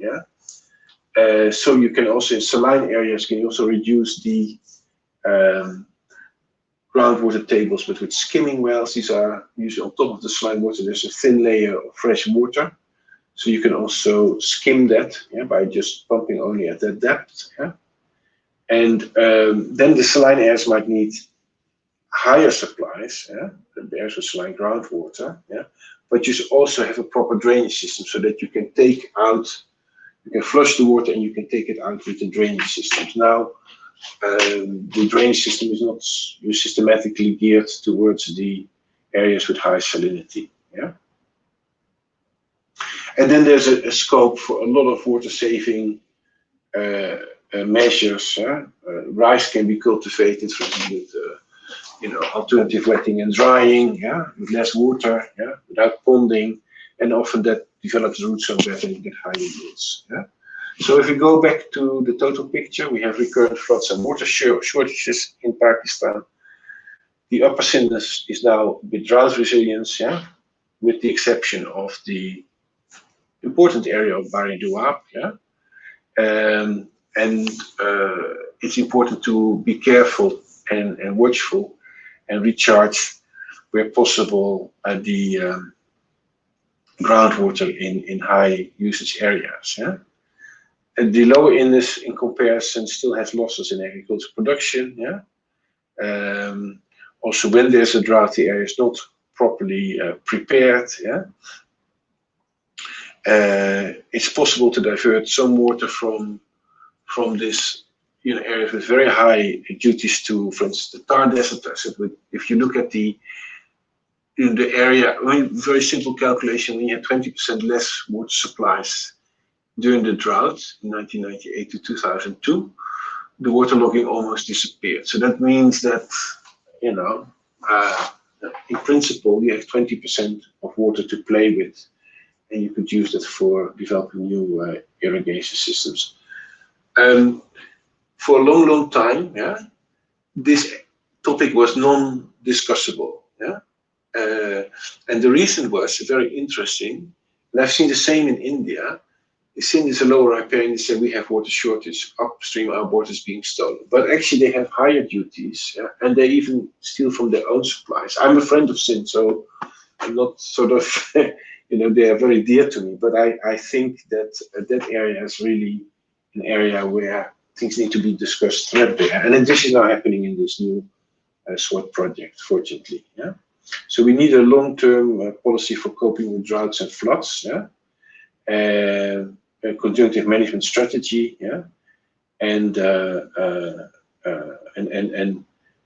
so you can also, in saline areas, can you also reduce the groundwater tables, but with skimming wells. These are usually on top of the saline water, there's a thin layer of fresh water. So you can also skim that by just pumping only at that depth. And then the saline areas might need higher supplies, the areas with saline groundwater. But you should also have a proper drainage system so that you can take out, you can flush the water and you can take it out with the drainage systems. Now, the drainage system is not systematically geared towards the areas with high salinity. And then there's a scope for a lot of water saving measures. Rice can be cultivated, for example, with alternative wetting and drying, with less water, without ponding, and often that develops root zone better and you get higher yields. So if we go back to the total picture, we have recurrent floods and water shortages in Pakistan. The upper Sindh is now with drought resilience, with the exception of the important area of Bari Doab, and it's important to be careful and watchful and recharge where possible the groundwater in high usage areas. And the lower Indus, in comparison, still has losses in agricultural production. Also, when there's a drought, the area is not properly prepared. It's possible to divert some water from this areas with very high duties to, for instance, the Thar Desert. If you look at the area, very simple calculation, when you had 20% less water supplies during the drought in 1998 to 2002, the waterlogging almost disappeared. So that means that, in principle, you have 20% of water to play with, and you could use that for developing new irrigation systems. For a long, long time, this topic was non-discussable. And the reason was very interesting, and I've seen the same in India, Sin is a lower riparian, they say we have water shortage, upstream our water is being stolen. But actually they have higher duties, and they even steal from their own supplies. I'm a friend of Sin, so I'm not sort of, they are very dear to me, but I think that that area is really an area where things need to be discussed threadbare. And this is now happening in this new SWOT project, fortunately. Yeah. So we need a long-term policy for coping with droughts and floods. Yeah. A conjunctive management strategy. Yeah. And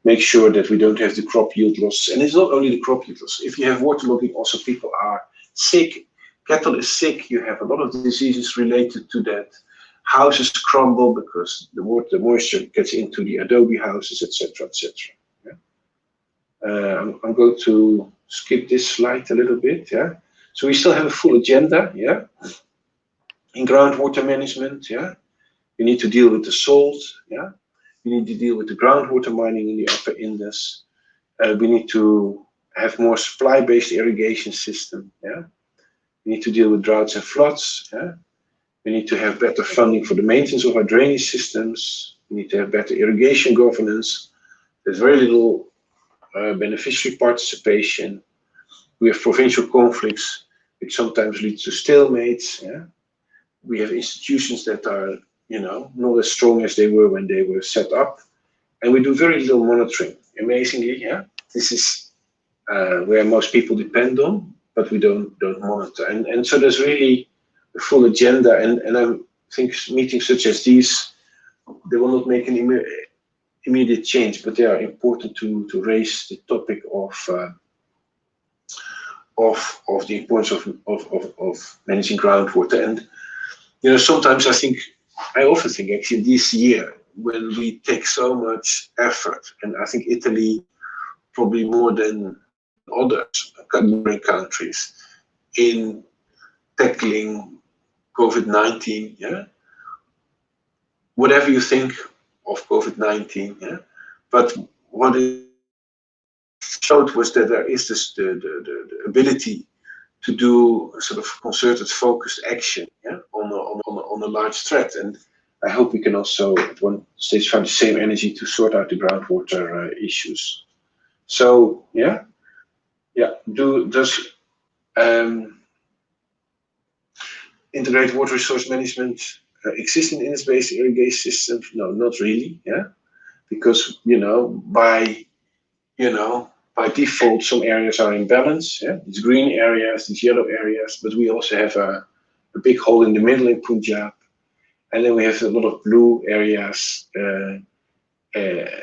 make sure that we don't have the crop yield loss. And it's not only the crop yield loss. If you have waterlogging, also people are sick. Cattle is sick. You have a lot of diseases related to that. Houses crumble because the moisture gets into the adobe houses, etc., etc. Yeah? I'm going to skip this slide a little bit. Yeah. So we still have a full agenda. Yeah. In groundwater management. Yeah. We need to deal with the salt. Yeah. We need to deal with the groundwater mining in the upper Indus. We need to have more supply-based irrigation system. Yeah. We need to deal with droughts and floods. Yeah. We need to have better funding for the maintenance of our drainage systems. We need to have better irrigation governance. There's very little beneficiary participation. We have provincial conflicts, which sometimes leads to stalemates. Yeah. We have institutions that are not as strong as they were when they were set up, and we do very little monitoring. Amazingly, yeah, this is where most people depend on, but we don't monitor. And so there's really a full agenda, and I think meetings such as these, they will not make an immediate change, but they are important to raise the topic of the importance of managing groundwater. And sometimes I often think actually this year, when we take so much effort, and I think Italy probably more than other countries in tackling COVID-19, yeah. Whatever you think of COVID-19, yeah. But what it showed was that there is the ability to do a sort of concerted, focused action, yeah, on a large threat. And I hope we can also at one stage find the same energy to sort out the groundwater issues. So does integrated water resource management exist in Indus-based irrigation systems? No, not really. Yeah, because by default, some areas are in balance. Yeah? These green areas, these yellow areas, but we also have a big hole in the middle in Punjab. And then we have a lot of blue areas,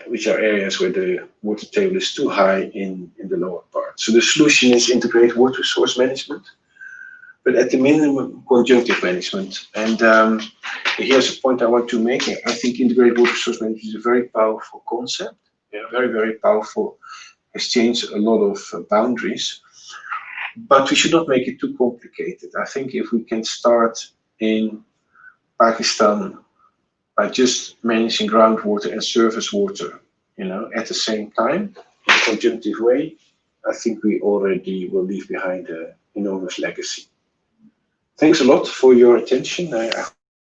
which are areas where the water table is too high in the lower part. So the solution is integrated water resource management, but at the minimum, conjunctive management. And here's a point I want to make. I think integrated water resource management is a very powerful concept. Yeah, very, very powerful. Has changed a lot of boundaries, but we should not make it too complicated. I think if we can start in Pakistan by just managing groundwater and surface water, at the same time, in a conjunctive way, I think we already will leave behind an enormous legacy. Thanks a lot for your attention. I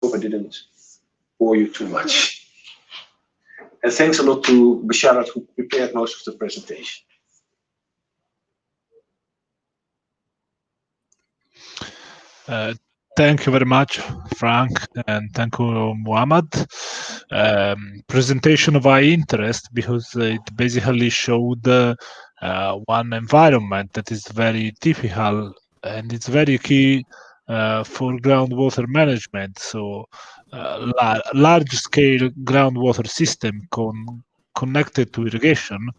hope I didn't bore you too much. And thanks a lot to Basharat, who prepared most of the presentation. Thank you very much, Frank, and thank you, Muhammad. Presentation of high interest because it basically showed one environment that is very typical and it's very key for groundwater management. So large-scale groundwater system connected to irrigation,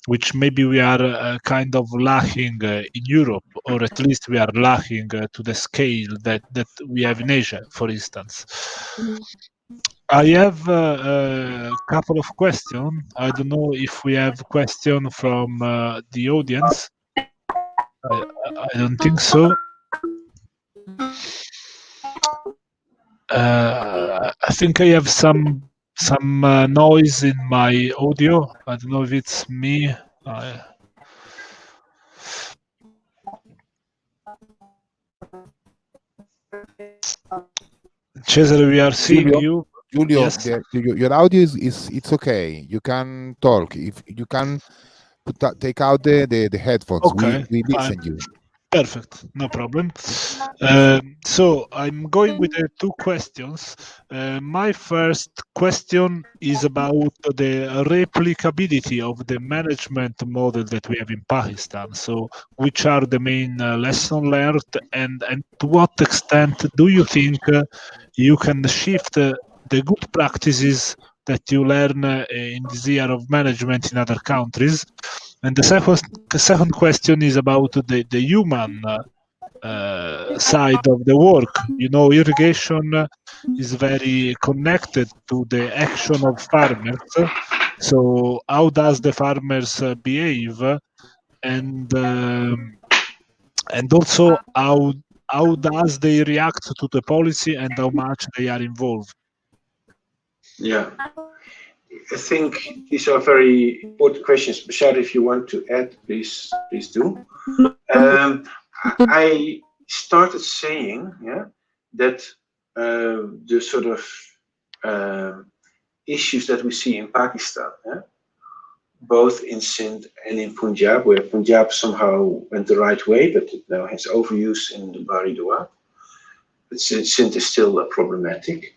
which maybe we are kind of lacking in Europe, or at least we are lacking to the scale that we have in Asia, for instance. I have a couple of questions. I don't know if we have questions from the audience. I don't think so. I think I have some noise in my audio. I don't know if it's me. Cesare, we are seeing Giulio? you. Giulio, Yes. your audio is it's okay. You can talk. If you can take out the headphones, Okay, we fine. listen you. Perfect, no problem. So I'm going with the two questions. My first question is about the replicability of the management model that we have in Pakistan. So which are the main lessons learned, and to what extent do you think you can shift the good practices that you learn in this year of management in other countries? And the second question is about the human side of the work. You know, irrigation is very connected to the action of farmers. So, how does the farmers behave, and also how does they react to the policy and how much they are involved? Yeah, I think these are very important questions. Bashar, if you want to add, please do. I started saying, that the sort of issues that we see in Pakistan, both in Sindh and in Punjab, where Punjab somehow went the right way, but it now has overuse in the Bari Dua. But Sindh is still problematic.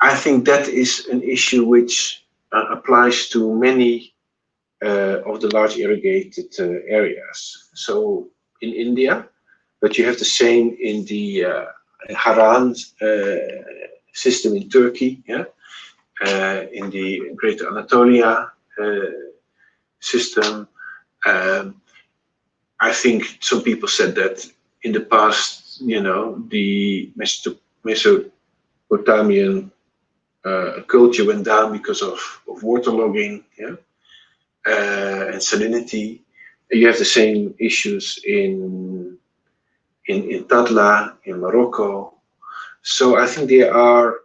I think that is an issue which applies to many of the large irrigated areas. So in India, but you have the same in the Haran system in Turkey, in the Greater Anatolia system. I think some people said that in the past, the Mesopotamian culture went down because of waterlogging, and salinity. You have the same issues in Tadla, in Morocco. So I think there are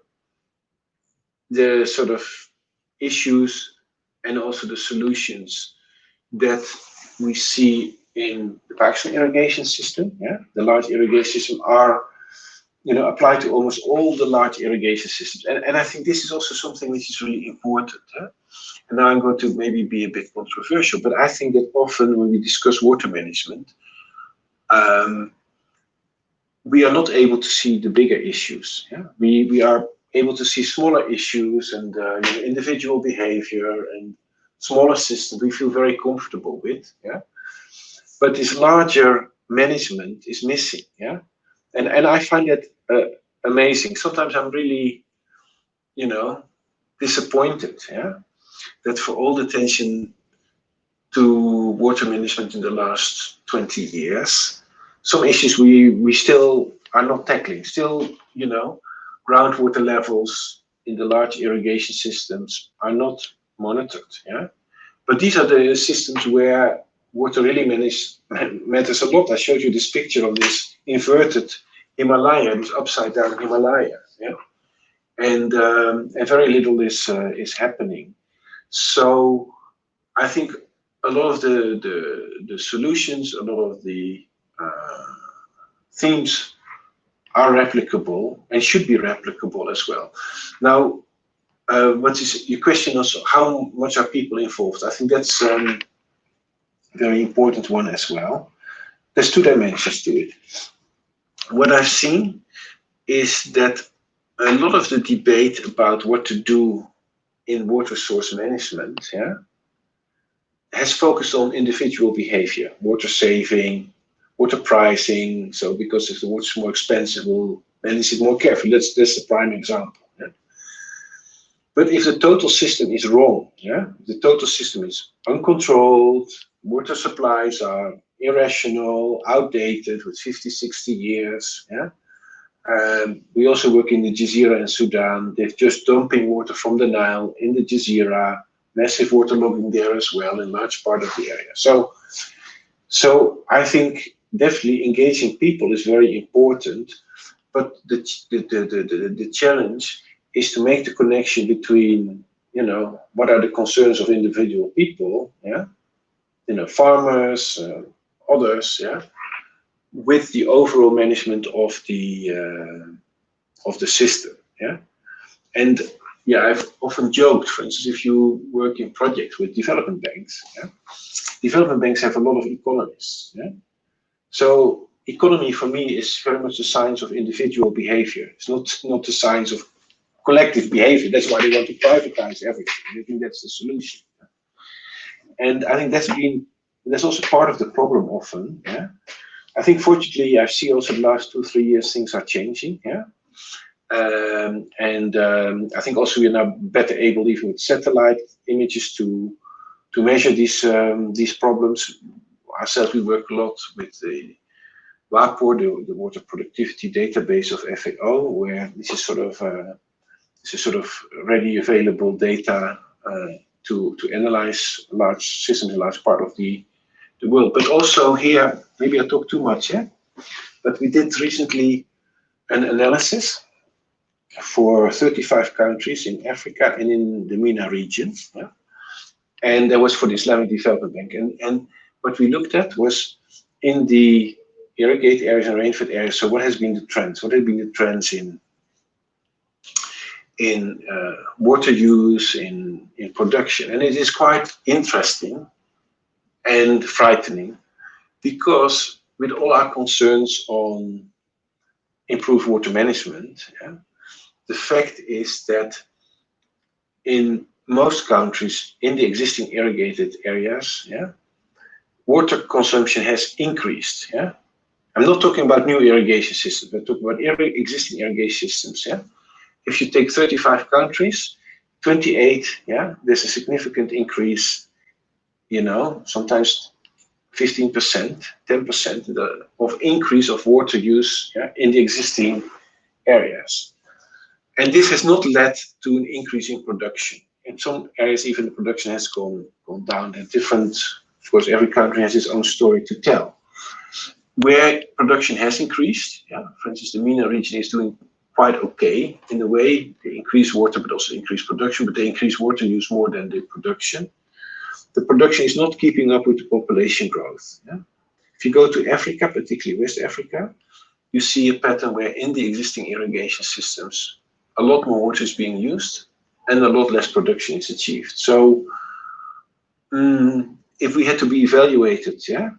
the sort of issues and also the solutions that we see in the Pakistan irrigation system. The large irrigation system are applied to almost all the large irrigation systems. And I think this is also something which is really important. And now I'm going to maybe be a bit controversial, but I think that often when we discuss water management, we are not able to see the bigger issues. We are able to see smaller issues and individual behavior and smaller systems we feel very comfortable with. But this larger management is missing. And I find that amazing. Sometimes I'm really, disappointed. That for all the attention to water management in the last 20 years, some issues we still are not tackling. Still, groundwater levels in the large irrigation systems are not monitored. But these are the systems where water really matters a lot. I showed you this picture of this inverted Himalaya, this upside down Himalaya. And very little is happening. So I think a lot of the solutions, a lot of the themes are replicable and should be replicable as well. Now, what is your question also? How much are people involved? I think that's a very important one as well. There's two dimensions to it. What I've seen is that a lot of the debate about what to do in water source management has focused on individual behavior, water saving, water pricing. So because if the water is more expensive, we'll manage it more carefully. That's the prime example. But if the total system is wrong, the total system is uncontrolled, water supplies are irrational, outdated with 50, 60 years. We also work in the Jazeera in Sudan. They're just dumping water from the Nile in the Jazeera, massive waterlogging there as well in large part of the area. So I think definitely engaging people is very important, but the challenge is to make the connection between, what are the concerns of individual people, farmers, others, with the overall management of the of the system. Yeah, and yeah, I've often joked, for instance, if you work in projects with development banks, yeah, development banks have a lot of economists. Yeah, so economy for me is very much the science of individual behavior. It's not the science of collective behavior. That's why they want to privatize everything. I think that's the solution. And I think that's also part of the problem often. Yeah, I think fortunately I see also the last 2-3 years things are changing. Yeah, I think also we are now better able, even with satellite images, to measure these problems. Ourselves, we work a lot with the WAPOR, the Water Productivity Database of FAO, where this is sort of ready available data to analyze large systems in a large part of the world. But also here, maybe I talk too much, yeah? But we did recently an analysis for 35 countries in Africa and in the MENA region. Yeah? And that was for the Islamic Development Bank. And what we looked at was in the irrigated areas and rainfed areas. So what has been the trends? What have been the trends in water use, in production? And it is quite interesting and frightening, because with all our concerns on improved water management, yeah, the fact is that in most countries in the existing irrigated areas, yeah, water consumption has increased. Yeah, I'm not talking about new irrigation systems, but talking about existing irrigation systems. Yeah, if you take 35 countries, 28, yeah, there's a significant increase. You know, sometimes 15%, 10% of increase of water use, yeah, in the existing areas. And this has not led to an increase in production. In some areas, even the production has gone down. And different, of course, every country has its own story to tell. Where production has increased, yeah, for instance, the MENA region is doing quite okay in a way. They increase water, but also increase production, but they increase water use more than the production. The production is not keeping up with the population growth. Yeah? If you go to Africa, particularly West Africa, you see a pattern where in the existing irrigation systems, a lot more water is being used and a lot less production is achieved. So if we had to be evaluated, yeah,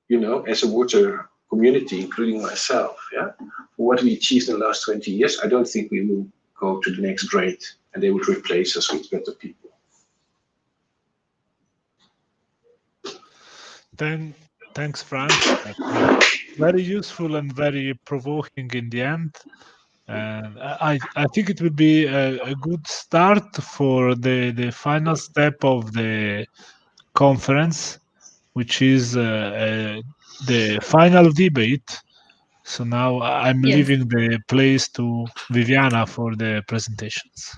you know, as a water community, including myself, yeah, for what we achieved in the last 20 years, I don't think we will go to the next grade and they would replace us with better people. Thanks, Frank. Very useful and very provoking in the end. And I think it will be a good start for the final step of the conference, which is the final debate. So now I'm leaving the place to Viviana for the presentations.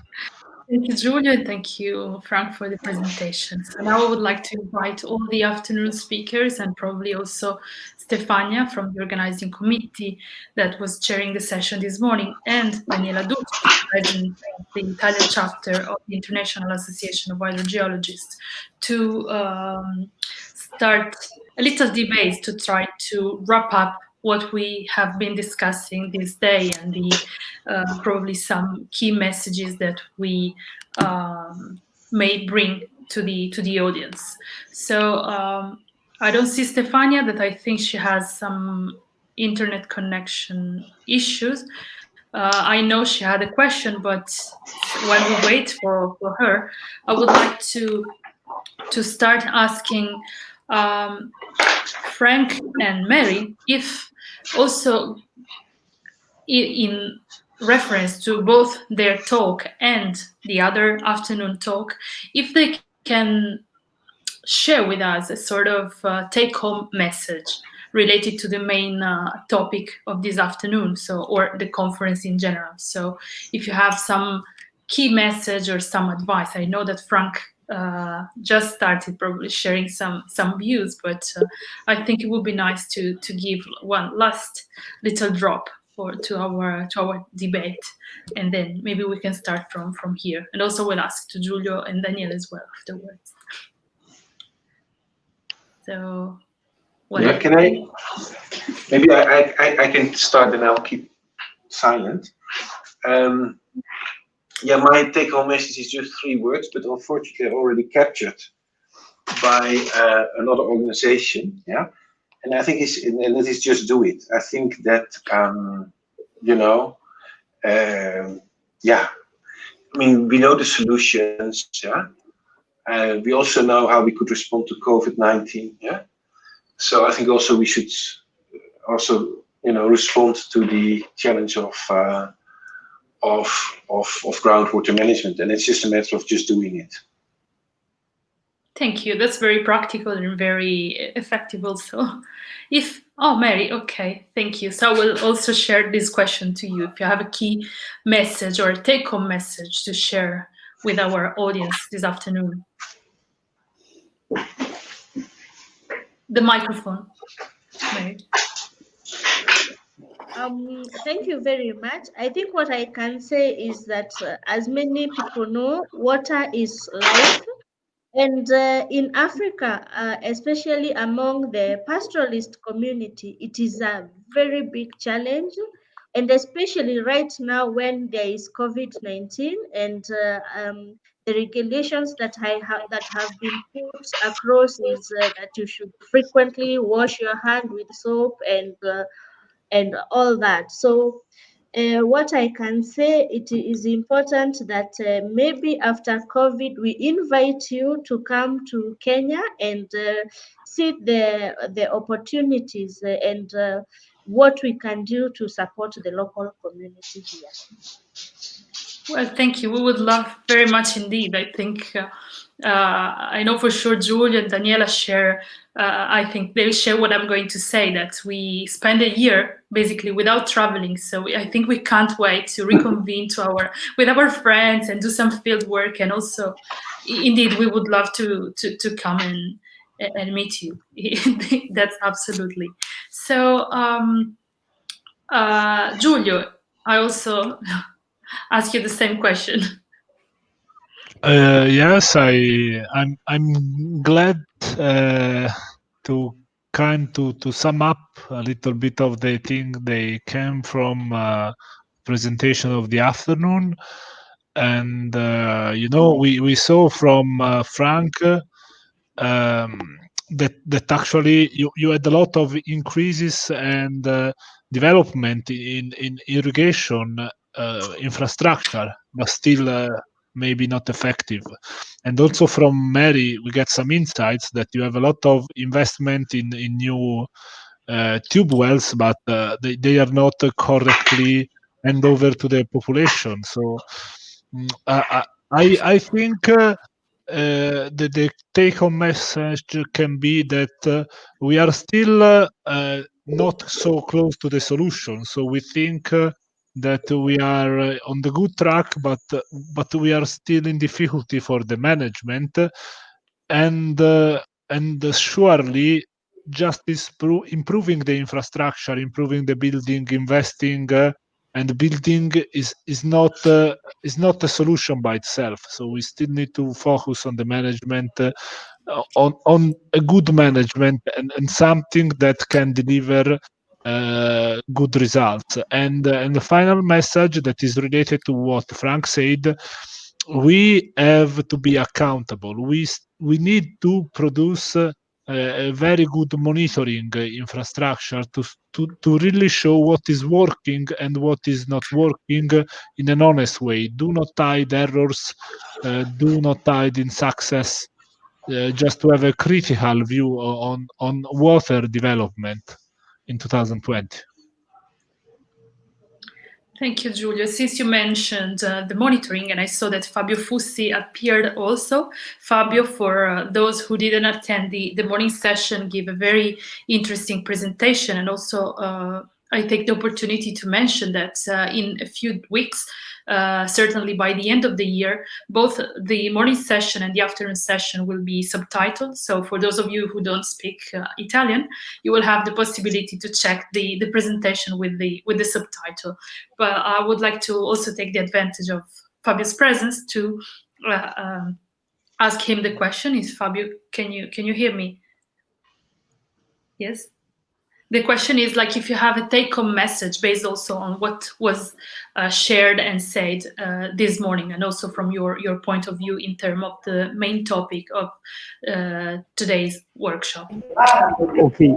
Thank you, Giulio, and thank you, Frank, for the presentation. So now I would like to invite all the afternoon speakers and probably also Stefania from the organizing committee that was chairing the session this morning, and Daniela Ducci, president of the Italian chapter of the International Association of Hydrogeologists, to start a little debate to try to wrap up what we have been discussing this day and the probably some key messages that we may bring to the audience. So I don't see Stefania, that I think she has some internet connection issues. I know she had a question, but while we wait for her, I would like to start asking Frank and Mary, if also in reference to both their talk and the other afternoon talk, if they can share with us a sort of take-home message related to the main topic of this afternoon, so, or the conference in general. So if you have some key message or some advice. I know that Frank just started probably sharing some views, but I think it would be nice to give one last little drop to our debate, and then maybe we can start from here. And also we'll ask to Giulio and Daniel as well afterwards. So, yeah, can I? Maybe I can start and I'll keep silent. Yeah, my take-home message is just 3 words, but unfortunately already captured by another organization. Yeah, and I think and it is just do it. I think that yeah. I mean, we know the solutions. Yeah, we also know how we could respond to COVID-19. Yeah, so I think also we should also respond to the challenge of groundwater management, and it's just a matter of just doing it. Thank you. That's very practical and very effective also. Mary, okay, thank you. So I will also share this question to you. If you have a key message or a take-home message to share with our audience this afternoon. The microphone, Mary. Thank you very much. I think what I can say is that as many people know, water is life. And in Africa, especially among the pastoralist community, it is a very big challenge. And especially right now when there is COVID-19 and the regulations that have been put across is that you should frequently wash your hand with soap and all that. So what I can say, it is important that maybe after COVID, we invite you to come to Kenya and see the opportunities and what we can do to support the local community here. Well, thank you. We would love very much indeed. I think I know for sure Giulio and Daniela share. I think they share what I'm going to say, that we spend a year basically without traveling. So I think we can't wait to reconvene with our friends and do some field work. And also, indeed, we would love to come and meet you. That's absolutely. So, Giulio, I also ask you the same question. Yes, I'm glad to sum up a little bit of the thing they came from presentation of the afternoon, and we saw from Frank that actually you had a lot of increases and development in irrigation infrastructure, but still maybe not effective. And also from Mary, we get some insights that you have a lot of investment in new tube wells, but they are not correctly hand over to the population. So I think the take-home message can be that we are still not so close to the solution. So we think that we are on the good track, but we are still in difficulty for the management, and surely just improving the infrastructure, improving the building, investing. And building is not a solution by itself. So we still need to focus on the management, on a good management and something that can deliver good results. And the final message that is related to what Frank said, we have to be accountable. We need to produce a very good monitoring infrastructure to really show what is working and what is not working in an honest way. Do not hide errors, do not hide in success, just to have a critical view on water development in 2020. Thank you, Giulio. Since you mentioned the monitoring, and I saw that Fabio Fussi appeared also. Fabio, for those who didn't attend the morning session, gave a very interesting presentation. And also, I take the opportunity to mention that in a few weeks, certainly by the end of the year, both the morning session and the afternoon session will be subtitled. So for those of you who don't speak Italian, you will have the possibility to check the presentation with the subtitle. But I would like to also take the advantage of Fabio's presence to ask him the question. Is Fabio, can you hear me? Yes? The question is like if you have a take-home message based also on what was shared and said this morning, and also from your point of view in terms of the main topic of today's workshop. Okay,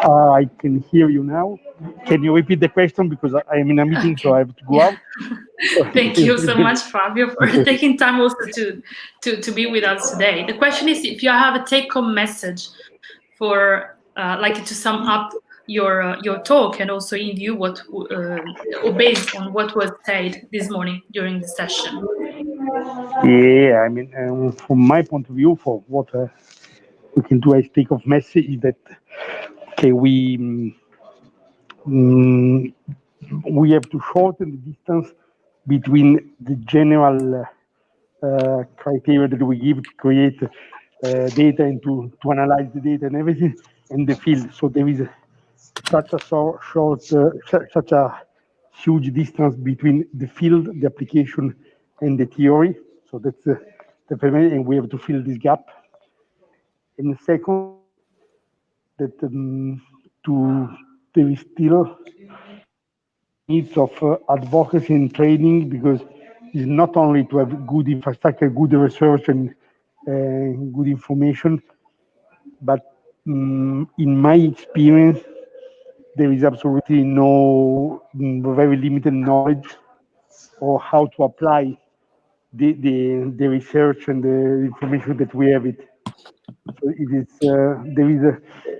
I can hear you now. Can you repeat the question, because I am in a meeting, so I have to go out. Thank you so much, Fabio, for taking time also to be with us today. The question is if you have a take-home message for like to sum up your talk, and also in view what based on what was said this morning during the session. Yeah, I mean, from my point of view, for what we can do as take-off message is that, okay, we have to shorten the distance between the general criteria that we give to create data and to analyze the data and everything, and the field. So there is such a huge distance between the field, the application, and the theory. So that's the primary, and we have to fill this gap. And the second, that there is still needs of advocacy and training, because it's not only to have good infrastructure, good research, and good information, but in my experience, there is absolutely no, very limited knowledge or how to apply the research and the information that we have it. So it is there is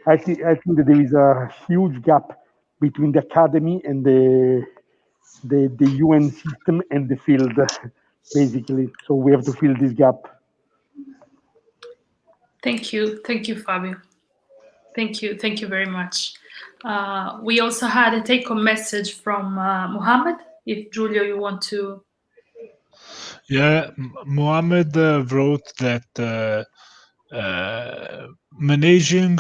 I think that there is a huge gap between the academy and the UN system and the field, basically. So we have to fill this gap. Thank you, Fabio. Thank you very much. We also had a take-home message from Mohammed. If Giulio, you want to. Yeah, Mohammed wrote that managing.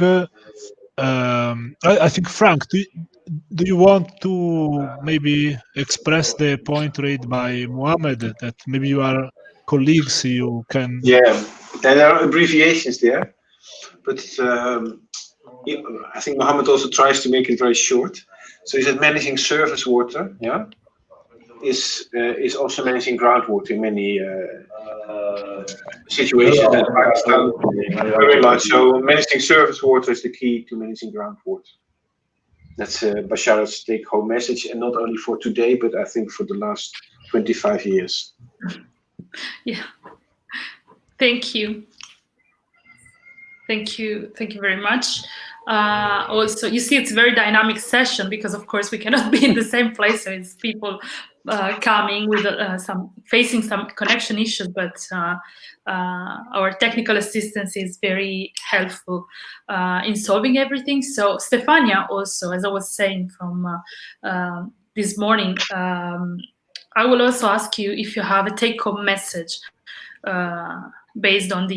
I think, Frank, do you want to maybe express the point raised by Mohammed, that maybe you are colleagues, you can. Yeah, there are abbreviations there, but I think Mohammed also tries to make it very short. So he said managing surface water, yeah, is also managing groundwater in many situations in Pakistan. Very large. So managing surface water is the key to managing groundwater. That's Bashar's take-home message, and not only for today, but I think for the last 25 years. Yeah. Thank you. Thank you very much. Also, you see, it's a very dynamic session, because of course we cannot be in the same place. So it's people coming with facing some connection issues, but our technical assistance is very helpful in solving everything. So Stefania, also, as I was saying from this morning, I will also ask you if you have a take-home message based on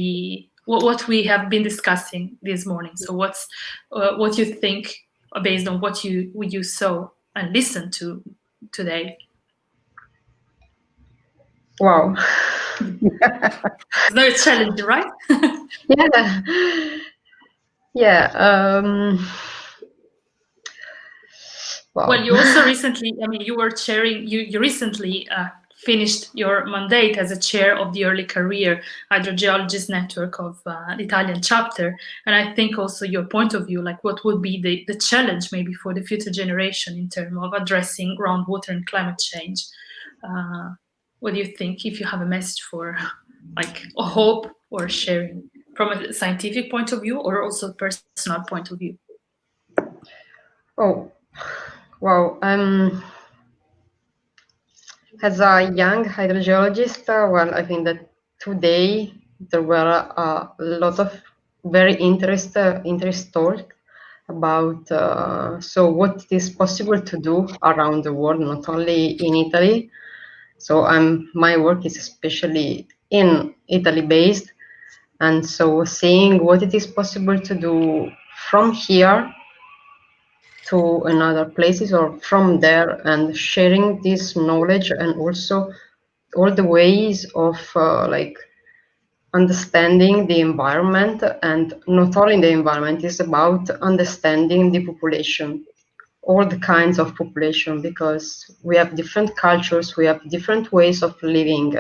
what we have been discussing this morning. So what you think based on what you saw and listened to today? Wow. It's very challenging, right? Yeah. Yeah. Wow. Well, you also recently, I mean, you were chairing, you recently finished your mandate as a chair of the Early Career Hydrogeologists Network of the Italian chapter. And I think also your point of view, like what would be the challenge maybe for the future generation in terms of addressing groundwater and climate change. What do you think, if you have a message for like a hope or sharing from a scientific point of view or also personal point of view? Oh, wow. As a young hydrogeologist, well, I think that today there were a lot of very interest talk about so what is possible to do around the world, not only in Italy. So my work is especially in Italy based, and so seeing what it is possible to do from here to another places or from there, and sharing this knowledge, and also all the ways of like understanding the environment, and not only the environment, it's about understanding the population, all the kinds of population, because we have different cultures, we have different ways of living.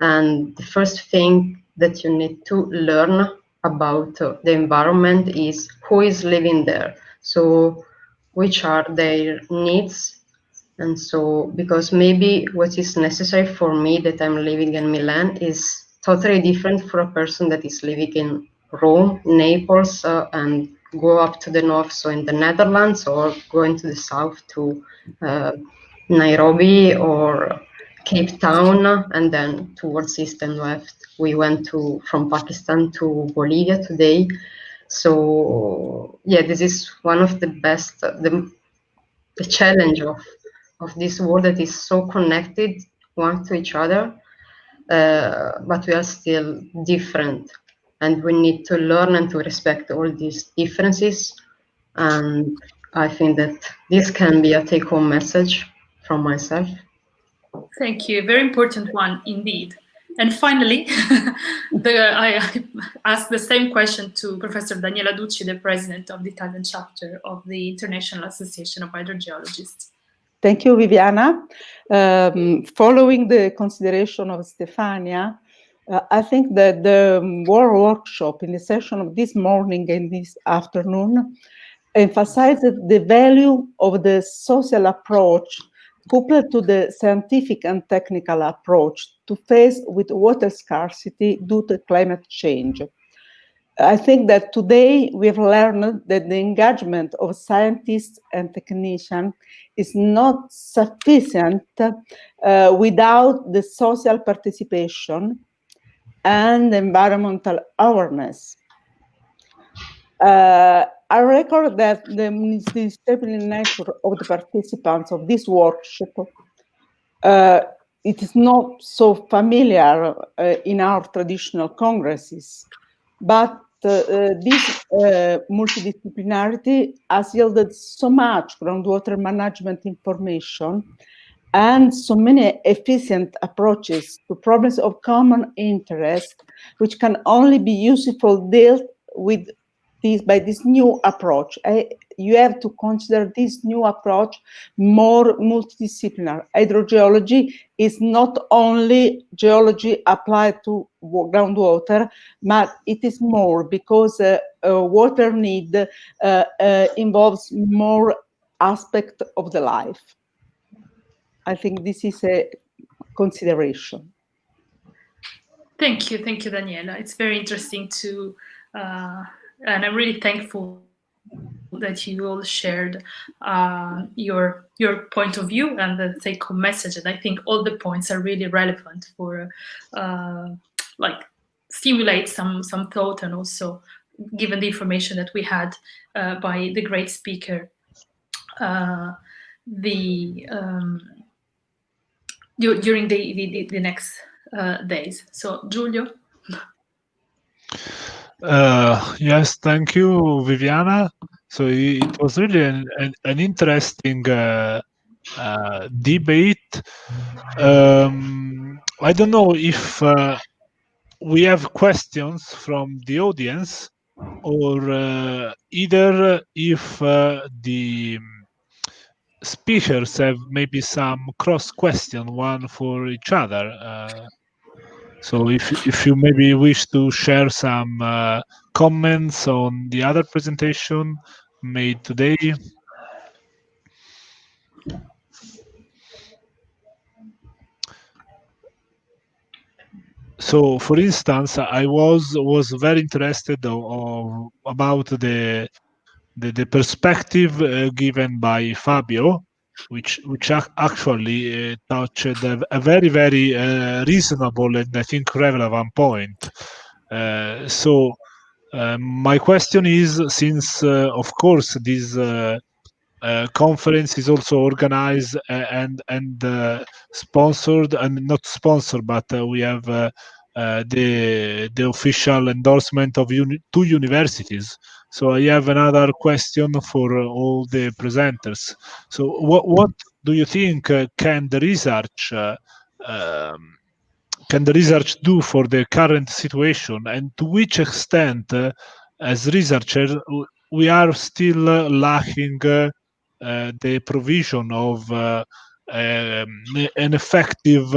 And the first thing that you need to learn about the environment is who is living there. So which are their needs. And so, because maybe what is necessary for me that I'm living in Milan is totally different for a person that is living in Rome, Naples, and go up to the north, so in the Netherlands, or going to the south to Nairobi or Cape Town, and then towards east and west. We went from Pakistan to Bolivia today. So yeah, this is one of the best, the challenge of this world that is so connected one to each other, but we are still different, and we need to learn and to respect all these differences. And I think that this can be a take-home message from myself. Thank you. Very important one indeed. And finally, I asked the same question to Professor Daniela Ducci, the president of the Italian chapter of the International Association of Hydrogeologists. Thank you, Viviana. Following the consideration of Stefania, I think that the World Workshop in the session of this morning and this afternoon emphasized the value of the social approach coupled to the scientific and technical approach to face with water scarcity due to climate change. I think that today we have learned that the engagement of scientists and technicians is not sufficient without the social participation and environmental awareness. I record that the multidisciplinary nature of the participants of this workshop, it is not so familiar in our traditional congresses, but this multidisciplinarity has yielded so much groundwater management information and so many efficient approaches to problems of common interest, which can only be useful dealt with by this new approach. You have to consider this new approach more multidisciplinary. Hydrogeology is not only geology applied to groundwater, but it is more because water need involves more aspect of the life. I think this is a consideration. Thank you, Daniela. It's very interesting to and I'm really thankful that you all shared your point of view and the take-home message. And I think all the points are really relevant for like stimulate some thought, and also given the information that we had by the great speaker during the next days. So Giulio. Yes, thank you, Viviana. So it was really an interesting debate. I don't know if we have questions from the audience, or either if the speakers have maybe some cross question, one for each other. So if you maybe wish to share some comments on the other presentation made today. So, for instance, I was very interested about the perspective given by Fabio, which actually touched a very, very reasonable and I think relevant point. So my question is, since of course this conference is also organized and sponsored, and not sponsored, but we have the official endorsement of two universities. So I have another question for all the presenters. So what do you think can the research can the research do for the current situation, and to which extent, as researchers, we are still lacking the provision of an effective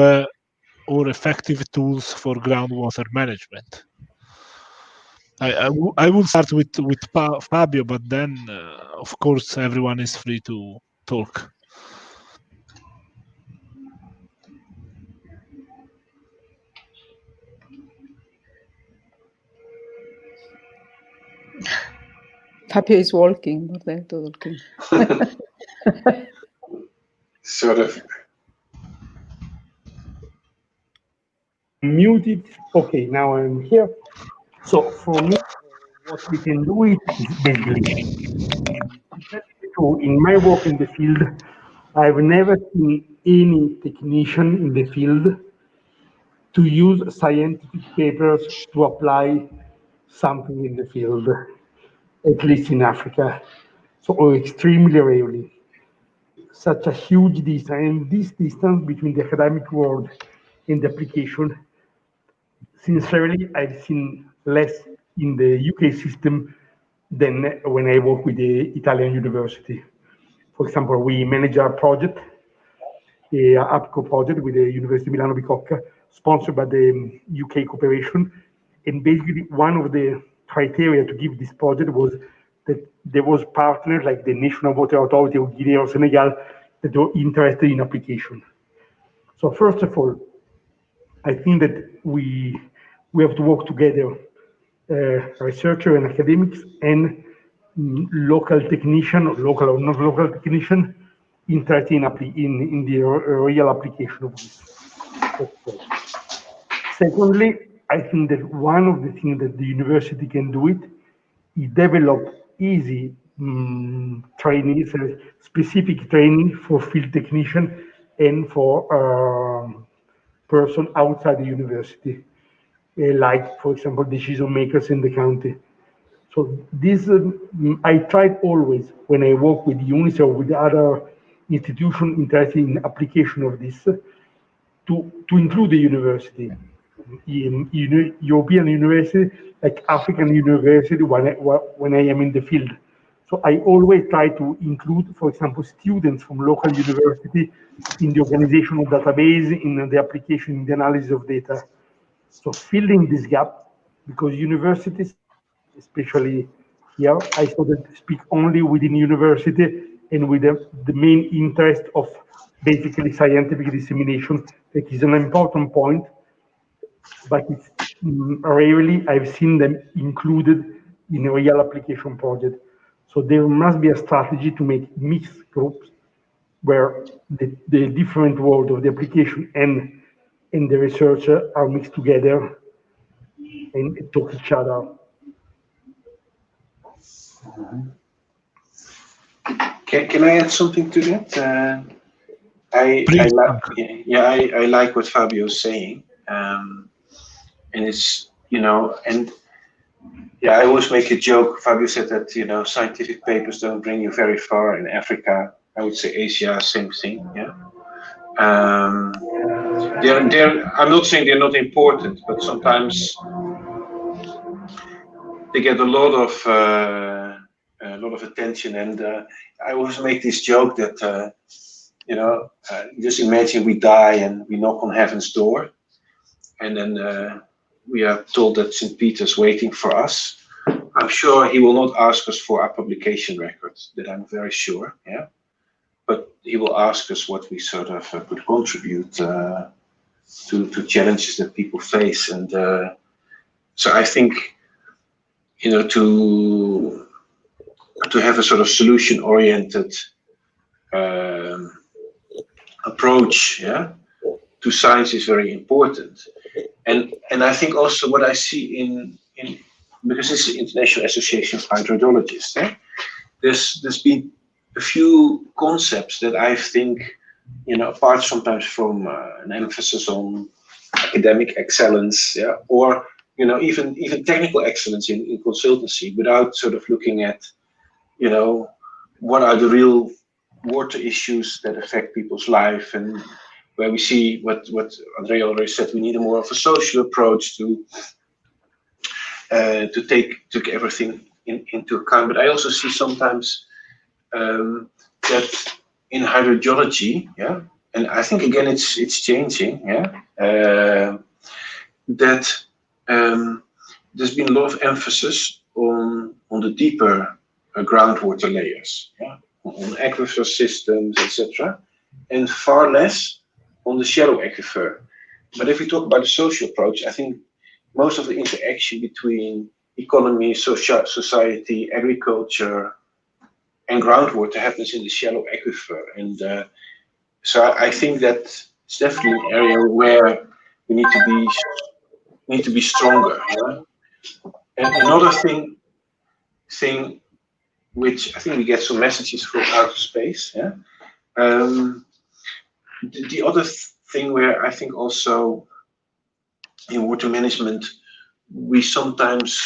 or effective tools for groundwater management? I will start with Fabio, but then of course everyone is free to talk. Fabio is walking, not then talking. Sort of. Muted. Okay, now I'm here. So for me, what we can do is basically, so in my work in the field, I've never seen any technician in the field to use scientific papers to apply something in the field, at least in Africa, so extremely rarely. Such a huge distance, and this distance between the academic world and the application, sincerely, I've seen less in the UK system than when I work with the Italian university. For example, we manage a project, the APCO project with the University of Milano Bicocca, sponsored by the UK Cooperation. And basically, one of the criteria to give this project was that there was partners like the National Water Authority of Guinea or Senegal that were interested in application. So first of all, I think that we have to work together, researcher and academics and local technician, local or not local technician, interested in the real application of this. Secondly, I think that one of the things that the university can do is develop easy training, specific training for field technician and for person outside the university, like, for example, decision makers in the county. So this, I tried always when I work with UNICEF or with other institutions interested in application of this, to include the university, European university, like African university when I am in the field. So I always try to include, for example, students from local university in the organizational database, in the application, in the analysis of data. So filling this gap, because universities, especially here, I saw that speak only within university and with the main interest of basically scientific dissemination. That is an important point, but it's rarely I've seen them included in a real application project. So there must be a strategy to make mixed groups where the different world of the application and the researcher are mixed together and talk each other. Can I add something to that? I like what Fabio is saying, and it's, and I always make a joke. Fabio said that scientific papers don't bring you very far in Africa. I would say Asia, same thing. Yeah. I'm not saying they're not important, but sometimes they get a lot of attention. And I always make this joke that just imagine we die and we knock on heaven's door, and then we are told that St. Peter's waiting for us. I'm sure he will not ask us for our publication records. That I'm very sure. Yeah. But he will ask us what we sort of could contribute to challenges that people face, and so I think to have a sort of solution-oriented approach, to science is very important, and I think also what I see in because this is the International Association of Hydrologists, there's been a few concepts that I think, apart sometimes from an emphasis on academic excellence, or even technical excellence in consultancy, without sort of looking at, what are the real water issues that affect people's life, and where we see what Andrea already said, we need a more of a social approach to take everything into account. But I also see sometimes that in hydrogeology, yeah, and I think again it's changing, yeah, that there's been a lot of emphasis on the deeper groundwater layers, yeah, on aquifer systems, etc., and far less on the shallow aquifer. But if we talk about the social approach, I think most of the interaction between economy, society, agriculture, and groundwater happens in the shallow aquifer. And so I think that it's definitely an area where we need to be stronger. Yeah? And another thing which I think we get some messages from outer space. Yeah. The other thing where I think also in water management we sometimes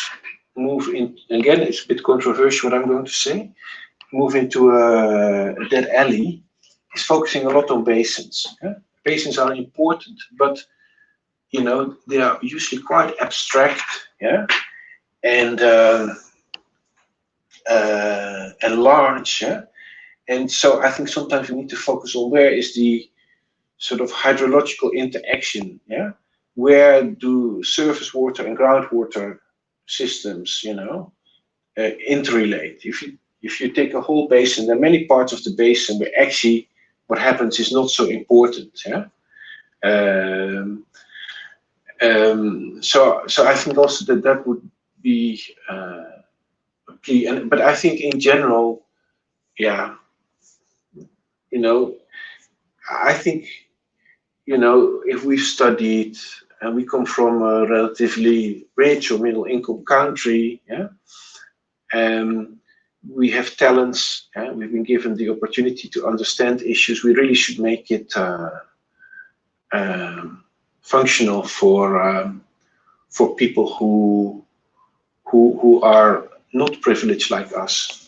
move in, again it's a bit controversial what I'm going to say, move into a dead alley, is focusing a lot on basins. Yeah? Basins are important, but you know they are usually quite abstract, yeah, and large, yeah? And so I think sometimes we need to focus on where is the sort of hydrological interaction, yeah? Where do surface water and groundwater systems, you know, interrelate? If you take a whole basin, there are many parts of the basin where actually what happens is not so important, yeah? So I think also that would be key. But I think in general, yeah, you know, I think, you know, if we've studied and we come from a relatively rich or middle income country, yeah, we have talents, yeah, we've been given the opportunity to understand issues, we really should make it functional for people who are not privileged like us.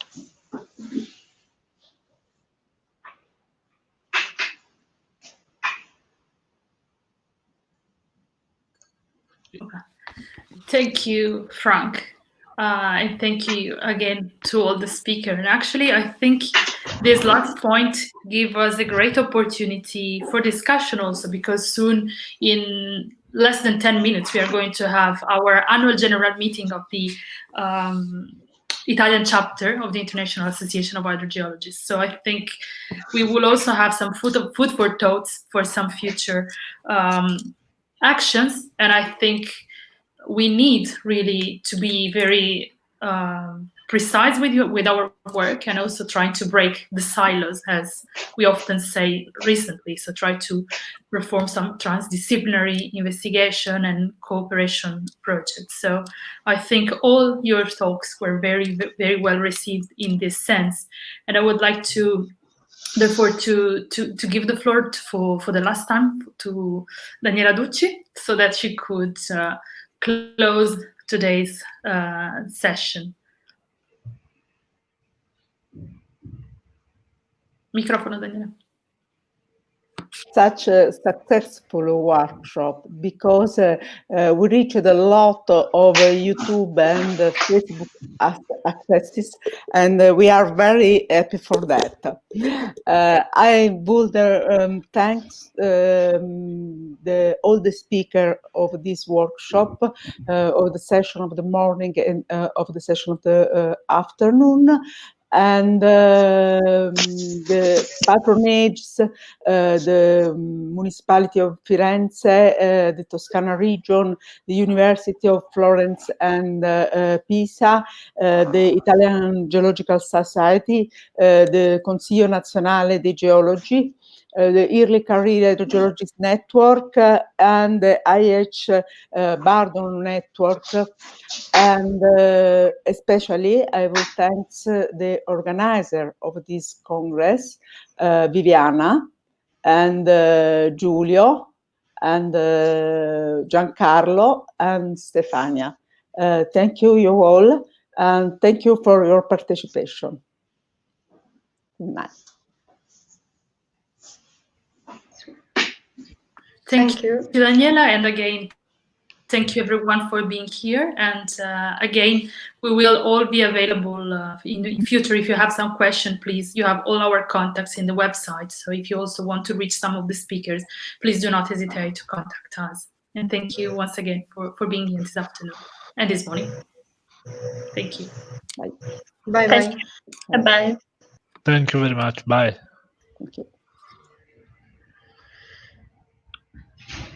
Thank you, Frank. And thank you again to all the speakers. And actually, I think this last point gives us a great opportunity for discussion also, because soon, in less than 10 minutes, we are going to have our annual general meeting of the Italian chapter of the International Association of Hydrogeologists. So I think we will also have some food for thoughts for some future actions. And I think we need really to be very precise with our work, and also trying to break the silos, as we often say recently. So try to perform some transdisciplinary investigation and cooperation projects. So I think all your talks were very, very well received in this sense. And I would like to therefore to give the floor for the last time to Daniela Ducci, so that she could close today's session. Microfono, Daniela. Such a successful workshop, because we reached a lot of YouTube and Facebook accesses, and we are very happy for that. I would thank all the speakers of this workshop, of the session of the morning and of the session of the afternoon, and the patronages, the municipality of Firenze, the Toscana region, the University of Florence and Pisa, the Italian Geological Society, the Consiglio Nazionale di Geologi, the Early Career Hydrogeologist Network, and the IH Bardon Network. And especially I will thank the organizer of this Congress, Viviana, and Giulio, and Giancarlo, and Stefania. Thank you all, and thank you for your participation. Good night. Thank you, Daniela, and again, thank you everyone for being here. And again, we will all be available in the future. If you have some question, please, you have all our contacts in the website. So if you also want to reach some of the speakers, please do not hesitate to contact us. And thank you once again for being here this afternoon and this morning. Thank you. Bye. Bye. Bye. Thank you very much. Bye. Thank you.